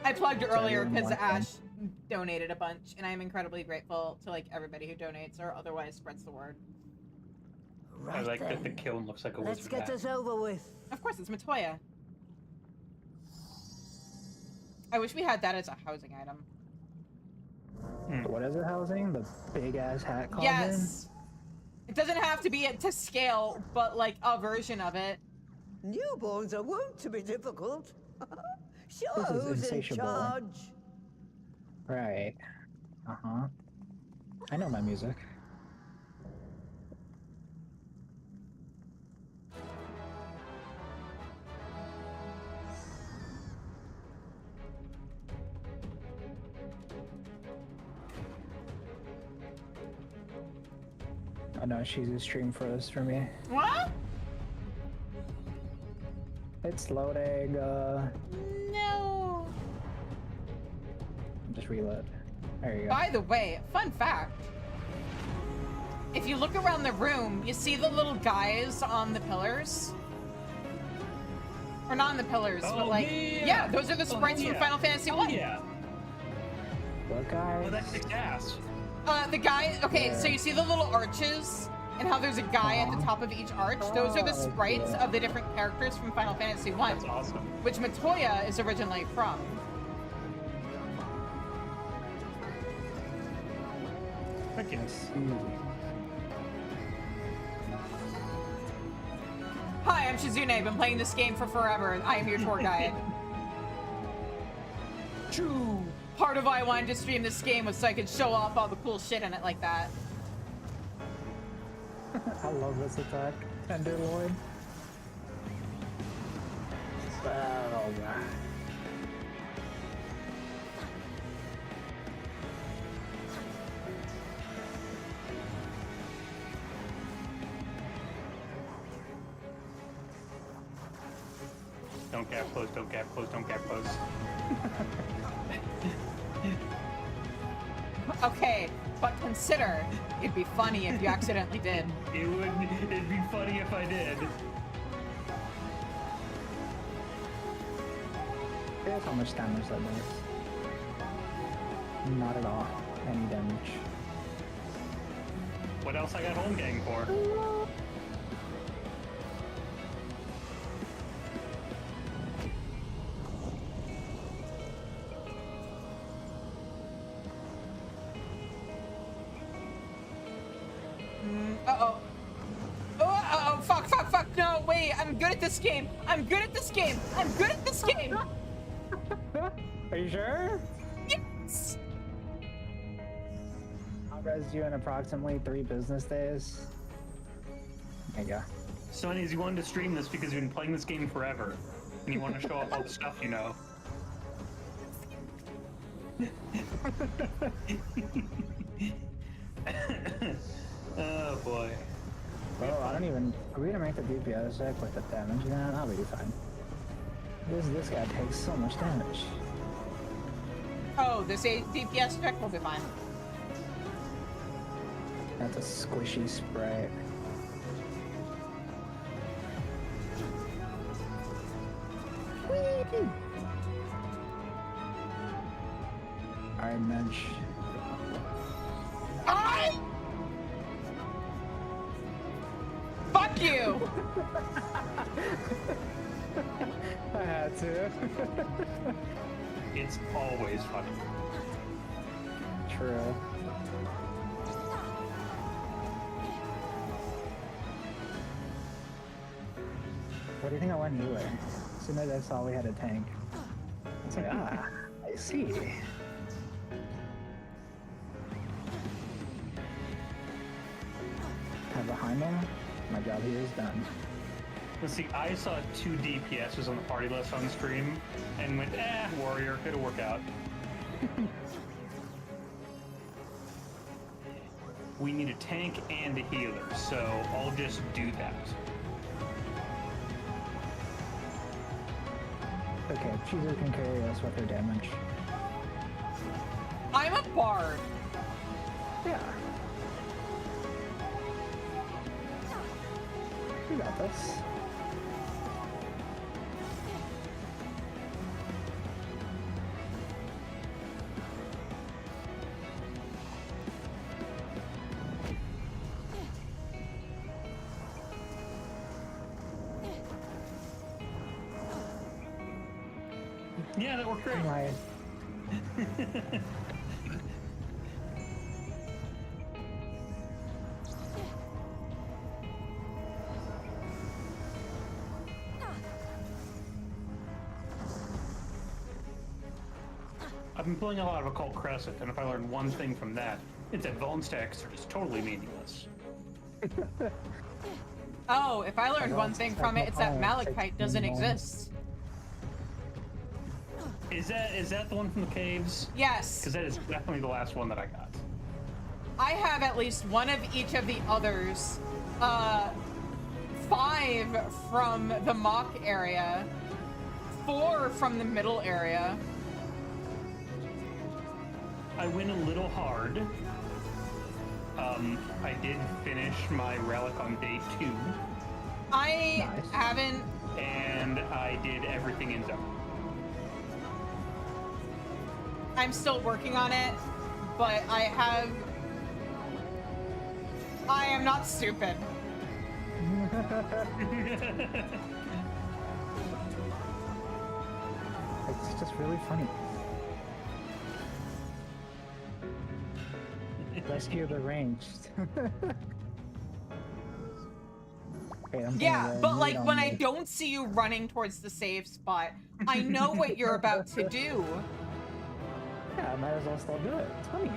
I plugged earlier everyone because wants Ash donated a bunch, and I am incredibly grateful to like everybody who donates or otherwise spreads the word. I like that the kiln looks like a Let's wizard get hat. this over with. Of course, it's Matoya. I wish we had that as a housing item. What is it housing? The big ass hat cauldron? Yes. It doesn't have to be to scale, but like a version of it. Newborns are wont to be difficult. Sure, This is who's in insatiable. charge? Right. Uh-huh. I know my music. Oh no, she's a stream froze for me. What? It's loading, No. just reload. There you go. By the way, fun fact. If you look around the room, you see the little guys on the pillars? Or not on the pillars, but like... Yeah, those are the sprites from Final Fantasy 1. Yeah. What guys? Oh, that kicks ass. The guy... Okay, so you see the little arches? And how there's a guy at the top of each arch? Those are the sprites of the different characters from Final Fantasy 1. That's awesome. Which Matoya is originally from. Yes. Hi, I'm Shizune. I've been playing this game for forever. I am your tour guide. Choo! Part of why I wanted to stream this game was so I could show off all the cool shit in it like that. I love this attack. Tenderloin. Oh, God. Don't gap close, don't gap close, don't gap close. Okay, but consider, it'd be funny if you accidentally did. It'd be funny if I did. Here's how much damage that does. Not at all. Any damage. What else I got home gang for? Uh-oh. Oh, uh-oh, fuck, fuck, fuck, no, wait, I'm good at this game. I'm good at this game. I'm good at this game. Are you sure? Yeah. months. I'll res you in approximately 3 business days. There you go. Sonny's, you wanted to stream this because you've been playing this game forever, and you want to show off all the stuff you know. Oh boy. Oh, I don't even. Are we gonna make the DPS check with the damage now? I'll be fine. This guy takes so much damage. Oh, this DPS check will be fine. That's a squishy spray. Alright, Mensch. Fuck you! I had to. It's always funny. True. What do you think I went anyway? As soon as I saw we had a tank, it's like, ah, I see. Kind of behind him, my job here is done. Let's see, I saw 2 DPSs on the party list on stream, and went, warrior, it'll work out. We need a tank and a healer, so I'll just do that. Okay, Cheezer can carry us with her damage. I'm a bard. Yeah. We got this. Yeah, that worked great. Right. I've been playing a lot of Occult Crescent, and if I learn one thing from that, it's that Vuln stacks are just totally meaningless. Oh, if I learned one thing from it, it's that Malachite doesn't exist. Is that the one from the caves? Yes. Because that is definitely the last one that I got. I have at least one of each of the others. 5 from the mock area, 4 from the middle area. I went a little hard. I did finish my relic on day 2. I haven't. And I did everything in zone. I'm still working on it, but I am not stupid. It's just really funny. Rescue the ranged. Okay, Yeah, but like when I don't see you running towards the save spot, I know what you're about to do. Yeah, I might as well still do it. It's funny.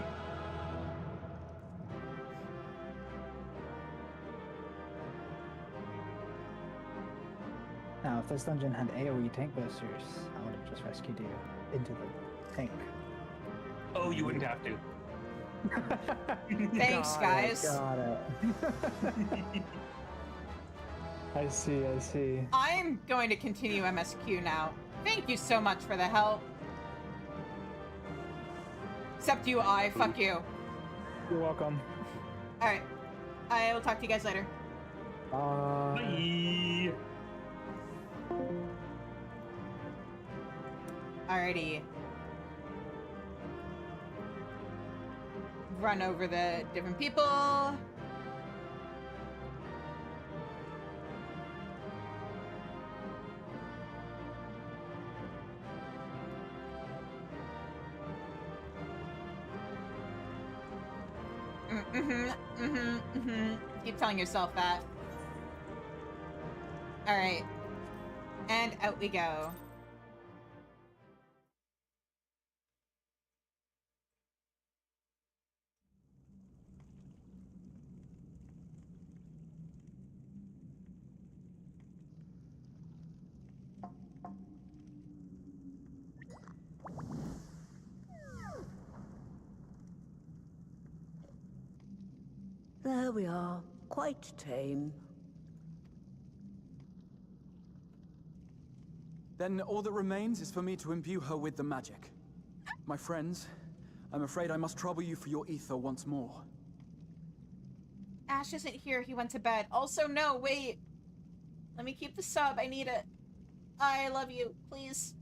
Now, if this dungeon had AoE tank boosters, I would have just rescued you into the tank. Oh, you wouldn't have to. Thanks, guys. Got it. I see. I'm going to continue MSQ now. Thank you so much for the help. Except you, fuck you. You're welcome. Alright. I will talk to you guys later. Bye. Alrighty. Run over the different people. Keep telling yourself that. Alright. And out we go. There we are. Quite tame. Then all that remains is for me to imbue her with the magic. My friends, I'm afraid I must trouble you for your ether once more. Ash isn't here. He went to bed. Also, no, wait. Let me keep the sub. I need it. I love you. Please.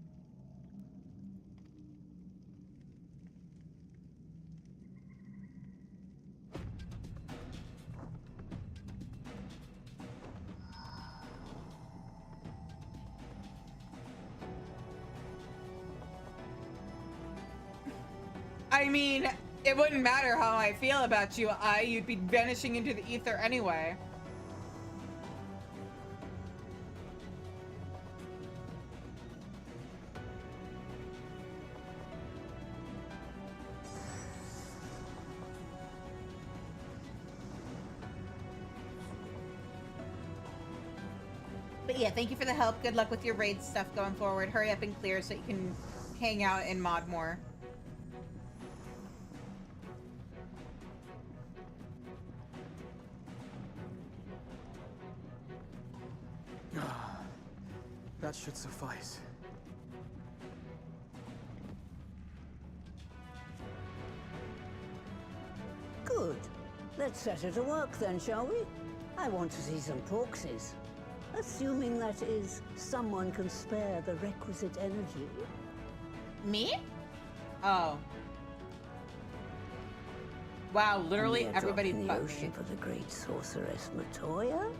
I mean, it wouldn't matter how I feel about you, you'd be vanishing into the ether anyway. But yeah, thank you for the help. Good luck with your raid stuff going forward. Hurry up and clear so you can hang out and mod more. That should suffice. Good. Let's set her to work then, shall we? I want to see some porksies. Assuming that is, someone can spare the requisite energy. Me? Oh. Wow, literally everybody in the but ocean me. for the great sorceress Matoya,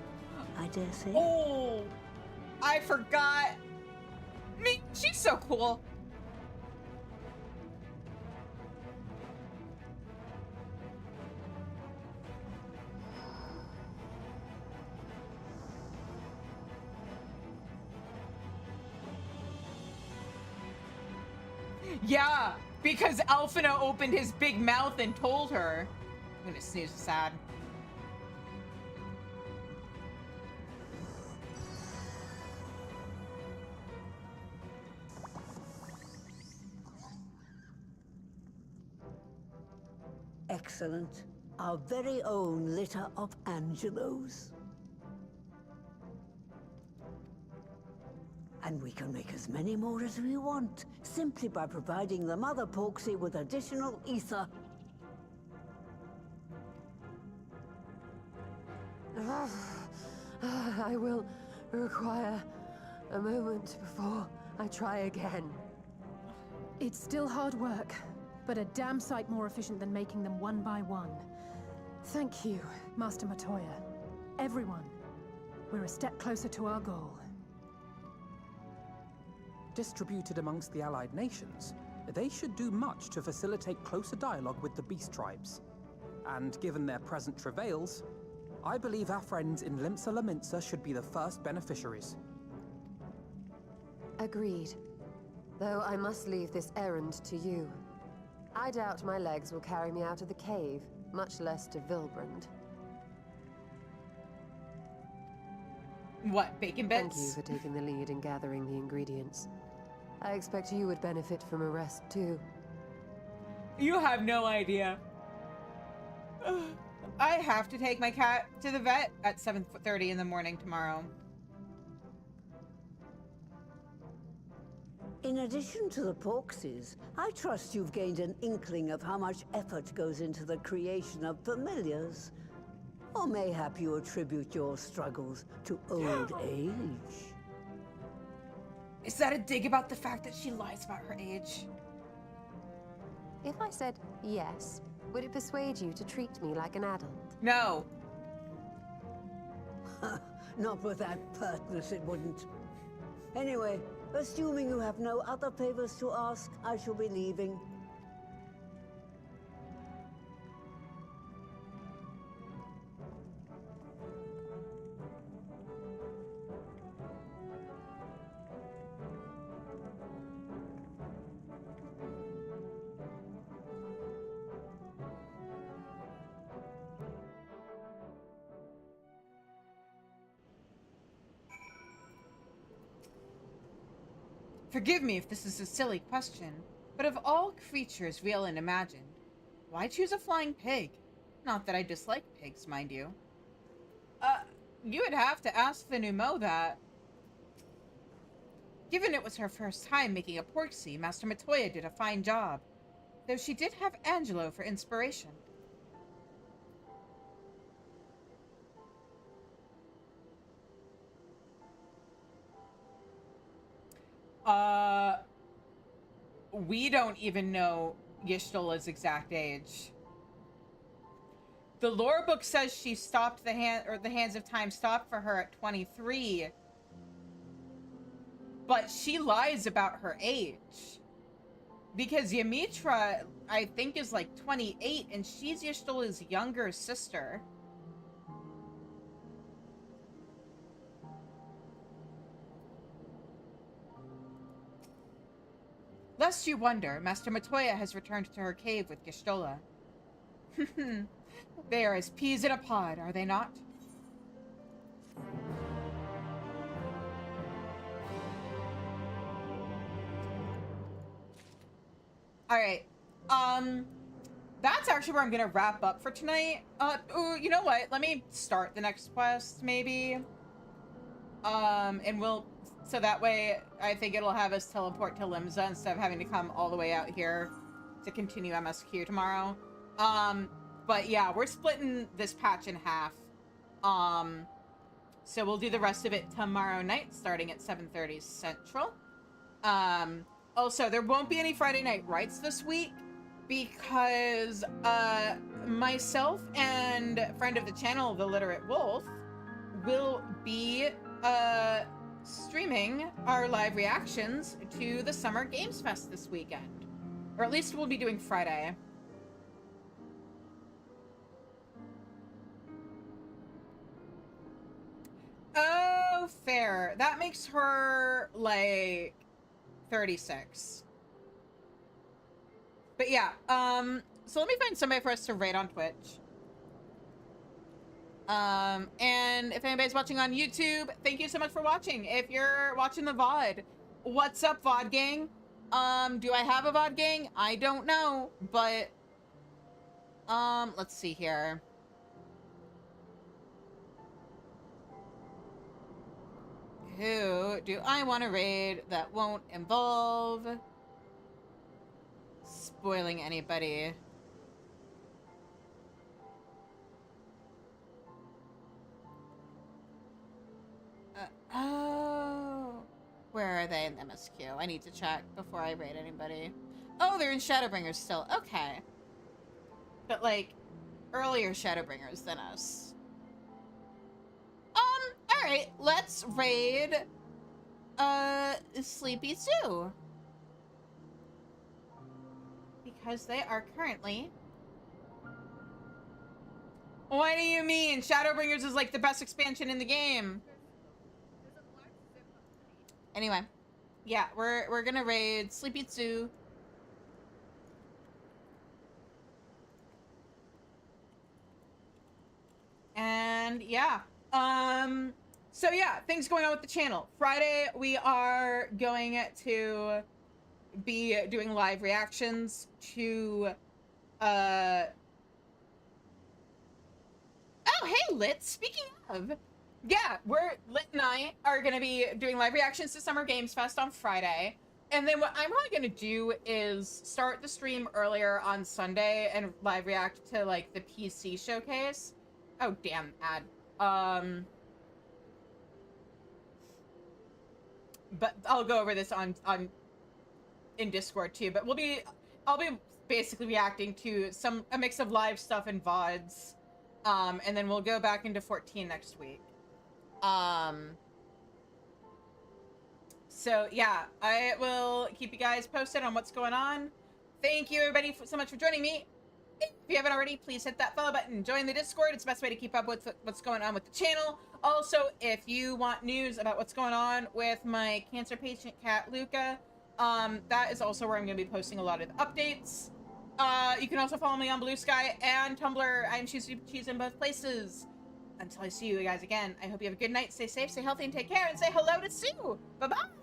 I dare say. Oh, I forgot. Me, she's so cool. Yeah, because Alphina opened his big mouth and told her. I'm gonna snooze sad. Excellent. Our very own litter of Angelos. And we can make as many more as we want, simply by providing the mother Porksy with additional ether. I will require a moment before I try again. It's still hard work, but a damn sight more efficient than making them one by one. Thank you, Master Matoya. Everyone, we're a step closer to our goal. Distributed amongst the allied nations, they should do much to facilitate closer dialogue with the beast tribes. And given their present travails, I believe our friends in Limsa Laminsa should be the first beneficiaries. Agreed. Though I must leave this errand to you. I doubt my legs will carry me out of the cave, much less to Vilbrand. What, bacon bits? Thank you for taking the lead in gathering the ingredients. I expect you would benefit from a rest too. You have no idea. I have to take my cat to the vet at 7:30 in the morning tomorrow. In addition to the Porksies, I trust you've gained an inkling of how much effort goes into the creation of familiars. Or mayhap you attribute your struggles to old age. Is that a dig about the fact that she lies about her age? If I said yes, would it persuade you to treat me like an adult? No. Not with that pertness, it wouldn't. Anyway, assuming you have no other favors to ask, I shall be leaving. Forgive me if this is a silly question, but of all creatures real and imagined, why choose a flying pig? Not that I dislike pigs, mind you. You would have to ask the Numo that. Given it was her first time making a porksy, Master Matoya did a fine job. Though she did have Angelo for inspiration. We don't even know Gishtola's exact age. The lore book says she stopped the Hands of Time stopped for her at 23. But she lies about her age. Because Ymitra, I think, is like 28, and she's Gishtola's younger sister. Lest you wonder, Master Matoya has returned to her cave with Gishtola. They are as peas in a pod, are they not? Alright. That's actually where I'm gonna wrap up for tonight. Ooh, you know what? Let me start the next quest, maybe. And we'll... So that way, I think it'll have us teleport to Limsa instead of having to come all the way out here to continue MSQ tomorrow. But yeah, we're splitting this patch in half. So we'll do the rest of it tomorrow night, starting at 7:30 Central. Also, there won't be any Friday Night Rights this week because myself and friend of the channel, The Literate Wolf, will be streaming our live reactions to the Summer Games Fest this weekend. Or at least we'll be doing Friday. Oh, fair. That makes her, like, 36. But yeah, so let me find somebody for us to raid on Twitch. And if anybody's watching on YouTube, thank you so much for watching. If you're watching the VOD, what's up, VOD gang? Do I have a VOD gang? I don't know, but, let's see here. Who do I want to raid that won't involve spoiling anybody? Oh, where are they in MSQ? I need to check before I raid anybody. Oh, they're in Shadowbringers still. Okay. But, like, earlier Shadowbringers than us. Alright, let's raid, Sleepy Zoo. Because they are currently... What do you mean? Shadowbringers is, like, the best expansion in the game. Anyway, yeah, we're gonna raid Sleepy Zoo. And, yeah. So yeah, things going on with the channel. Friday, we are going to be doing live reactions to, Oh, hey, Lit, speaking of, yeah, Lit and I are gonna be doing live reactions to Summer Games Fest on Friday. And then what I'm probably gonna do is start the stream earlier on Sunday and live react to, like, the PC showcase. Oh, damn, ad. But I'll go over this in Discord too. But I'll be basically reacting to a mix of live stuff and VODs, and then we'll go back into 14 next week. So yeah, I will keep you guys posted on what's going on. Thank you everybody so much for joining me. If you haven't already, please hit that follow button. Join the Discord. It's the best way to keep up with what's going on with the channel. Also, if you want news about what's going on with my cancer patient cat, Luca, that is also where I'm going to be posting a lot of the updates. You can also follow me on Blue Sky and Tumblr. I'm Cheese in both places. Until I see you guys again, I hope you have a good night. Stay safe, stay healthy, and take care. And say hello to Sue. Bye-bye.